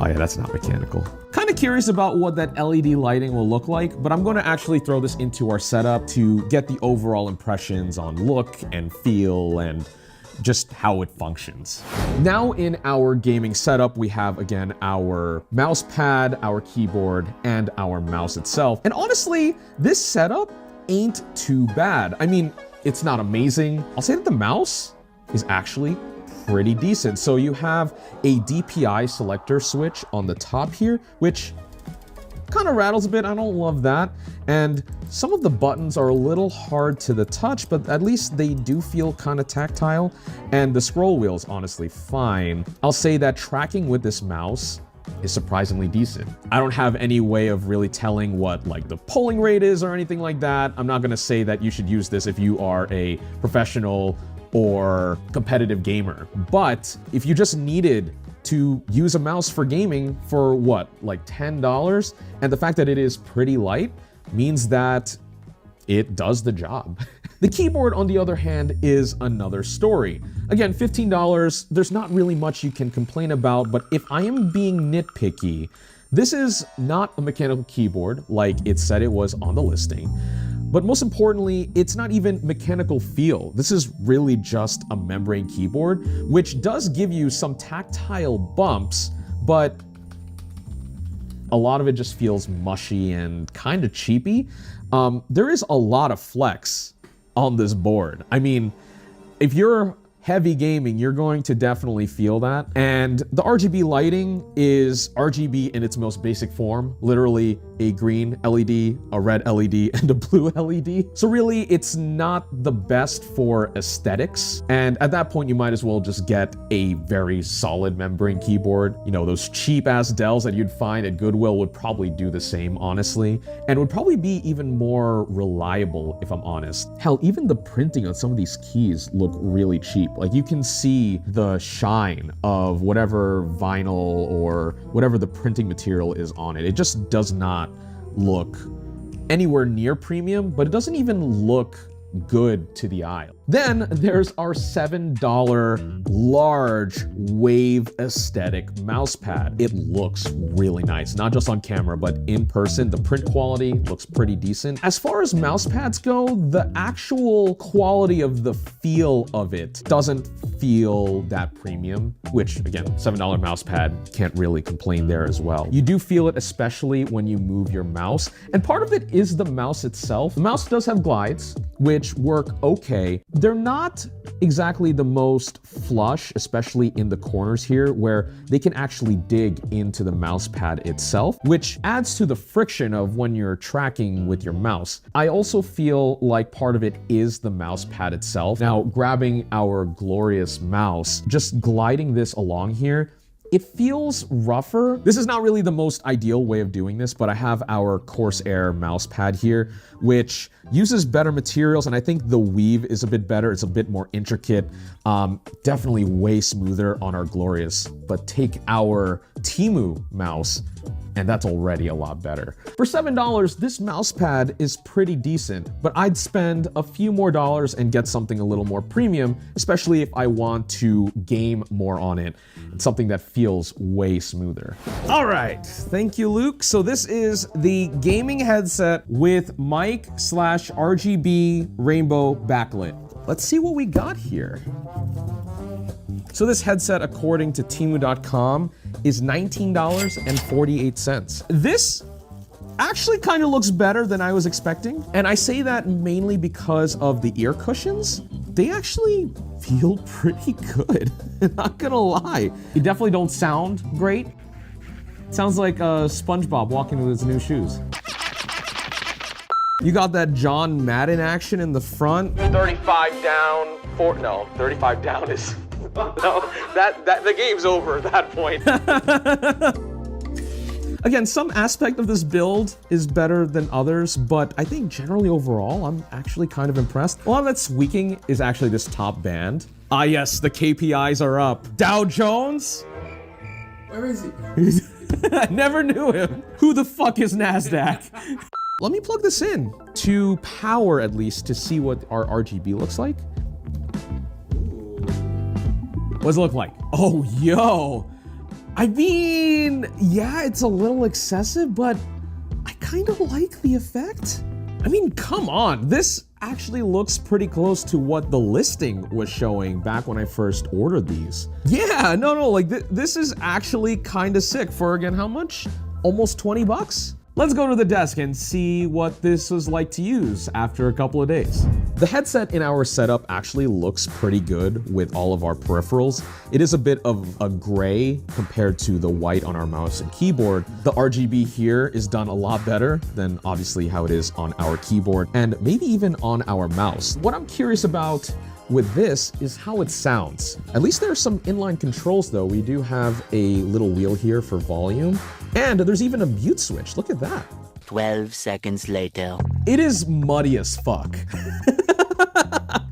Oh yeah, that's not mechanical. Kind of curious about what that LED lighting will look like, but I'm going to actually throw this into our setup to get the overall impressions on look and feel and just how it functions. Now in our gaming setup, we have again our mouse pad, our keyboard, and our mouse itself. And honestly, this setup ain't too bad. I mean, it's not amazing. I'll say that the mouse is actually pretty decent. So you have a DPI selector switch on the top here, which kind of rattles a bit. I don't love that. And some of the buttons are a little hard to the touch, but at least they do feel kind of tactile. And the scroll wheel is honestly fine. I'll say that tracking with this mouse is surprisingly decent. I don't have any way of really telling what like the polling rate is or anything like that. I'm not gonna say that you should use this if you are a professional or competitive gamer. But if you just needed to use a mouse for gaming for what, like $10, and the fact that it is pretty light means that it does the job. The keyboard, on the other hand, is another story. Again, $15, there's not really much you can complain about, but if I am being nitpicky, this is not a mechanical keyboard like it said it was on the listing. But most importantly, it's not even mechanical feel. This is really just a membrane keyboard, which does give you some tactile bumps, but a lot of it just feels mushy and kind of cheapy. There is a lot of flex on this board. I mean, if you're heavy gaming, you're going to definitely feel that. And the RGB lighting is RGB in its most basic form, literally a green LED, a red LED, and a blue LED. So really, it's not the best for aesthetics. And at that point, you might as well just get a very solid membrane keyboard. You know, those cheap ass Dells that you'd find at Goodwill would probably do the same, honestly, and would probably be even more reliable, if I'm honest. Hell, even the printing on some of these keys look really cheap. Like, you can see the shine of whatever vinyl or whatever the printing material is on it. It just does not look anywhere near premium, but it doesn't even look good to the eye. Then there's our $7 large wave aesthetic mouse pad. It looks really nice, not just on camera, but in person. The print quality looks pretty decent. As far as mouse pads go, the actual quality of the feel of it doesn't feel that premium, which again, $7 mouse pad, can't really complain there as well. You do feel it, especially when you move your mouse. And part of it is the mouse itself. The mouse does have glides, which work okay. They're not exactly the most flush, especially in the corners here, where they can actually dig into the mouse pad itself, which adds to the friction of when you're tracking with your mouse. I also feel like part of it is the mouse pad itself. Now, grabbing our glorious mouse, just gliding this along here, it feels rougher. This is not really the most ideal way of doing this, but I have our Corsair mouse pad here, which uses better materials, and I think the weave is a bit better. It's a bit more intricate, definitely way smoother on our glorious. But take our Temu mouse, and that's already a lot better. For $7, this mouse pad is pretty decent, but I'd spend a few more dollars and get something a little more premium, especially if I want to game more on it. It's something that feels way smoother. All right, thank you, Luke. So this is the gaming headset with mic/RGB rainbow backlit. Let's see what we got here. So this headset, according to Temu.com, is $19.48. This actually kind of looks better than I was expecting. And I say that mainly because of the ear cushions. They actually feel pretty good, not gonna lie. They definitely don't sound great. Sounds like SpongeBob walking with his new shoes. You got that John Madden action in the front. 35 down, 35 down is... No, the game's over at that point. Again, some aspect of this build is better than others, but I think generally overall, I'm actually kind of impressed. A lot of that squeaking is actually this top band. Ah yes, the KPIs are up. Dow Jones? Where is he? I never knew him. Who the fuck is NASDAQ? Let me plug this in to power at least to see what our RGB looks like. What does it look like? Oh, yo. I mean, yeah, it's a little excessive, but I kind of like the effect. I mean, come on. This actually looks pretty close to what the listing was showing back when I first ordered these. Yeah, no, like this is actually kind of sick for, again, how much? Almost 20 bucks? let's go to the desk and see what this was like to use after a couple of days. The headset in our setup actually looks pretty good with all of our peripherals. It is a bit of a gray compared to the white on our mouse and keyboard. The RGB here is done a lot better than obviously how it is on our keyboard and maybe even on our mouse. What I'm curious about with this is how it sounds. At least there are some inline controls though. We do have a little wheel here for volume, and there's even a mute switch. Look at that. 12 seconds later. It is muddy as fuck.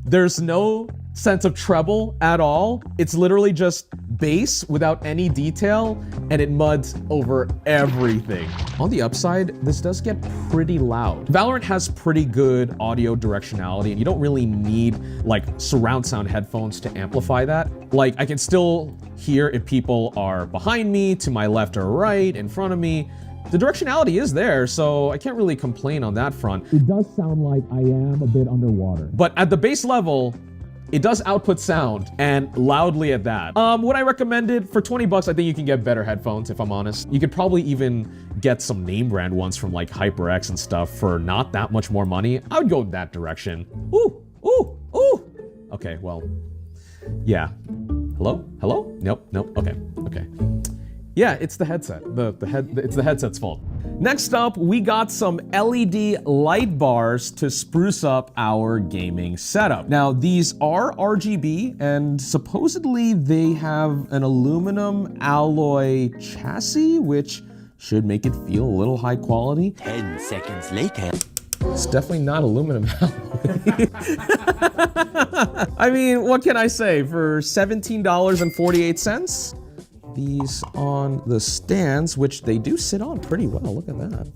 There's no sense of treble at all. It's literally just bass without any detail, and it muds over everything. On the upside, this does get pretty loud. Valorant has pretty good audio directionality, and you don't really need like surround sound headphones to amplify that. Like, I can still hear if people are behind me, to my left or right, in front of me. The directionality is there, so I can't really complain on that front. It does sound like I am a bit underwater. But at the base level, it does output sound, and loudly at that. Would I recommend it? For 20 bucks, I think you can get better headphones, if I'm honest. You could probably even get some name brand ones from like HyperX and stuff for not that much more money. I would go in that direction. Ooh, ooh, ooh. Okay, well, yeah. Hello? Hello? Nope, nope, okay, okay. Yeah, it's the headset. It's the headset's fault. Next up, we got some LED light bars to spruce up our gaming setup. Now, these are RGB, and supposedly they have an aluminum alloy chassis, which should make it feel a little high quality. 10 seconds later. It's definitely not aluminum alloy. I mean, what can I say? For $17.48? These on the stands, which they do sit on pretty well, look at that.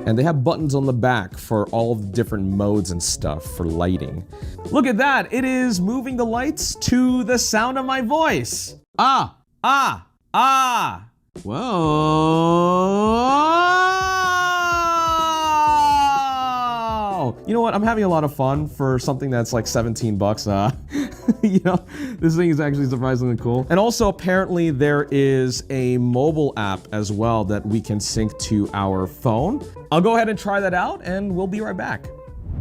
And they have buttons on the back for all of the different modes and stuff for lighting. Look at that, it is moving the lights to the sound of my voice. Ah, ah, ah. Whoa! You know what, I'm having a lot of fun for something that's like 17 bucks. You know, this thing is actually surprisingly cool. And also, apparently, there is a mobile app as well that we can sync to our phone. I'll go ahead and try that out, and we'll be right back.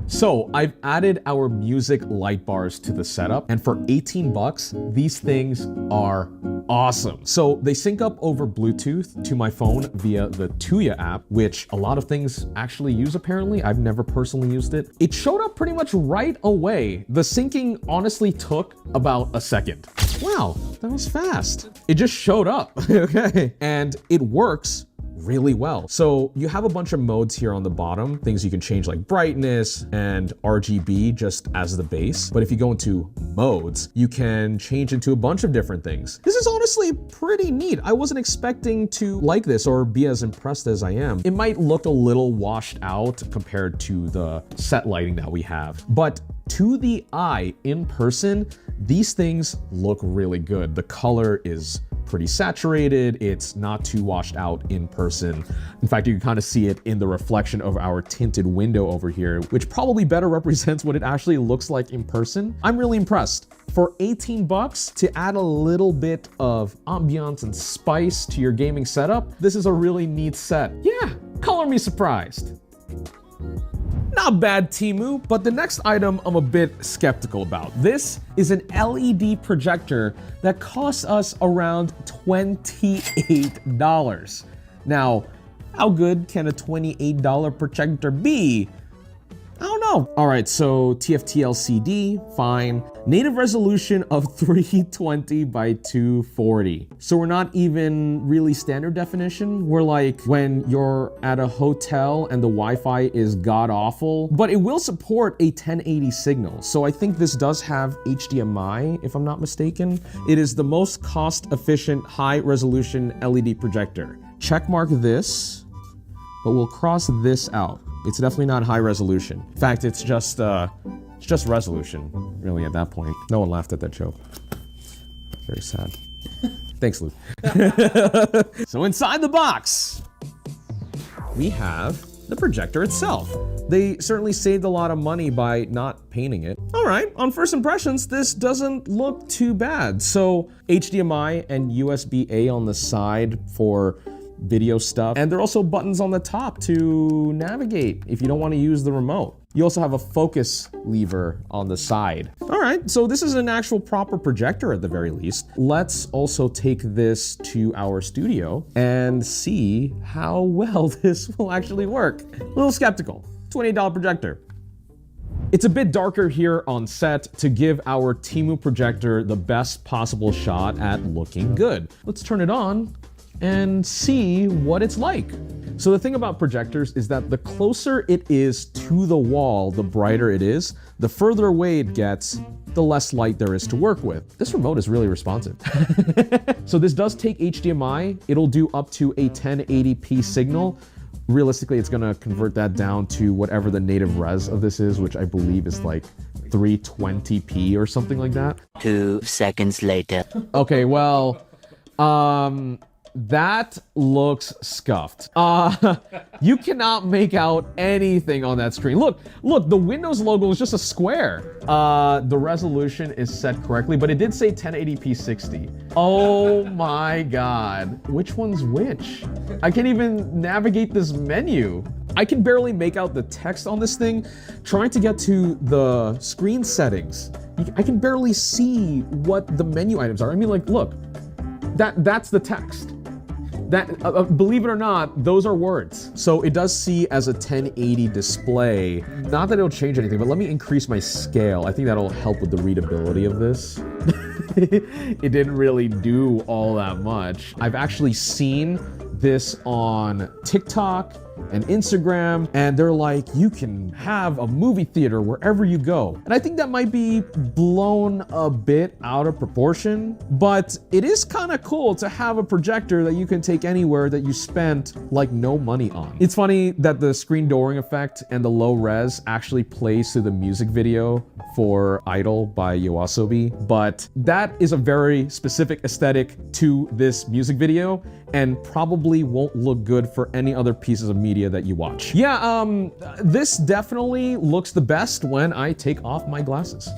So I've added our music light bars to the setup, and for 18 bucks, these things are awesome. So they sync up over Bluetooth to my phone via the Tuya app, which a lot of things actually use apparently. I've never personally used it. It showed up pretty much right away. The syncing honestly took about a second. Wow, that was fast. It just showed up, okay? And it works really well. So you have a bunch of modes here on the bottom, things you can change like brightness and RGB just as the base. But if you go into modes, you can change into a bunch of different things. This is honestly pretty neat. I wasn't expecting to like this or be as impressed as I am. It might look a little washed out compared to the set lighting that we have, but to the eye in person, these things look really good. The color is pretty saturated. It's not too washed out in person. In fact, you can kind of see it in the reflection of our tinted window over here, which probably better represents what it actually looks like in person. I'm really impressed. For 18 bucks to add a little bit of ambiance and spice to your gaming setup, this is a really neat set. Yeah, color me surprised. Not bad, Teemu, but the next item I'm a bit skeptical about. This is an LED projector that costs us around $28. Now, how good can a $28 projector be? I don't know. All right, so TFT LCD, fine. Native resolution of 320 by 240. So we're not even really standard definition. We're like when you're at a hotel and the Wi-Fi is god-awful, but it will support a 1080 signal. So I think this does have HDMI, if I'm not mistaken. It is the most cost-efficient, high-resolution LED projector. Checkmark this, but we'll cross this out. It's definitely not high resolution. In fact, it's just resolution, really, at that point. No one laughed at that joke. Very sad. Thanks, Luke. So inside the box, we have the projector itself. They certainly saved a lot of money by not painting it. All right, on first impressions, this doesn't look too bad. So HDMI and USB-A on the side for video stuff. And there are also buttons on the top to navigate if you don't want to use the remote. You also have a focus lever on the side. All right, so this is an actual proper projector at the very least. Let's also take this to our studio and see how well this will actually work. A little skeptical. $28 projector. It's a bit darker here on set to give our Teemu projector the best possible shot at looking good. Let's turn it on and see what it's like. So the thing about projectors is that the closer it is to the wall, the brighter it is. The further away it gets, the less light there is to work with. This remote is really responsive. So this does take HDMI. It'll do up to a 1080p signal. Realistically, it's gonna convert that down to whatever the native res of this is, which I believe is like 320p or something like that. 2 seconds later. Okay, well, that looks scuffed. You cannot make out anything on that screen. Look, the Windows logo is just a square. The resolution is set correctly, but it did say 1080p 60. Oh my God, which one's which? I can't even navigate this menu. I can barely make out the text on this thing. Trying to get to the screen settings, I can barely see what the menu items are. I mean, like, look, that's the text. That, believe it or not, those are words. So it does see as a 1080 display. Not that it'll change anything, but let me increase my scale. I think that'll help with the readability of this. It didn't really do all that much. I've actually seen this on TikTok and Instagram, and they're like, you can have a movie theater wherever you go. And I think that might be blown a bit out of proportion, but it is kind of cool to have a projector that you can take anywhere that you spent like no money on. It's funny that the screen dooring effect and the low res actually plays to the music video for Idol by Yoasobi, but that is a very specific aesthetic to this music video and probably won't look good for any other pieces of media that you watch. Yeah, this definitely looks the best when I take off my glasses.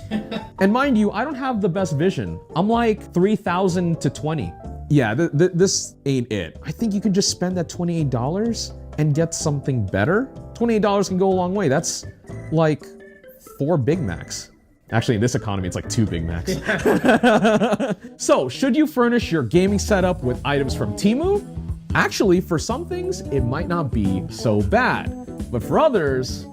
And mind you, I don't have the best vision. I'm like 3,000 to 20. Yeah, this ain't it. I think you can just spend that $28 and get something better. $28 can go a long way. That's like 4 Big Macs. Actually, in this economy, it's like 2 Big Macs. So, should you furnish your gaming setup with items from Teemu? Actually, for some things, it might not be so bad. But for others,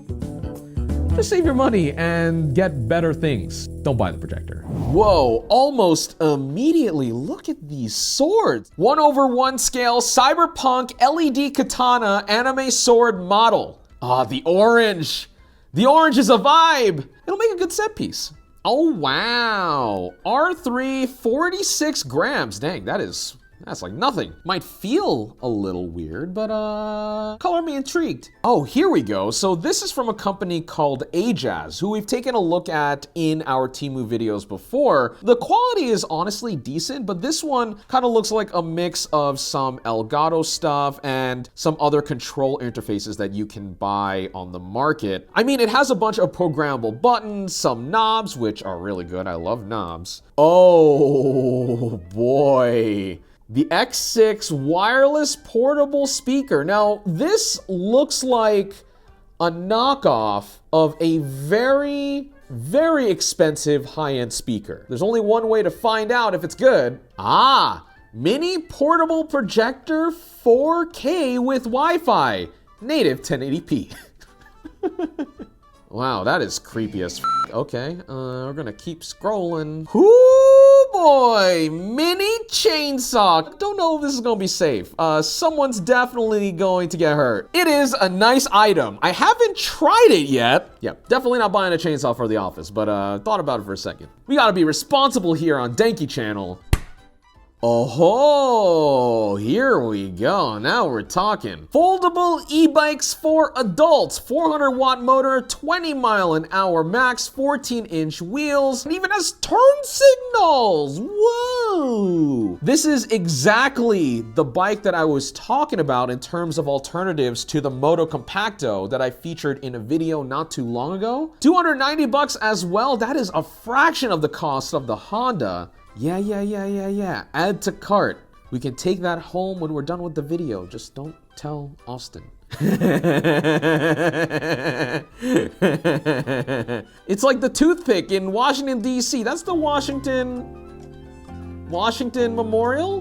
just save your money and get better things. Don't buy the projector. Whoa, almost immediately, look at these swords. 1/1 scale Cyberpunk LED katana anime sword model. Ah, the orange. The orange is a vibe. It'll make a good set piece. Oh, wow. R3, 46 grams. Dang, that's like nothing. Might feel a little weird, but color me intrigued. Oh, here we go. So this is from a company called Ajaz, who we've taken a look at in our Teemu videos before. The quality is honestly decent, but this one kind of looks like a mix of some Elgato stuff and some other control interfaces that you can buy on the market. I mean, it has a bunch of programmable buttons, some knobs, which are really good. I love knobs. Oh, boy. The X6 wireless portable speaker. Now, this looks like a knockoff of a very, very expensive high-end speaker. There's only one way to find out if it's good. Ah, mini portable projector 4K with Wi-Fi, native 1080p. Wow, that is creepy as f. Okay, we're gonna keep scrolling. Ooh boy, mini chainsaw. Don't know if this is gonna be safe. Someone's definitely going to get hurt. It is a nice item. I haven't tried it yet. Yeah, definitely not buying a chainsaw for the office, but thought about it for a second. We gotta be responsible here on Denki channel. Oh, here we go. Now we're talking. Foldable e-bikes for adults. 400-watt motor, 20-mile-an-hour max, 14-inch wheels, and even has turn signals. Whoa! This is exactly the bike that I was talking about in terms of alternatives to the Moto Compacto that I featured in a video not too long ago. $290 as well. That is a fraction of the cost of the Honda. Yeah. Add to cart. We can take that home when we're done with the video. Just don't tell Austin. It's like the toothpick in Washington, D.C. That's the Washington Memorial?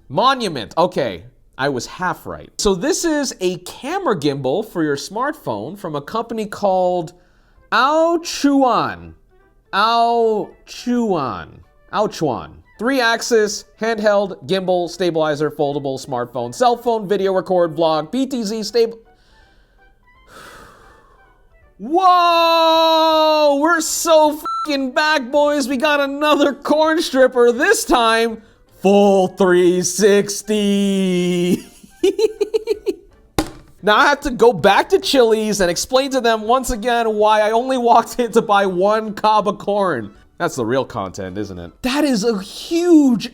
Monument. Okay, I was half right. So this is a camera gimbal for your smartphone from a company called Aochuan. 3-axis, handheld, gimbal, stabilizer, foldable, smartphone, cell phone, video record, vlog, PTZ, stable. Whoa! We're so fucking back, boys. We got another corn stripper, this time full 360. Now I have to go back to Chili's and explain to them once again why I only walked in to buy 1 cob of corn. That's the real content, isn't it? That is a huge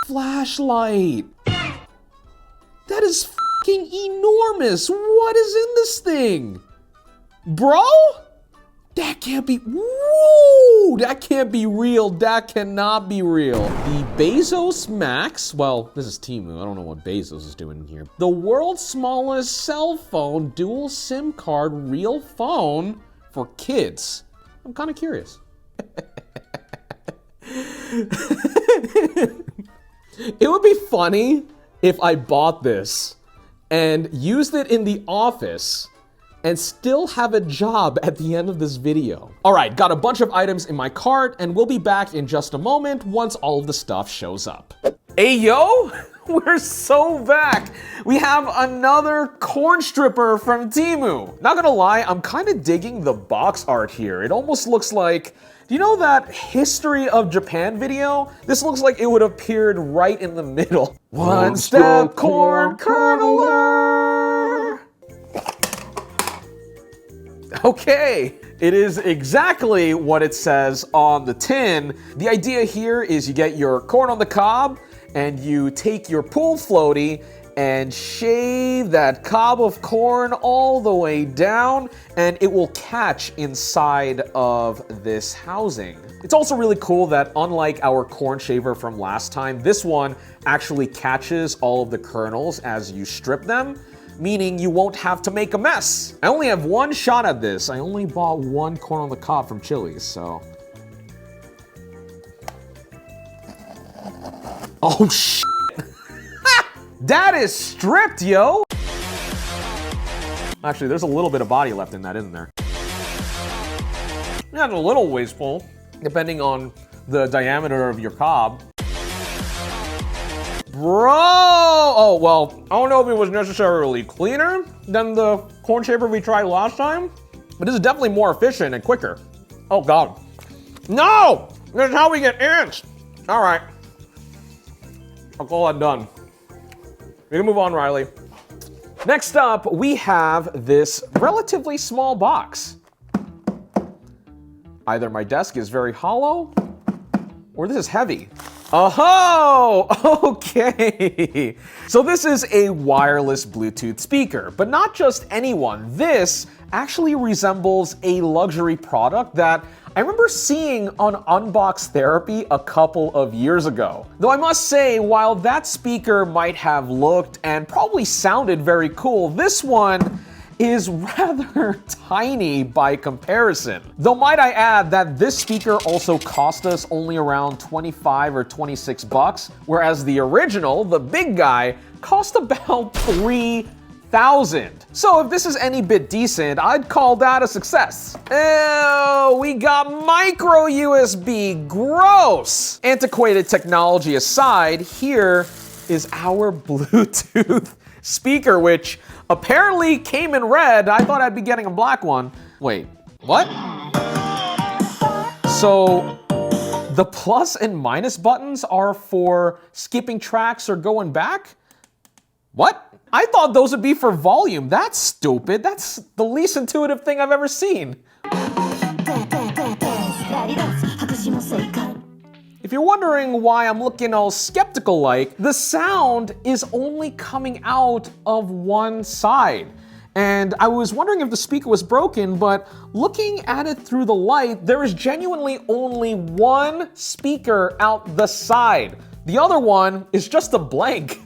flashlight. That is fucking enormous. What is in this thing? Bro? That can't be, whoa! That can't be real. That cannot be real. The Bezos Max, well, this is Temu. I don't know what Bezos is doing in here. The world's smallest cell phone, dual SIM card, real phone for kids. I'm kind of curious. It would be funny if I bought this and used it in the office and still have a job at the end of this video. All right, got a bunch of items in my cart and we'll be back in just a moment once all of the stuff shows up. Hey yo, we're so back. We have another corn stripper from Temu. Not gonna lie, I'm kind of digging the box art here. It almost looks like, do you know that History of Japan video? This looks like it would have appeared right in the middle. One step corn kernler. Okay, it is exactly what it says on the tin. The idea here is you get your corn on the cob and you take your pool floaty and shave that cob of corn all the way down and it will catch inside of this housing. It's also really cool that unlike our corn shaver from last time, this one actually catches all of the kernels as you strip them, meaning you won't have to make a mess. I only have 1 shot at this. I only bought 1 corn on the cob from Chili's, so. Oh shit! That is stripped, yo! Actually, there's a little bit of body left in that, isn't there? Not a little wasteful, depending on the diameter of your cob. Bro! Oh, well, I don't know if it was necessarily cleaner than the corn shaver we tried last time, but this is definitely more efficient and quicker. Oh, God. No! This is how we get ants! All right. I'll call that done. We can move on, Riley. Next up, we have this relatively small box. Either my desk is very hollow, or this is heavy. Oh, okay. So this is a wireless Bluetooth speaker, but not just any one. This actually resembles a luxury product that I remember seeing on Unbox Therapy a couple of years ago. Though I must say, while that speaker might have looked and probably sounded very cool, this one is rather tiny by comparison. Though might I add that this speaker also cost us only around 25 or 26 bucks, whereas the original, the big guy, cost about 3,000. So if this is any bit decent, I'd call that a success. Ew, we got micro USB, gross! Antiquated technology aside, here is our Bluetooth speaker, which apparently came in red. I thought I'd be getting a black one. Wait, what? So the plus and minus buttons are for skipping tracks or going back? What? I thought those would be for volume. That's stupid. That's the least intuitive thing I've ever seen. If you're wondering why I'm looking all skeptical like, the sound is only coming out of one side. And I was wondering if the speaker was broken, but looking at it through the light, there is genuinely only one speaker out the side. The other one is just a blank.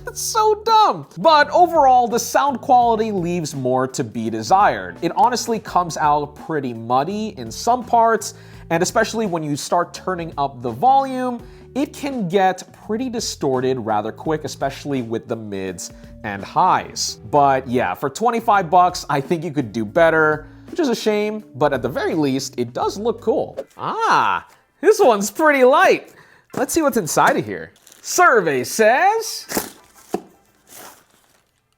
That's so dumb. But overall, the sound quality leaves more to be desired. It honestly comes out pretty muddy in some parts, and especially when you start turning up the volume, it can get pretty distorted rather quick, especially with the mids and highs. But yeah, for 25 bucks, I think you could do better, which is a shame, but at the very least, it does look cool. Ah, this one's pretty light. Let's see what's inside of here. Survey says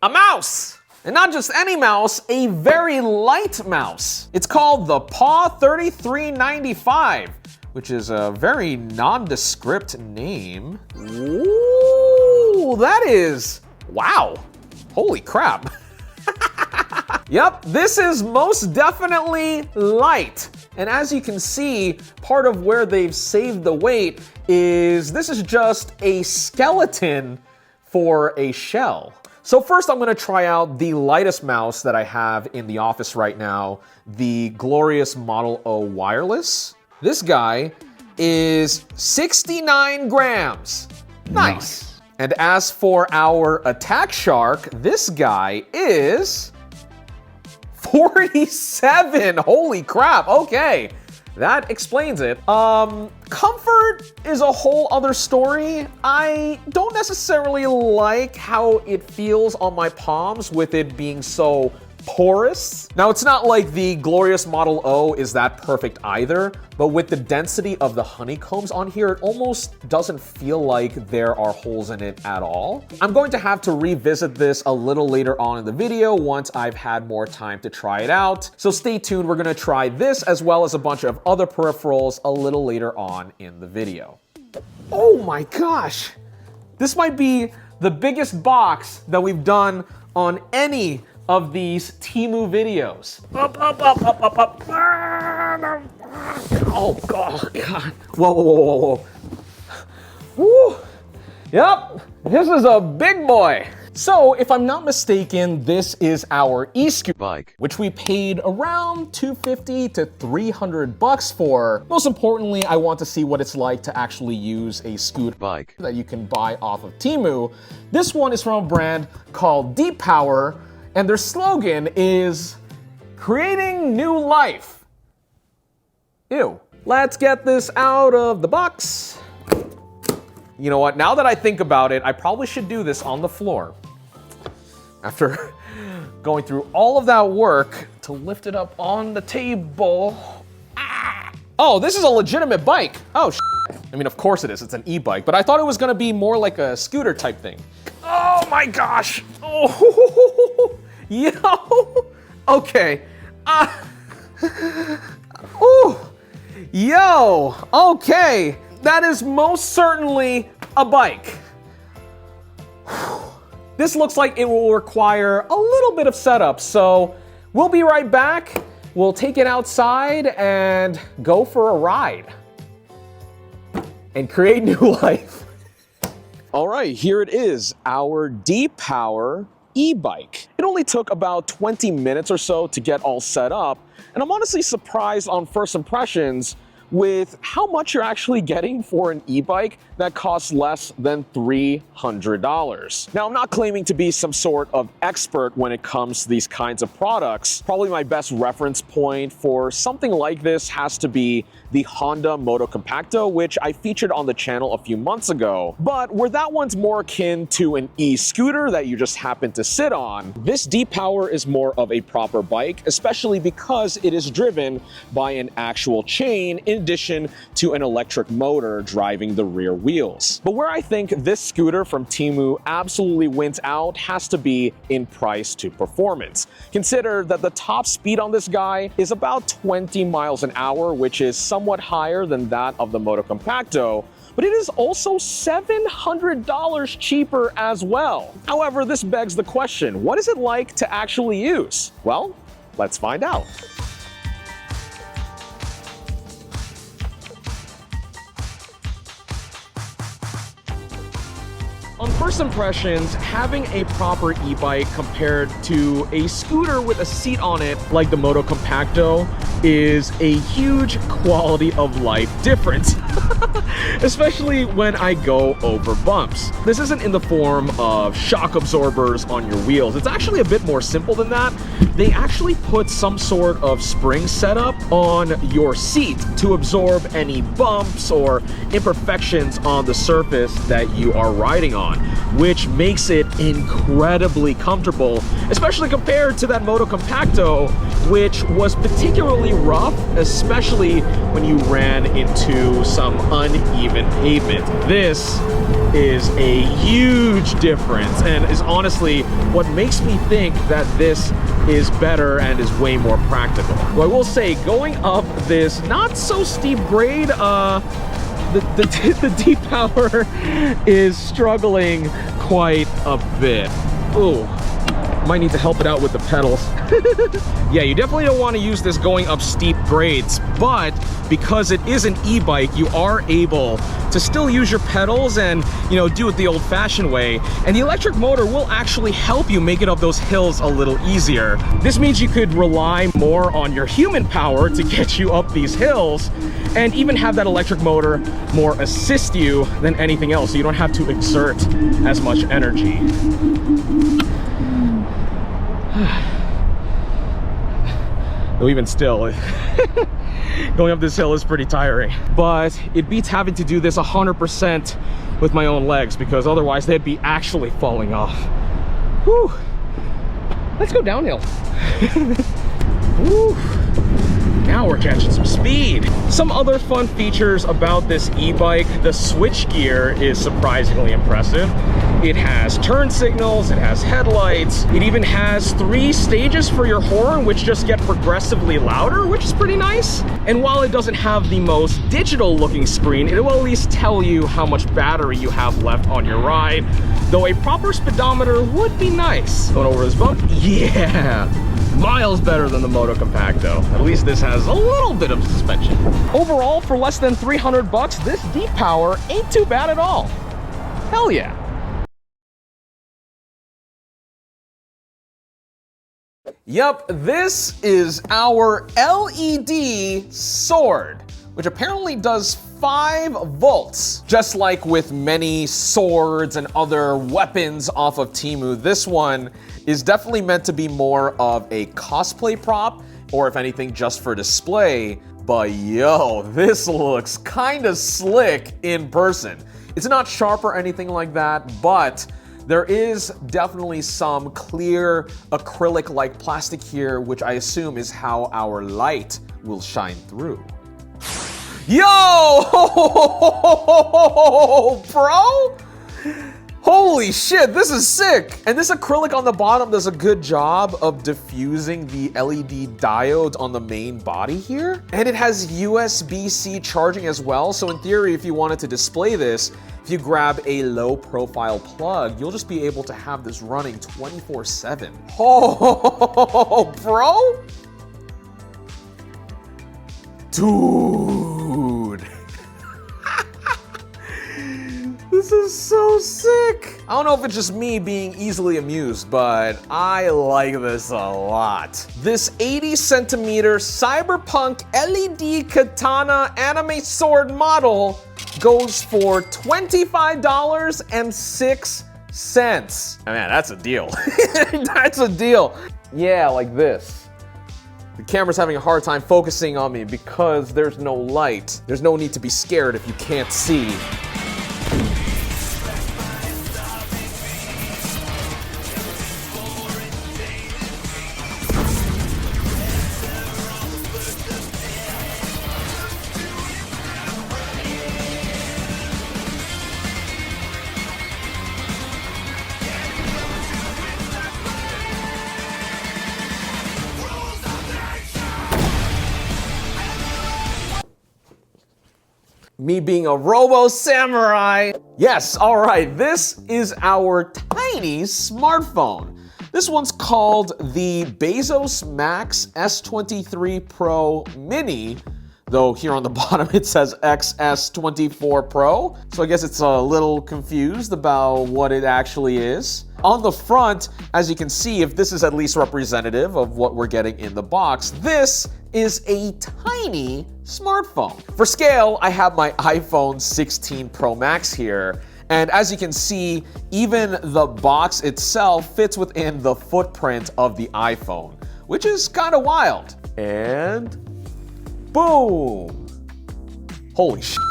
a mouse. And not just any mouse, a very light mouse. It's called the Paw 3395, which is a very nondescript name. Ooh, that is, wow. Holy crap. Yep, this is most definitely light. And as you can see, part of where they've saved the weight is this is just a skeleton for a shell. So first I'm gonna try out the lightest mouse that I have in the office right now, the glorious Model O Wireless. This guy is 69 grams. Nice. And as for our Attack Shark, this guy is 47. Holy crap, okay. That explains it. Comfort is a whole other story. I don't necessarily like how it feels on my palms with it being so porous. Now, it's not like the glorious Model O is that perfect either, but with the density of the honeycombs on here, it almost doesn't feel like there are holes in it at all. I'm going to have to revisit this a little later on in the video once I've had more time to try it out. So stay tuned, we're gonna try this as well as a bunch of other peripherals a little later on in the video. Oh my gosh! This might be the biggest box that we've done on any of these Temu videos. Up. Oh God. Whoa. Woo. Yep, this is a big boy. So, if I'm not mistaken, this is our e-scooter bike, which we paid around $250 to $300 for. Most importantly, I want to see what it's like to actually use a scooter bike that you can buy off of Temu. This one is from a brand called Deep Power, and their slogan is creating new life. Ew. Let's get this out of the box. You know what, now that I think about it, I probably should do this on the floor. After going through all of that work to lift it up on the table. Ah. Oh, this is a legitimate bike. Oh, I mean, of course it is, it's an e-bike, but I thought it was gonna be more like a scooter type thing. Oh my gosh. Oh, yo. Okay. Oh, yo, okay. That is most certainly a bike. This looks like it will require a little bit of setup, so we'll be right back. We'll take it outside and go for a ride and create new life. All right, here it is, our Deep Power e-bike. It only took about 20 minutes or so to get all set up, and I'm honestly surprised on first impressions with how much you're actually getting for an e-bike that costs less than $300. Now, I'm not claiming to be some sort of expert when it comes to these kinds of products. Probably my best reference point for something like this has to be the Honda Moto Compacto, which I featured on the channel a few months ago. But where that one's more akin to an e-scooter that you just happen to sit on, this Deep Power is more of a proper bike, especially because it is driven by an actual chain in addition to an electric motor driving the rear wheels. But where I think this scooter from Temu absolutely wins out has to be in price to performance. Consider that the top speed on this guy is about 20 miles an hour, which is somewhat higher than that of the Moto Compacto, but it is also $700 cheaper as well. However, this begs the question, what is it like to actually use? Well, let's find out. On first impressions, having a proper e-bike compared to a scooter with a seat on it like the Moto Compacto is a huge quality of life difference, especially when I go over bumps. This isn't in the form of shock absorbers on your wheels. It's actually a bit more simple than that. They actually put some sort of spring setup on your seat to absorb any bumps or imperfections on the surface that you are riding on, which makes it incredibly comfortable, especially compared to that Moto Compacto, which was particularly rough, especially when you ran into some uneven pavement. This is a huge difference and is honestly what makes me think that this is better and is way more practical. Well, I will say, going up this not so steep grade, the D-Power is struggling quite a bit. Ooh. Might need to help it out with the pedals. Yeah, you definitely don't want to use this going up steep grades, but because it is an e-bike, you are able to still use your pedals and, you know, do it the old-fashioned way. And the electric motor will actually help you make it up those hills a little easier. This means you could rely more on your human power to get you up these hills, and even have that electric motor more assist you than anything else, so you don't have to exert as much energy. Though even still, going up this hill is pretty tiring. But it beats having to do this 100% with my own legs, because otherwise they'd be actually falling off. Whew. Let's go downhill. Whew. Now we're catching some speed. Some other fun features about this e-bike: the switch gear is surprisingly impressive. It has turn signals, it has headlights, it even has 3 stages for your horn, which just get progressively louder, which is pretty nice. And while it doesn't have the most digital looking screen, it will at least tell you how much battery you have left on your ride, though a proper speedometer would be nice. Going over this bump, yeah! Miles better than the Moto Compacto. At least this has a little bit of suspension. Overall, for less than 300 bucks, this D-Power ain't too bad at all. Hell yeah. Yep, this is our LED sword, which apparently does 5 volts. Just like with many swords and other weapons off of Temu, this one is definitely meant to be more of a cosplay prop, or if anything, just for display. But yo, this looks kinda slick in person. It's not sharp or anything like that, but there is definitely some clear acrylic-like plastic here, which I assume is how our light will shine through. Yo! Bro! Holy shit, this is sick! And this acrylic on the bottom does a good job of diffusing the LED diode on the main body here. And it has USB-C charging as well, so in theory, if you wanted to display this, if you grab a low-profile plug, you'll just be able to have this running 24/7. Oh, bro! Dude! This is so sick! I don't know if it's just me being easily amused, but I like this a lot. This 80cm Cyberpunk LED katana anime sword model goes for $25.06. Oh, man, that's a deal. That's a deal. Yeah, like this. The camera's having a hard time focusing on me because there's no light. There's no need to be scared if you can't see. Me being a robo-samurai. Yes, all right, this is our tiny smartphone. This one's called the Bezos Max S23 Pro Mini. Though here on the bottom it says XS24 Pro, so I guess it's a little confused about what it actually is. On the front, as you can see, if this is at least representative of what we're getting in the box, this is a tiny smartphone. For scale, I have my iPhone 16 Pro Max here, and as you can see, even the box itself fits within the footprint of the iPhone, which is kind of wild. And boom! Holy shit.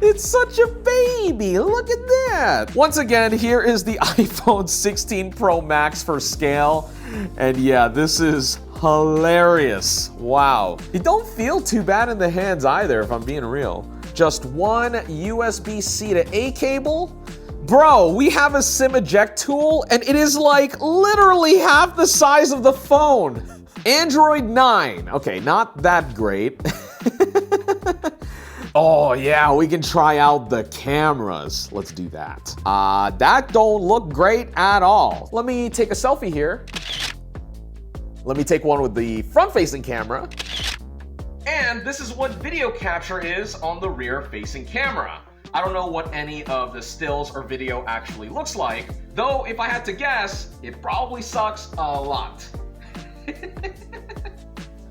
It's such a baby, look at that! Once again, here is the iPhone 16 Pro Max for scale. And yeah, this is hilarious. Wow. It don't feel too bad in the hands either, if I'm being real. Just one USB-C to A cable. Bro, we have a SIM eject tool, and it is like literally half the size of the phone. Android 9. Okay, not that great. Oh yeah, we can try out the cameras. Let's do that. That don't look great at all. Let me take a selfie here. Let me take one with the front-facing camera. And this is what video capture is on the rear-facing camera. I don't know what any of the stills or video actually looks like, though if I had to guess, it probably sucks a lot.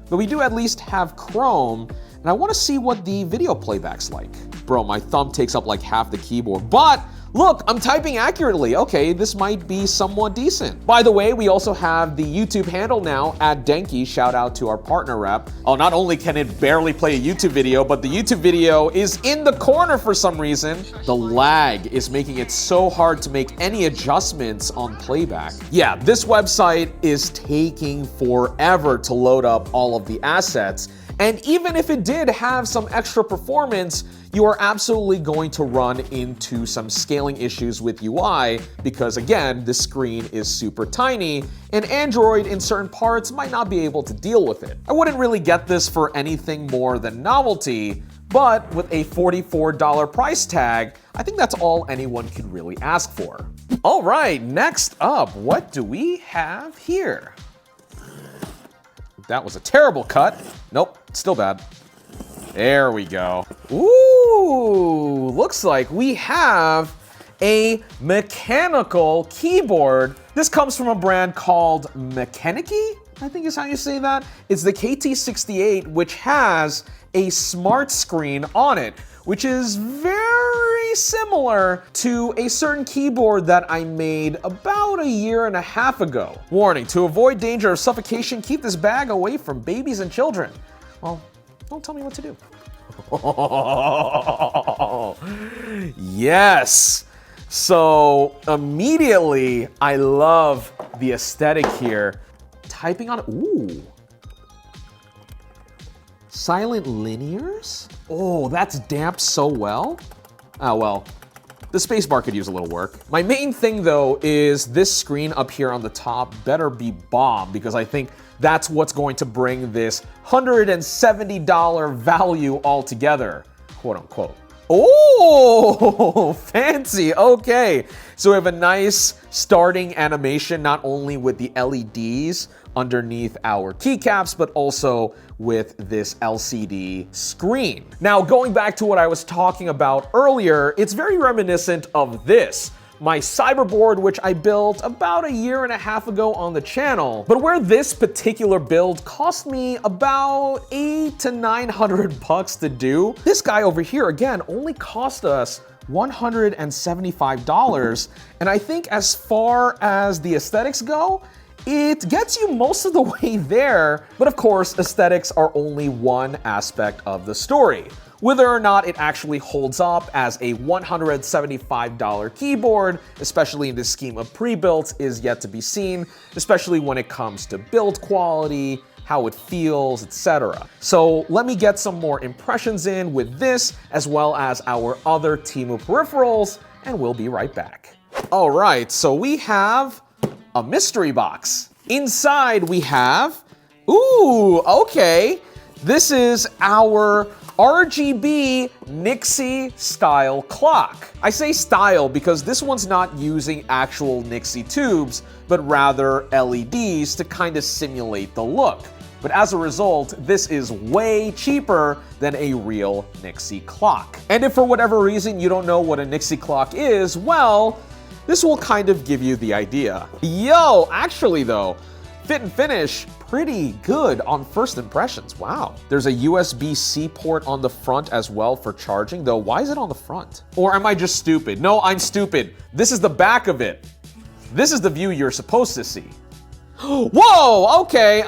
But we do at least have Chrome, and I want to see what the video playback's like. Bro, my thumb takes up like half the keyboard, but look, I'm typing accurately. Okay, this might be somewhat decent. By the way, we also have the YouTube handle now at Denki. Shout out to our partner rep. Oh, not only can it barely play a YouTube video, but the YouTube video is in the corner for some reason. The lag is making it so hard to make any adjustments on playback. Yeah, this website is taking forever to load up all of the assets. And even if it did have some extra performance, you are absolutely going to run into some scaling issues with UI because, again, the screen is super tiny and Android in certain parts might not be able to deal with it. I wouldn't really get this for anything more than novelty, but with a $44 price tag, I think that's all anyone could really ask for. All right, next up, what do we have here? That was a terrible cut. Nope, still bad. There we go. Ooh, looks like we have a mechanical keyboard. This comes from a brand called Mechanici, I think is how you say that. It's the KT68, which has a smart screen on it, which is very similar to a certain keyboard that I made about a year and a half ago. Warning, to avoid danger of suffocation, keep this bag away from babies and children. Well, don't tell me what to do. Yes! So immediately, I love the aesthetic here. Typing on, ooh. Silent linears? Oh, that's damped so well. Oh, well, the spacebar could use a little work. My main thing though is this screen up here on the top better be bomb because I think that's what's going to bring this $170 value altogether, quote unquote. Oh, fancy, okay. So we have a nice starting animation, not only with the LEDs underneath our keycaps, but also with this LCD screen. Now, going back to what I was talking about earlier, it's very reminiscent of this. My cyberboard, which I built about a year and a half ago on the channel, but where this particular build cost me about $800 to $900 to do, this guy over here, again, only cost us $175, and I think as far as the aesthetics go, it gets you most of the way there, but of course, aesthetics are only one aspect of the story. Whether or not it actually holds up as a $175 keyboard, especially in the scheme of pre-built, is yet to be seen, especially when it comes to build quality, how it feels, etc. So let me get some more impressions in with this, as well as our other Teemu peripherals, and we'll be right back. All right, so we have a mystery box. Inside we have, ooh, okay, this is our RGB Nixie style clock. I say style because this one's not using actual Nixie tubes, but rather LEDs to kind of simulate the look. But as a result, this is way cheaper than a real Nixie clock. And if for whatever reason you don't know what a Nixie clock is, well, this will kind of give you the idea. Yo, actually though, fit and finish, pretty good on first impressions. Wow. There's a USB-C port on the front as well for charging, though why is it on the front? Or am I just stupid? No, I'm stupid. This is the back of it. This is the view you're supposed to see. Whoa, okay,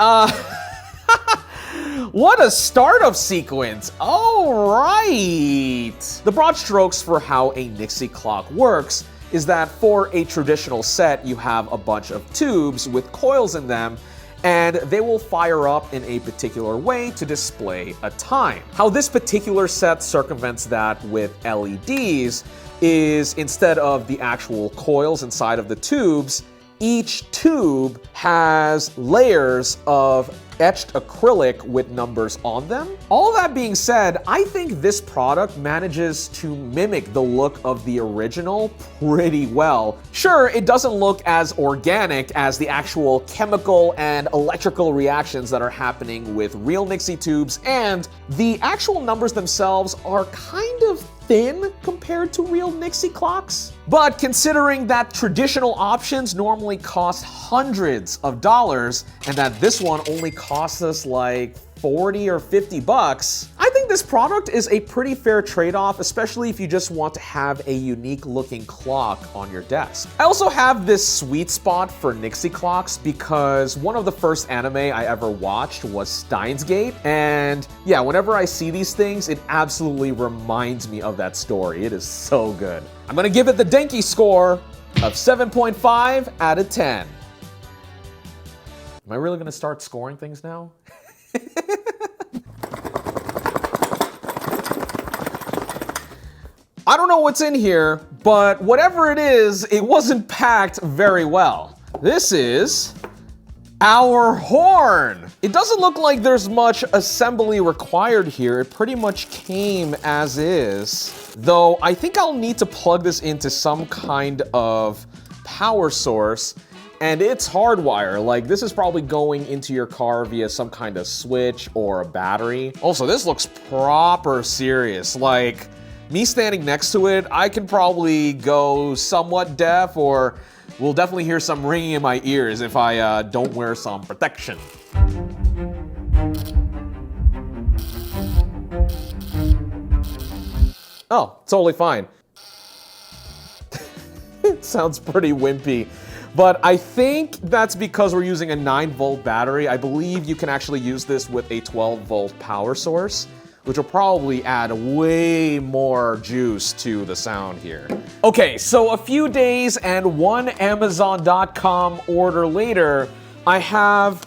what a startup sequence. All right. The broad strokes for how a Nixie clock works is that for a traditional set, you have a bunch of tubes with coils in them, and they will fire up in a particular way to display a time. How this particular set circumvents that with LEDs is instead of the actual coils inside of the tubes, each tube has layers of etched acrylic with numbers on them. All that being said, I think this product manages to mimic the look of the original pretty well. Sure, it doesn't look as organic as the actual chemical and electrical reactions that are happening with real Nixie tubes, and the actual numbers themselves are kind of thin compared to real Nixie clocks. But considering that traditional options normally cost hundreds of dollars and that this one only costs us like 40 or 50 bucks, I think this product is a pretty fair trade-off, especially if you just want to have a unique looking clock on your desk. I also have this sweet spot for Nixie clocks because one of the first anime I ever watched was Steins Gate, and yeah, whenever I see these things, it absolutely reminds me of that story. It is so good. I'm gonna give it the Denki score of 7.5 out of 10. Am I really gonna start scoring things now? I don't know what's in here, but whatever it is, it wasn't packed very well. This is our horn. It doesn't look like there's much assembly required here. It pretty much came as is, though I think I'll need to plug this into some kind of power source, and it's hardwire. Like, this is probably going into your car via some kind of switch or a battery. Also, this looks proper serious. Like, me standing next to it, I can probably go somewhat deaf, or we'll definitely hear some ringing in my ears if I don't wear some protection. Oh, totally fine. It sounds pretty wimpy, but I think that's because we're using a 9-volt battery. I believe you can actually use this with a 12-volt power source, which will probably add way more juice to the sound here. Okay, so a few days and one Amazon.com order later, I have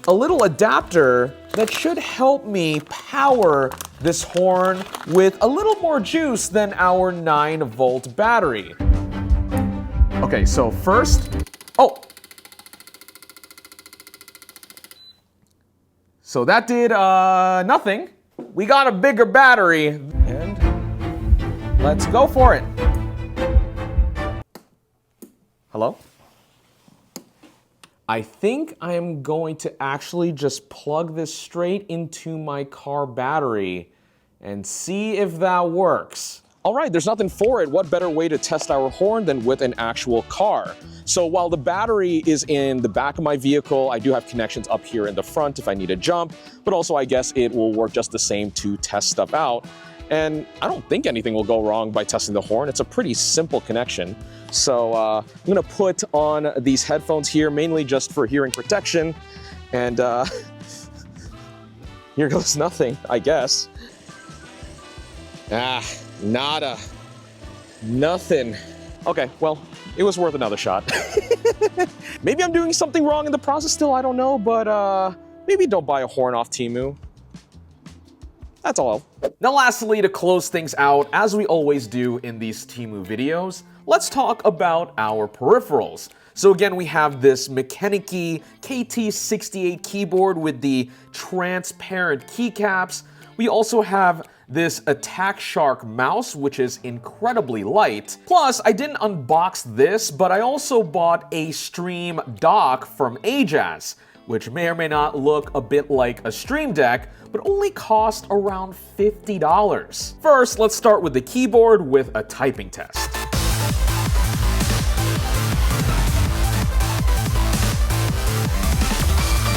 a little adapter that should help me power this horn with a little more juice than our 9-volt battery. Okay, so first, so that did nothing. We got a bigger battery, and let's go for it. Hello? I think I am going to actually just plug this straight into my car battery and see if that works. All right, there's nothing for it. What better way to test our horn than with an actual car? So while the battery is in the back of my vehicle, I do have connections up here in the front if I need to jump, but also I guess it will work just the same to test stuff out. And I don't think anything will go wrong by testing the horn. It's a pretty simple connection. So I'm gonna put on these headphones here, mainly just for hearing protection. And here goes nothing, I guess. Nada. Nothing. Okay, well, it was worth another shot. Maybe I'm doing something wrong in the process still, I don't know, but maybe don't buy a horn off Temu. That's all. Now lastly, to close things out, as we always do in these Temu videos, let's talk about our peripherals. So again, we have this Magnification KT68 keyboard with the transparent keycaps. We also have this Attack Shark mouse, which is incredibly light. Plus, I didn't unbox this, but I also bought a Stream dock from Ajaz, which may or may not look a bit like a Stream Deck, but only cost around $50. First, let's start with the keyboard with a typing test.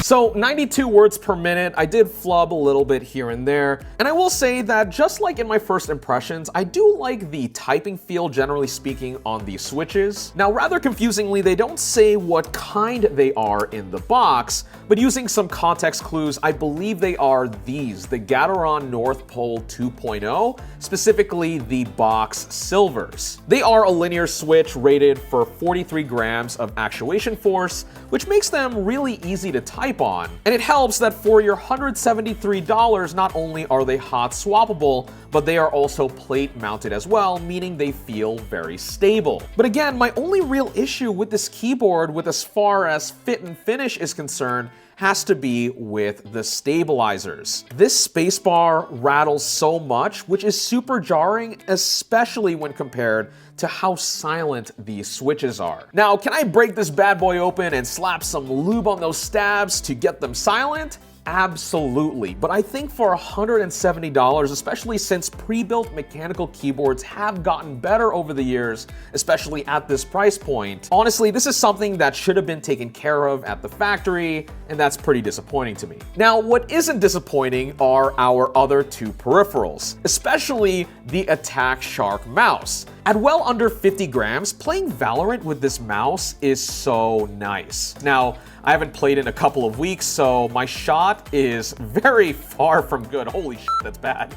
So 92 words per minute, I did flub a little bit here and there, and I will say that just like in my first impressions, I do like the typing feel generally speaking on these switches. Now rather confusingly, they don't say what kind they are in the box, but using some context clues, I believe they are these, the Gateron North Pole 2.0, specifically the box silvers. They are a linear switch rated for 43 grams of actuation force, which makes them really easy to type on. And it helps that for your $173, not only are they hot swappable, but they are also plate mounted as well, meaning they feel very stable. But again, my only real issue with this keyboard, with as far as fit and finish is concerned, has to be with the stabilizers. This spacebar rattles so much, which is super jarring, especially when compared to how silent these switches are. Now, can I break this bad boy open and slap some lube on those stabs to get them silent? Absolutely, but I think for $170, especially since pre-built mechanical keyboards have gotten better over the years, especially at this price point, honestly, this is something that should have been taken care of at the factory, and that's pretty disappointing to me. Now, what isn't disappointing are our other two peripherals, especially the Attack Shark mouse. At well under 50 grams, playing Valorant with this mouse is so nice. Now, I haven't played in a couple of weeks, so my shot is very far from good. Holy shit, that's bad.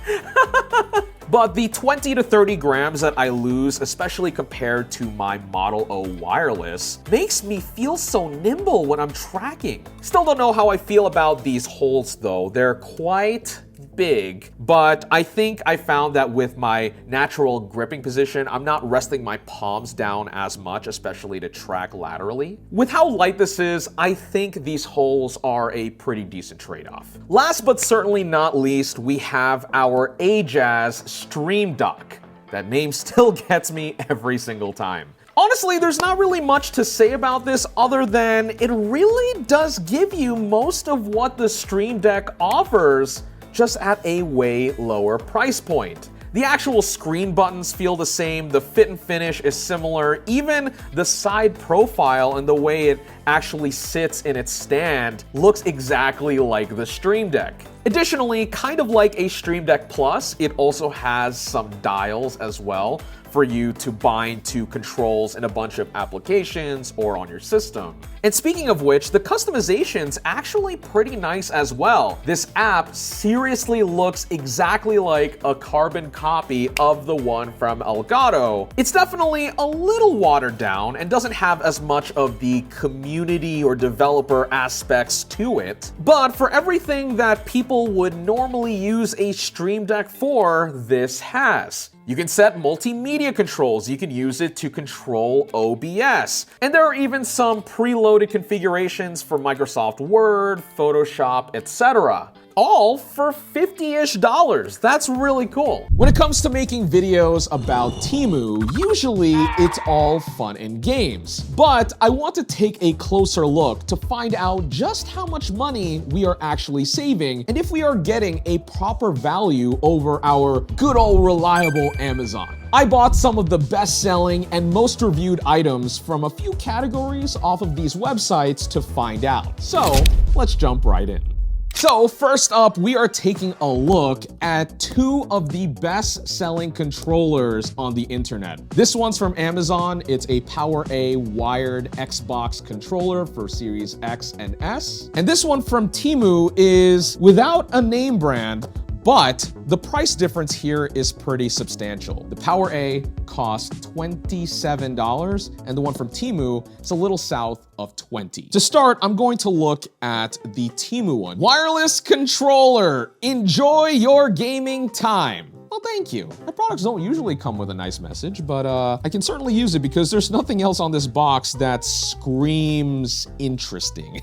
But the 20 to 30 grams that I lose, especially compared to my Model O wireless, makes me feel so nimble when I'm tracking. Still don't know how I feel about these holes though. They're quite big, but I think I found that with my natural gripping position, I'm not resting my palms down as much, especially to track laterally. With how light this is, I think these holes are a pretty decent trade-off. Last but certainly not least, we have our Ajaz Stream Dock. That name still gets me every single time. Honestly, there's not really much to say about this other than it really does give you most of what the Stream Deck offers, just at a way lower price point. The actual screen buttons feel the same, the fit and finish is similar, even the side profile and the way it actually sits in its stand looks exactly like the Stream Deck. Additionally, kind of like a Stream Deck Plus, it also has some dials as well for you to bind to controls in a bunch of applications or on your system. And speaking of which, the customization's actually pretty nice as well. This app seriously looks exactly like a carbon copy of the one from Elgato. It's definitely a little watered down and doesn't have as much of the community or developer aspects to it, but for everything that people would normally use a Stream Deck for, this has. You can set multimedia controls. You can use it to control OBS. And there are even some preloaded configurations for Microsoft Word, Photoshop, etc. All for $50-ish. That's really cool. When it comes to making videos about Temu, usually it's all fun and games. But I want to take a closer look to find out just how much money we are actually saving and if we are getting a proper value over our good old reliable Amazon. I bought some of the best-selling and most reviewed items from a few categories off of these websites to find out. So let's jump right in. So first up, we are taking a look at two of the best-selling controllers on the internet. This one's from Amazon. It's a PowerA wired Xbox controller for Series X and S. And this one from Temu is without a name brand, but the price difference here is pretty substantial. The PowerA costs $27, and the one from Temu is a little south of $20. To start, I'm going to look at the Temu one. Wireless controller, enjoy your gaming time. Well, thank you. My products don't usually come with a nice message, but I can certainly use it because there's nothing else on this box that screams interesting.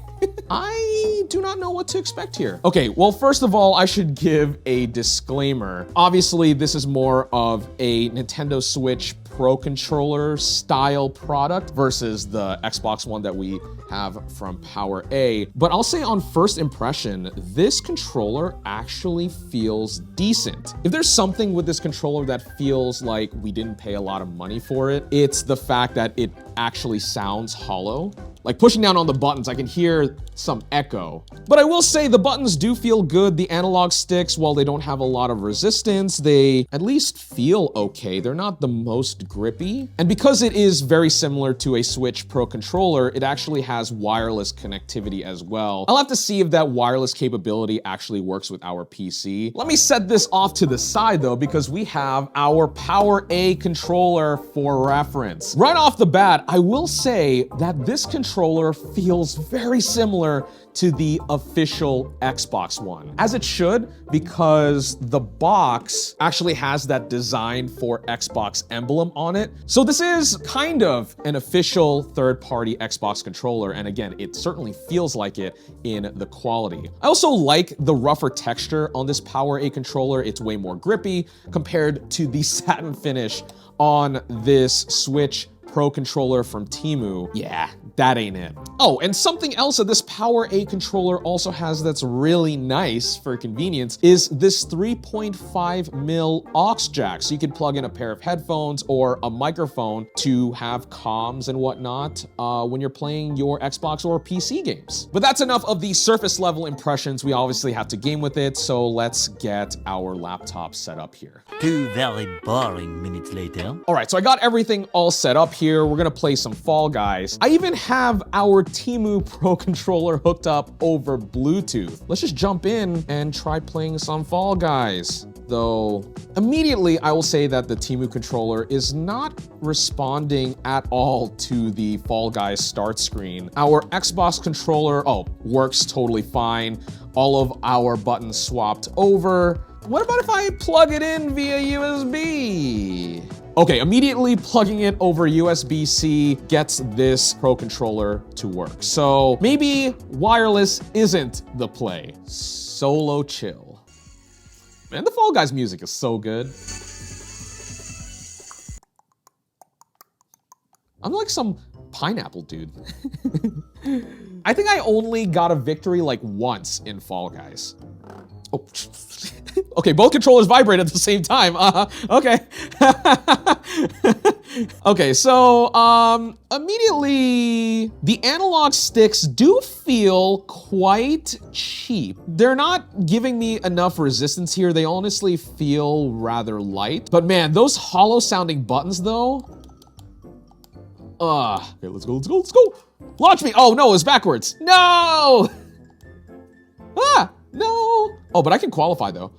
I do not know what to expect here. Okay, well, first of all, I should give a disclaimer. Obviously, this is more of a Nintendo Switch Pro Controller style product versus the Xbox One that we have from Power A. But I'll say on first impression, this controller actually feels decent. If there's something with this controller that feels like we didn't pay a lot of money for it, it's the fact that it actually sounds hollow. Like pushing down on the buttons, I can hear some echo. But I will say the buttons do feel good. The analog sticks, while they don't have a lot of resistance, they at least feel okay. They're not the most grippy. And because it is very similar to a Switch Pro controller, it actually has wireless connectivity as well. I'll have to see if that wireless capability actually works with our PC. Let me set this off to the side though, because we have our Power A controller for reference. Right off the bat, I will say that this controller feels very similar to the official Xbox One. As it should, because the box actually has that design for Xbox emblem on it. So this is kind of an official third-party Xbox controller, and again, it certainly feels like it in the quality. I also like the rougher texture on this Power A controller. It's way more grippy compared to the satin finish on this Switch Pro controller from Temu. Yeah, that ain't it. Oh, and something else that this Power A controller also has that's really nice for convenience is this 3.5mm aux jack. So you can plug in a pair of headphones or a microphone to have comms and whatnot when you're playing your Xbox or PC games. But that's enough of the surface level impressions. We obviously have to game with it, so let's get our laptop set up here. 2 very boring minutes later. All right, so I got everything all set up here. We're gonna play some Fall Guys. I even have our Temu Pro controller hooked up over Bluetooth. Let's just jump in and try playing some Fall Guys. Though, immediately I will say that the Temu controller is not responding at all to the Fall Guys start screen. Our Xbox controller, works totally fine. All of our buttons swapped over. What about if I plug it in via USB? Okay, immediately plugging it over USB-C gets this Pro controller to work. So maybe wireless isn't the play. Solo chill. Man, the Fall Guys music is so good. I'm like some pineapple dude. I think I only got a victory like once in Fall Guys. Oh, okay, both controllers vibrate at the same time. Okay. Okay, so immediately the analog sticks do feel quite cheap. They're not giving me enough resistance here. They honestly feel rather light. But man, those hollow sounding buttons though. Okay, let's go, let's go, let's go. Launch me. Oh no, it's backwards. No! Ah! No! Oh, but I can qualify though.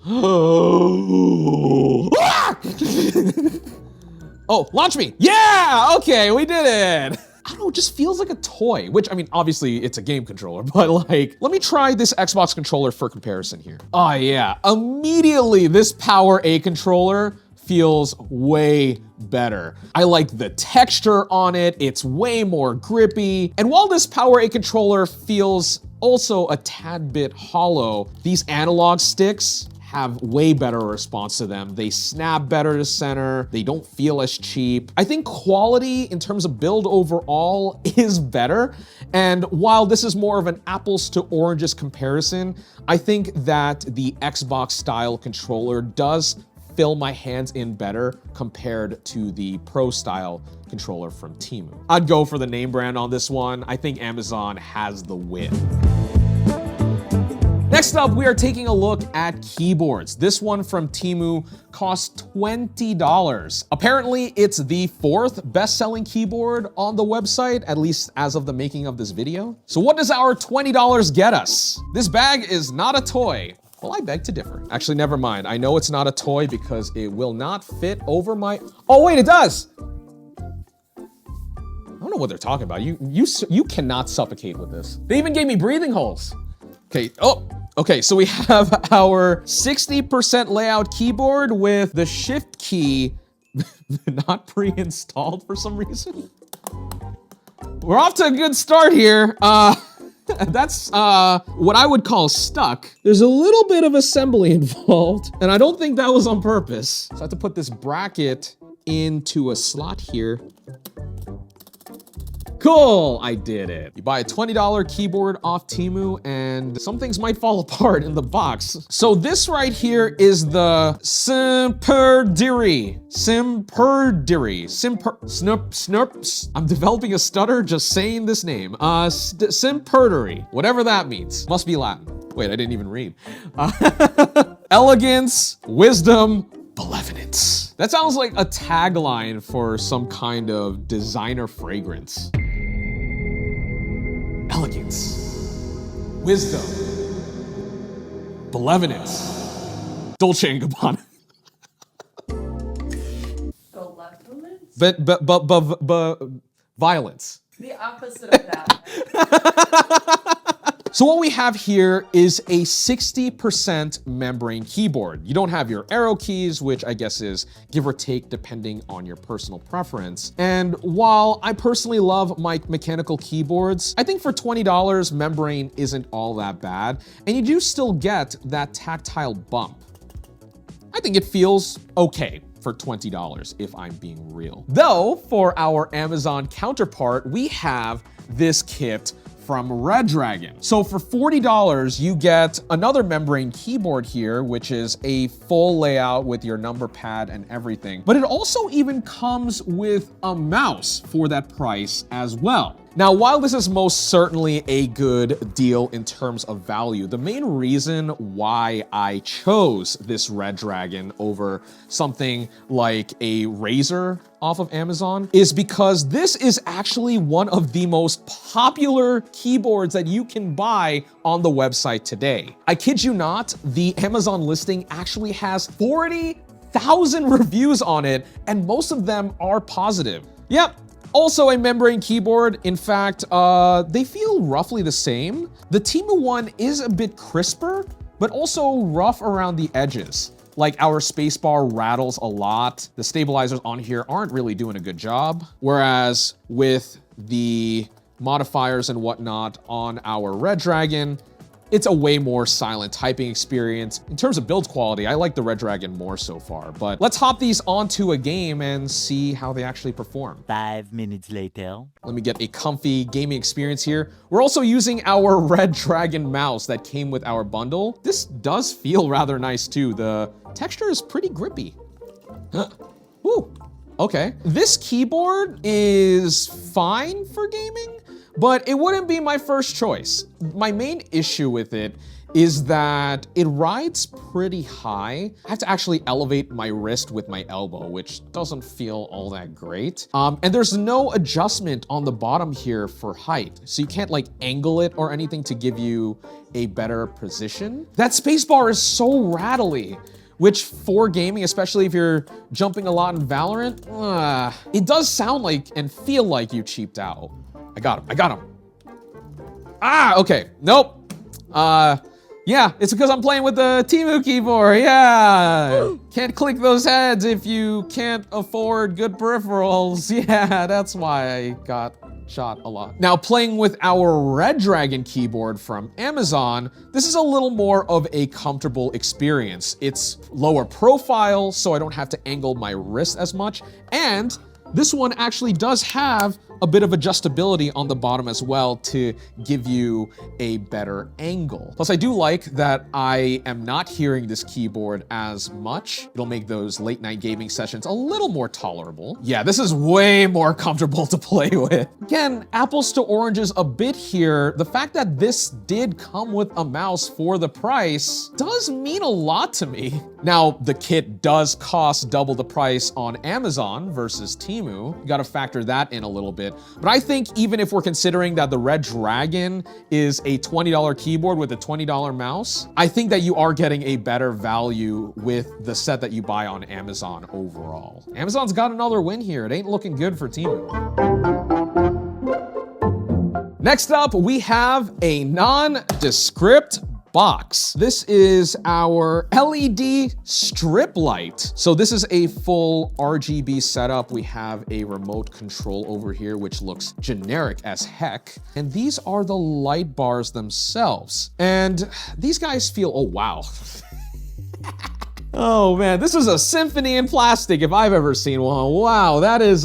Oh, launch me! Yeah! Okay, we did it! I don't know, it just feels like a toy, which, I mean, obviously it's a game controller, but like, let me try this Xbox controller for comparison here. Oh yeah, immediately this Power A controller feels way better. I like the texture on it, it's way more grippy. And while this Power A controller feels also a tad bit hollow, these analog sticks have way better response to them. They snap better to center, they don't feel as cheap. I think quality in terms of build overall is better. And while this is more of an apples to oranges comparison, I think that the Xbox style controller does fill my hands in better compared to the Pro style controller from Temu. I'd go for the name brand on this one. I think Amazon has the win. Next up, we are taking a look at keyboards. This one from Temu costs $20. Apparently, it's the 4th best-selling keyboard on the website, at least as of the making of this video. So what does our $20 get us? This bag is not a toy. Well, I beg to differ. Actually, never mind. I know it's not a toy because it will not fit over my... Oh, wait, it does! I don't know what they're talking about. You cannot suffocate with this. They even gave me breathing holes. Okay, okay, so we have our 60% layout keyboard with the shift key not pre-installed for some reason. We're off to a good start here. That's what I would call stuck. There's a little bit of assembly involved, and I don't think that was on purpose. So I have to put this bracket into a slot here. Cool, I did it. You buy a $20 keyboard off Temu and some things might fall apart in the box. So this right here is the I'm developing a stutter just saying this name. Simperdery, whatever that means. Must be Latin. Wait, I didn't even read. Elegance, wisdom, benevolence. That sounds like a tagline for some kind of designer fragrance. Elegance, wisdom, benevolence, Dolce & Gabbana. Violence. The opposite of that. So what we have here is a 60% membrane keyboard. You don't have your arrow keys, which I guess is give or take depending on your personal preference. And while I personally love my mechanical keyboards, I think for $20, membrane isn't all that bad. And you do still get that tactile bump. I think it feels okay for $20 if I'm being real. Though for our Amazon counterpart, we have this kit from Redragon. So for $40, you get another membrane keyboard here, which is a full layout with your number pad and everything. But it also even comes with a mouse for that price as well. Now, while this is most certainly a good deal in terms of value, the main reason why I chose this Redragon over something like a Razer off of Amazon is because this is actually one of the most popular keyboards that you can buy on the website today. I kid you not, the Amazon listing actually has 40,000 reviews on it, and most of them are positive. Yep. Also a membrane keyboard. In fact, they feel roughly the same. The Teemu one is a bit crisper, but also rough around the edges. Like our spacebar rattles a lot. The stabilizers on here aren't really doing a good job. Whereas with the modifiers and whatnot on our Redragon, it's a way more silent typing experience. In terms of build quality, I like the Redragon more so far, but let's hop these onto a game and see how they actually perform. 5 minutes later. Let me get a comfy gaming experience here. We're also using our Redragon mouse that came with our bundle. This does feel rather nice too. The texture is pretty grippy. Woo, okay. This keyboard is fine for gaming, but it wouldn't be my first choice. My main issue with it is that it rides pretty high. I have to actually elevate my wrist with my elbow, which doesn't feel all that great. And there's no adjustment on the bottom here for height. So you can't like angle it or anything to give you a better position. That spacebar is so rattly, which for gaming, especially if you're jumping a lot in Valorant, it does sound like and feel like you cheaped out. I got him. Ah, okay, nope. Yeah, it's because I'm playing with the Temu keyboard, yeah. Can't click those heads if you can't afford good peripherals. Yeah, that's why I got shot a lot. Now, playing with our Redragon keyboard from Amazon, this is a little more of a comfortable experience. It's lower profile, so I don't have to angle my wrist as much, and this one actually does have a bit of adjustability on the bottom as well to give you a better angle. Plus, I do like that I am not hearing this keyboard as much. It'll make those late night gaming sessions a little more tolerable. Yeah, this is way more comfortable to play with. Again, apples to oranges a bit here. The fact that this did come with a mouse for the price does mean a lot to me. Now, the kit does cost double the price on Amazon versus Temu. You gotta factor that in a little bit. But I think even if we're considering that the Redragon is a $20 keyboard with a $20 mouse, I think that you are getting a better value with the set that you buy on Amazon overall. Amazon's got another win here. It ain't looking good for Temu. Next up, we have a nondescript box. This is our LED strip light. So this is a full RGB setup. We have a remote control over here, which looks generic as heck. And these are the light bars themselves. And these guys feel, oh wow. Oh man, this is a symphony in plastic if I've ever seen one. Wow, that is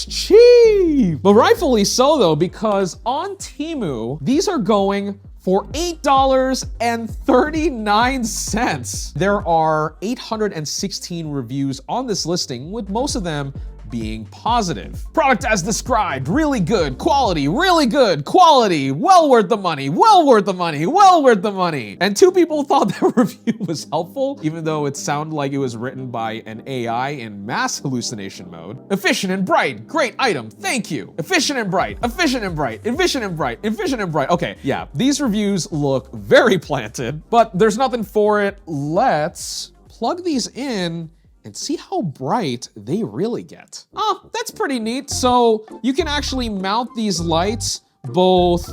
cheap. But rightfully so though, because on Temu, these are going for $8.39. There are 816 reviews on this listing, with most of them being positive. Product as described, really good quality, really good quality, well worth the money, well worth the money, well worth the money. And 2 people thought that review was helpful, even though it sounded like it was written by an AI in mass hallucination mode. Efficient and bright, great item, thank you. Efficient and bright, efficient and bright, efficient and bright, efficient and bright. Okay, yeah, these reviews look very planted, but there's nothing for it. Let's plug these in and see how bright they really get. Oh, that's pretty neat. So you can actually mount these lights both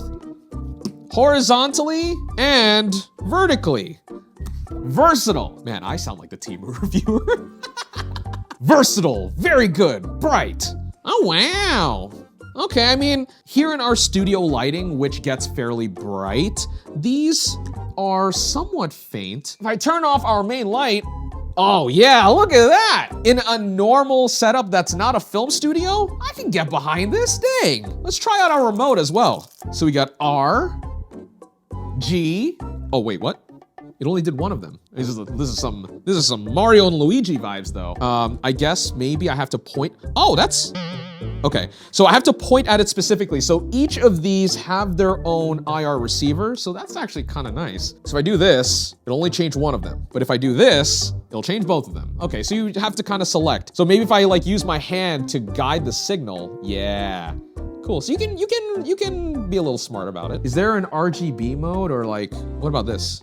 horizontally and vertically. Versatile. Man, I sound like the Teemu reviewer. Versatile, very good, bright. Oh, wow. Okay, I mean, here in our studio lighting, which gets fairly bright, these are somewhat faint. If I turn off our main light, oh yeah, look at that! In a normal setup that's not a film studio, I can get behind this thing. Let's try out our remote as well. So we got R, G, oh wait, what? It only did one of them. This is some Mario and Luigi vibes though. I guess maybe I have to point, oh, that's, okay. So I have to point at it specifically. So each of these have their own IR receiver. So that's actually kind of nice. So if I do this, it'll only change one of them. But if I do this, it'll change both of them. Okay, so you have to kind of select. So maybe if I like use my hand to guide the signal, yeah. Cool, so you can be a little smart about it. Is there an RGB mode or like, what about this?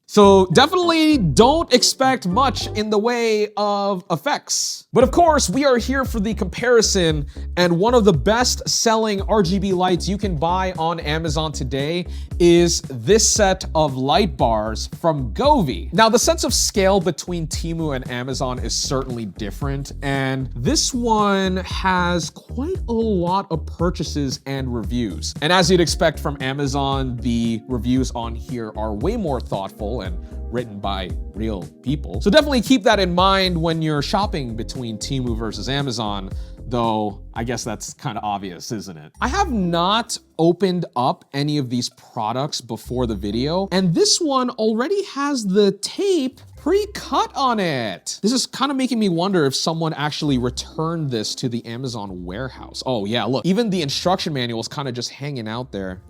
So definitely don't expect much in the way of effects. But of course, we are here for the comparison, and one of the best selling RGB lights you can buy on Amazon today is this set of light bars from Govee. Now, the sense of scale between Temu and Amazon is certainly different, and this one has quite a lot of purchases and reviews. And as you'd expect from Amazon, the reviews on here are way more thoughtful and written by real people. So definitely keep that in mind when you're shopping between Temu versus Amazon, though I guess that's kind of obvious, isn't it? I have not opened up any of these products before the video, and this one already has the tape pre-cut on it. This is kind of making me wonder if someone actually returned this to the Amazon warehouse. Oh yeah, look, even the instruction manual is kind of just hanging out there.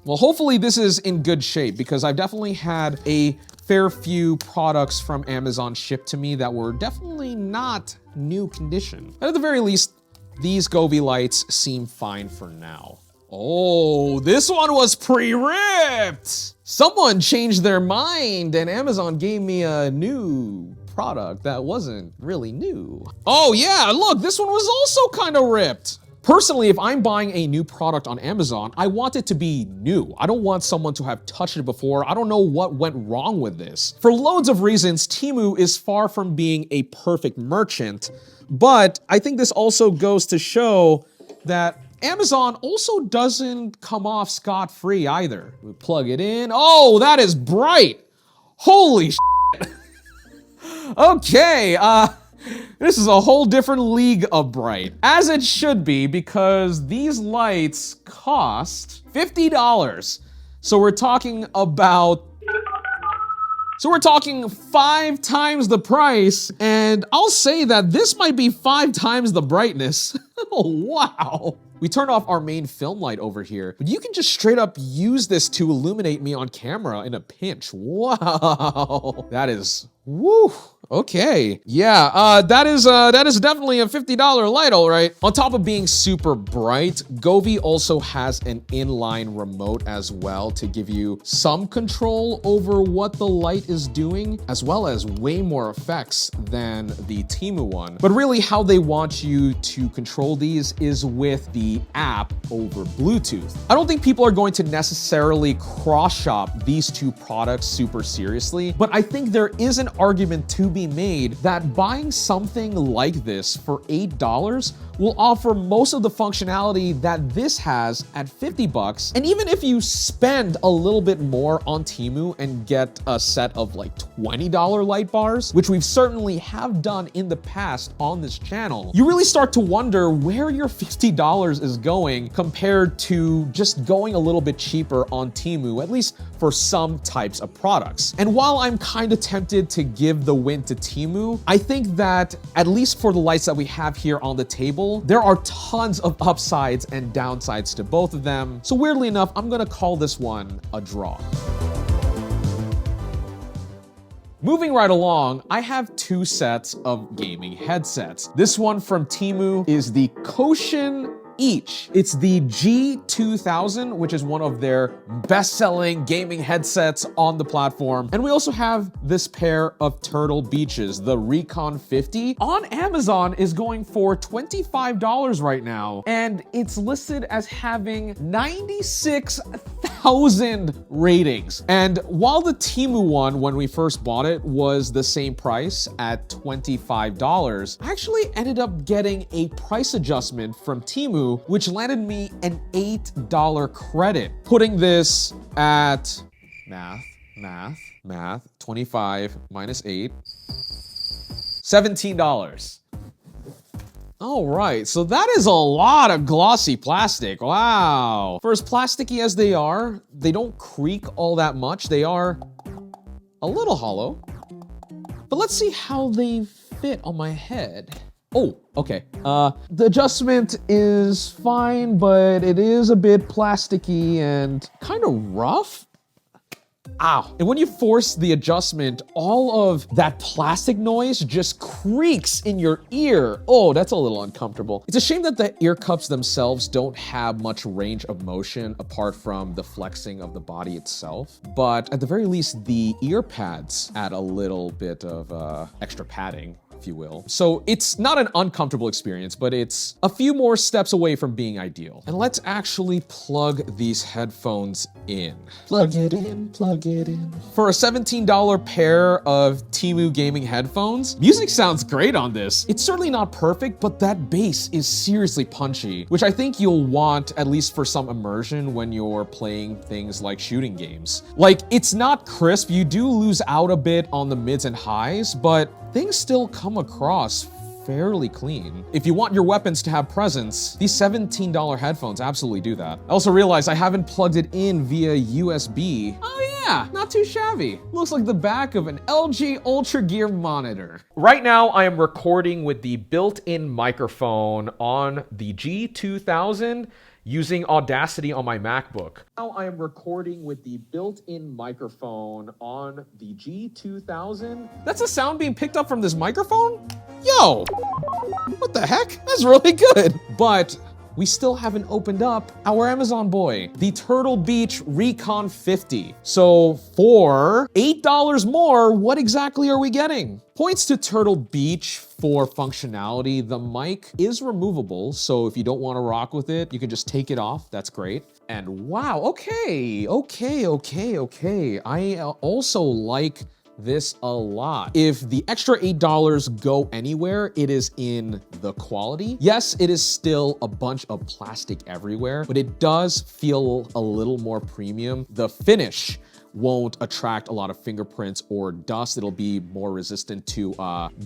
Well, hopefully this is in good shape, because I've definitely had a fair few products from Amazon shipped to me that were definitely not new condition. And at the very least, these Govee lights seem fine for now. Oh, this one was pre-ripped. Someone changed their mind and Amazon gave me a new product that wasn't really new. Oh yeah, look, this one was also kind of ripped. Personally, if I'm buying a new product on Amazon, I want it to be new. I don't want someone to have touched it before. I don't know what went wrong with this. For loads of reasons, Temu is far from being a perfect merchant, but I think this also goes to show that Amazon also doesn't come off scot-free either. We plug it in. Oh, that is bright. Holy shit. Okay, this is a whole different league of bright. As it should be, because these lights cost $50. So we're talking 5 times the price, and I'll say that this might be 5 times the brightness. Oh, wow. We turned off our main film light over here, but you can just straight up use this to illuminate me on camera in a pinch. Wow, that is, woo. Okay, yeah, that is definitely a $50 light, all right. On top of being super bright, Govee also has an inline remote as well to give you some control over what the light is doing, as well as way more effects than the Temu one. But really how they want you to control these is with the app over Bluetooth. I don't think people are going to necessarily cross-shop these two products super seriously, but I think there is an argument to be made that buying something like this for $8 will offer most of the functionality that this has at 50 bucks. And even if you spend a little bit more on Temu and get a set of like $20 light bars, which we've certainly have done in the past on this channel, you really start to wonder where your $50 is going compared to just going a little bit cheaper on Temu, at least for some types of products. And while I'm kind of tempted to give the win to Temu, I think that at least for the lights that we have here on the table, there are tons of upsides and downsides to both of them. So weirdly enough, I'm gonna call this one a draw. Moving right along, I have two sets of gaming headsets. This one from Temu is the Koshin each. It's the G2000, which is one of their best-selling gaming headsets on the platform. And we also have this pair of Turtle Beaches, the Recon 50. On Amazon is going for $25 right now, and it's listed as having 96,000 ratings. And while the Temu one, when we first bought it, was the same price at $25, I actually ended up getting a price adjustment from Temu, which landed me an $8 credit, putting this at math, 25 minus 8, $17. All right, so that is a lot of glossy plastic. Wow. For as plasticky as they are, they don't creak all that much. They are a little hollow, but let's see how they fit on my head. Oh, okay. The adjustment is fine, but it is a bit plasticky and kind of rough. Ow. And when you force the adjustment, all of that plastic noise just creaks in your ear. Oh, that's a little uncomfortable. It's a shame that the ear cups themselves don't have much range of motion apart from the flexing of the body itself. But at the very least, the ear pads add a little bit of extra padding, if you will. So it's not an uncomfortable experience, but it's a few more steps away from being ideal. And let's actually plug these headphones in. Plug it in, plug it in. For a $17 pair of Temu gaming headphones, music sounds great on this. It's certainly not perfect, but that bass is seriously punchy, which I think you'll want at least for some immersion when you're playing things like shooting games. Like, it's not crisp, you do lose out a bit on the mids and highs, but things still come across fairly clean. If you want your weapons to have presence, these $17 headphones absolutely do that. I also realized I haven't plugged it in via USB. Oh yeah, not too shabby. Looks like the back of an LG Ultra Gear monitor. Right now, I am recording with the built-in microphone on the G2000 using Audacity on my MacBook. Now I am recording with the built-in microphone on the G2000. That's a sound being picked up from this microphone? Yo, what the heck? That's really good. But we still haven't opened up our Amazon boy, the Turtle Beach Recon 50. So for $8 more, what exactly are we getting? Points to Turtle Beach for functionality. The mic is removable, so if you don't want to rock with it, you can just take it off. That's great. And wow, okay. I also like this a lot. If the extra $8 go anywhere, it is in the quality. Yes, it is still a bunch of plastic everywhere, but it does feel a little more premium. The finish won't attract a lot of fingerprints or dust. It'll be more resistant to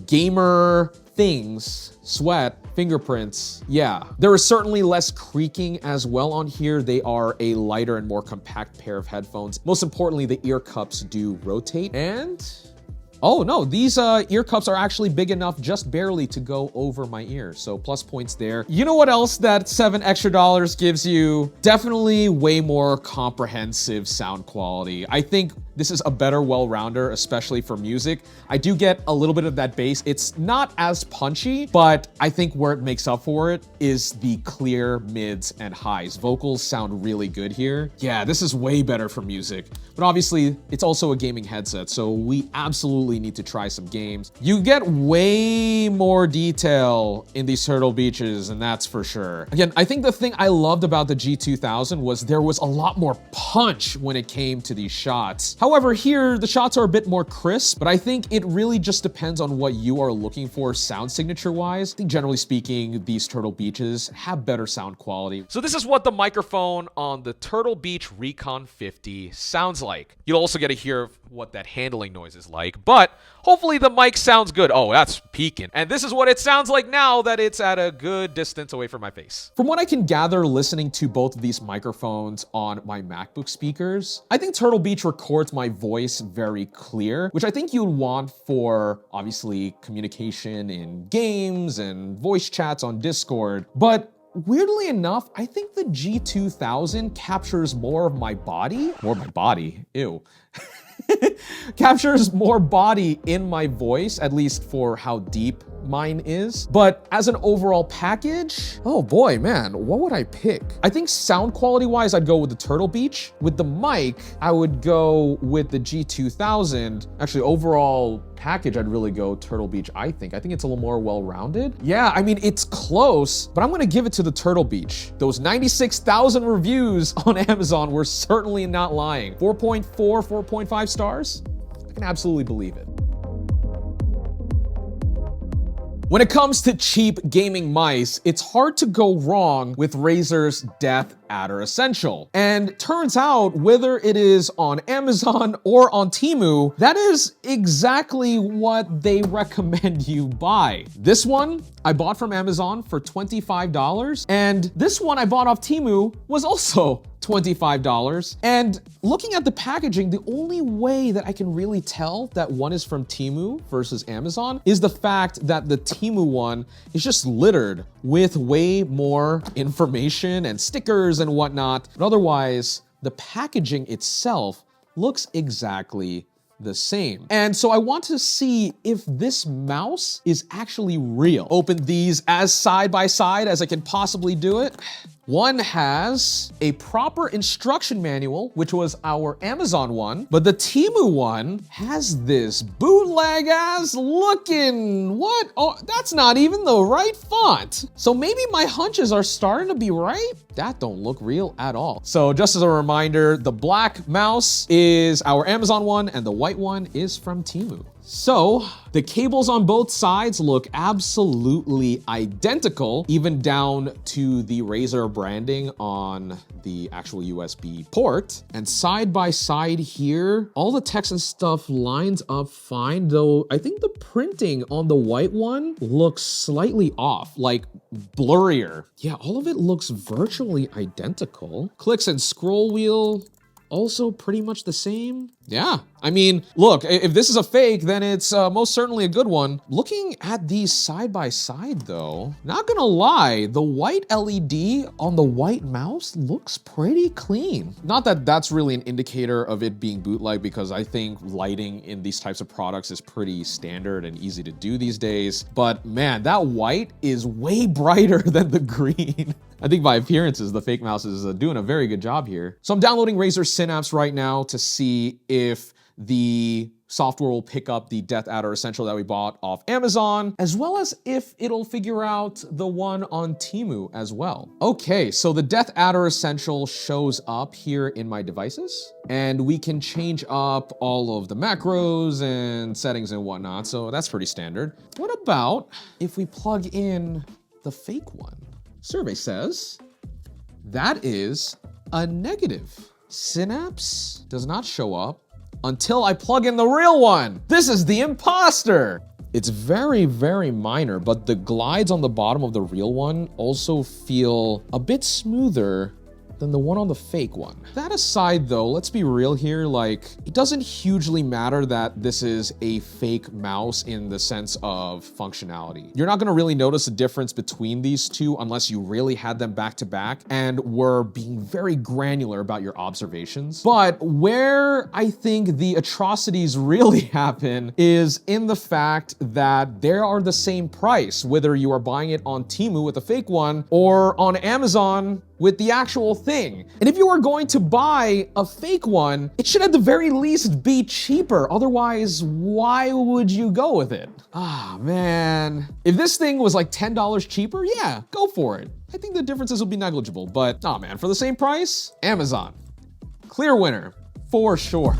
gamer things, sweat, fingerprints. Yeah, there is certainly less creaking as well on here. They are a lighter and more compact pair of headphones. Most importantly, the ear cups do rotate. And oh no, these ear cups are actually big enough just barely to go over my ear. So plus points there. You know what else that $7 extra gives you? Definitely way more comprehensive sound quality. I think this is a better well-rounder, especially for music. I do get a little bit of that bass. It's not as punchy, but I think where it makes up for it is the clear mids and highs. Vocals sound really good here. Yeah, this is way better for music. But obviously, it's also a gaming headset, so we absolutely absolutely need to try some games. You get way more detail in these turtle beaches, and that's for sure. Again, I think the thing I loved about the G2000 was there was a lot more punch when it came to these shots. However, here, the shots are a bit more crisp, but I think it really just depends on what you are looking for sound signature-wise. I think generally speaking, these turtle beaches have better sound quality. So this is what the microphone on the Turtle Beach Recon 50 sounds like. You'll also get to hear what that handling noise is like, but hopefully the mic sounds good. Oh, that's peaking. And this is what it sounds like now that it's at a good distance away from my face. From what I can gather listening to both of these microphones on my MacBook speakers, I think Turtle Beach records my voice very clear, which I think you'd want for obviously communication in games and voice chats on Discord. But weirdly enough, I think the G2000 captures more of my body. More of my body, ew. Captures more body in my voice, at least for how deep mine is. But as an overall package, oh boy, man, what would I pick? I think sound quality wise, I'd go with the Turtle Beach. With the mic, I would go with the G2000. Actually, overall package, I'd really go Turtle Beach, I think. I think it's a little more well-rounded. Yeah, I mean, it's close, but I'm gonna give it to the Turtle Beach. Those 96,000 reviews on Amazon were certainly not lying. 4.4, 4.5 stars? I can absolutely believe it. When it comes to cheap gaming mice, it's hard to go wrong with Razer's Death Adder Essential. And turns out, whether it is on Amazon or on Temu, that is exactly what they recommend you buy. This one I bought from Amazon for $25, and this one I bought off Temu was also $25. And looking at the packaging, the only way that I can really tell that one is from Temu versus Amazon is the fact that the Temu one is just littered with way more information and stickers and whatnot. But otherwise, the packaging itself looks exactly the same. And so I want to see if this mouse is actually real. Open these as side by side as I can possibly do it. One has a proper instruction manual, which was our Amazon one, but the Temu one has this bootleg ass looking, what? Oh, that's not even the right font. So maybe my hunches are starting to be right? That don't look real at all. So just as a reminder, the black mouse is our Amazon one and the white one is from Temu. So the cables on both sides look absolutely identical, even down to the Razer branding on the actual USB port. And side by side here, all the text and stuff lines up fine, though I think the printing on the white one looks slightly off, like blurrier. Yeah, all of it looks virtually identical. Clicks and scroll wheel, also pretty much the same. Yeah, I mean, look, if this is a fake, then it's most certainly a good one. Looking at these side by side though, not gonna lie, the white LED on the white mouse looks pretty clean. Not that that's really an indicator of it being bootleg, because I think lighting in these types of products is pretty standard and easy to do these days. But man, that white is way brighter than the green. I think by appearances, the fake mouse is doing a very good job here. So I'm downloading Razer Synapse right now to see if the software will pick up the Death Adder Essential that we bought off Amazon, as well as if it'll figure out the one on Temu as well. Okay, so the Death Adder Essential shows up here in my devices, and we can change up all of the macros and settings and whatnot, so that's pretty standard. What about if we plug in the fake one? Survey says that is a negative. Synapse does not show up until I plug in the real one. This is the imposter. It's very, very minor, but the glides on the bottom of the real one also feel a bit smoother than the one on the fake one. That aside though, let's be real here, like, it doesn't hugely matter that this is a fake mouse in the sense of functionality. You're not gonna really notice a difference between these two unless you really had them back to back and were being very granular about your observations. But where I think the atrocities really happen is in the fact that they are the same price, whether you are buying it on Temu with a fake one or on Amazon with the actual thing. And if you are going to buy a fake one, it should at the very least be cheaper. Otherwise, why would you go with it? Ah, man. If this thing was like $10 cheaper, yeah, go for it. I think the differences will be negligible, but oh man, for the same price, Amazon. Clear winner, for sure.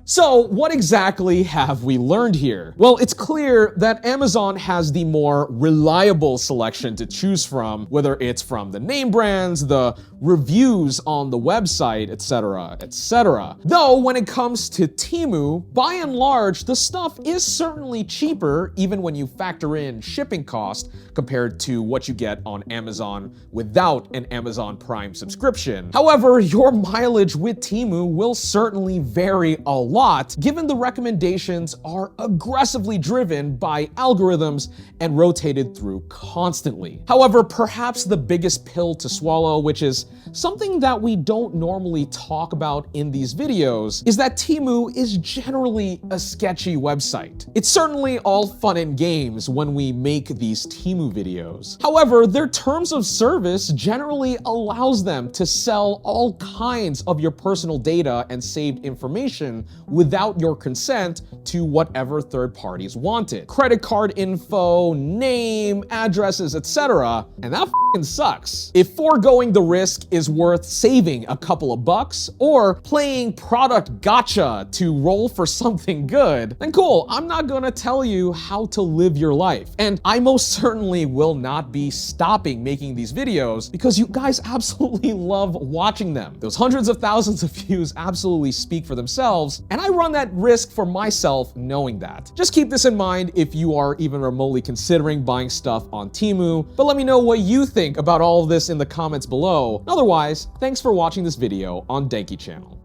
So what exactly have we learned here? Well, it's clear that Amazon has the more reliable selection to choose from, whether it's from the name brands, the reviews on the website, etc., etc. Though when it comes to Temu, by and large, the stuff is certainly cheaper, even when you factor in shipping cost compared to what you get on Amazon without an Amazon Prime subscription. However, your mileage with Temu will certainly vary a lot, given the recommendations are aggressively driven by algorithms and rotated through constantly. However, perhaps the biggest pill to swallow, which is something that we don't normally talk about in these videos, is that Temu is generally a sketchy website. It's certainly all fun and games when we make these Temu videos. However, their terms of service generally allows them to sell all kinds of your personal data and saved information without your consent to whatever third parties want it. Credit card info, name, addresses, etc. And that f***ing sucks. If foregoing the risk is worth saving a couple of bucks or playing product gotcha to roll for something good, then cool, I'm not gonna tell you how to live your life. And I most certainly will not be stopping making these videos because you guys absolutely love watching them. Those hundreds of thousands of views absolutely speak for themselves, and I run that risk for myself knowing that. Just keep this in mind if you are even remotely considering buying stuff on Temu, but let me know what you think about all of this in the comments below. Otherwise, thanks for watching this video on Denki channel.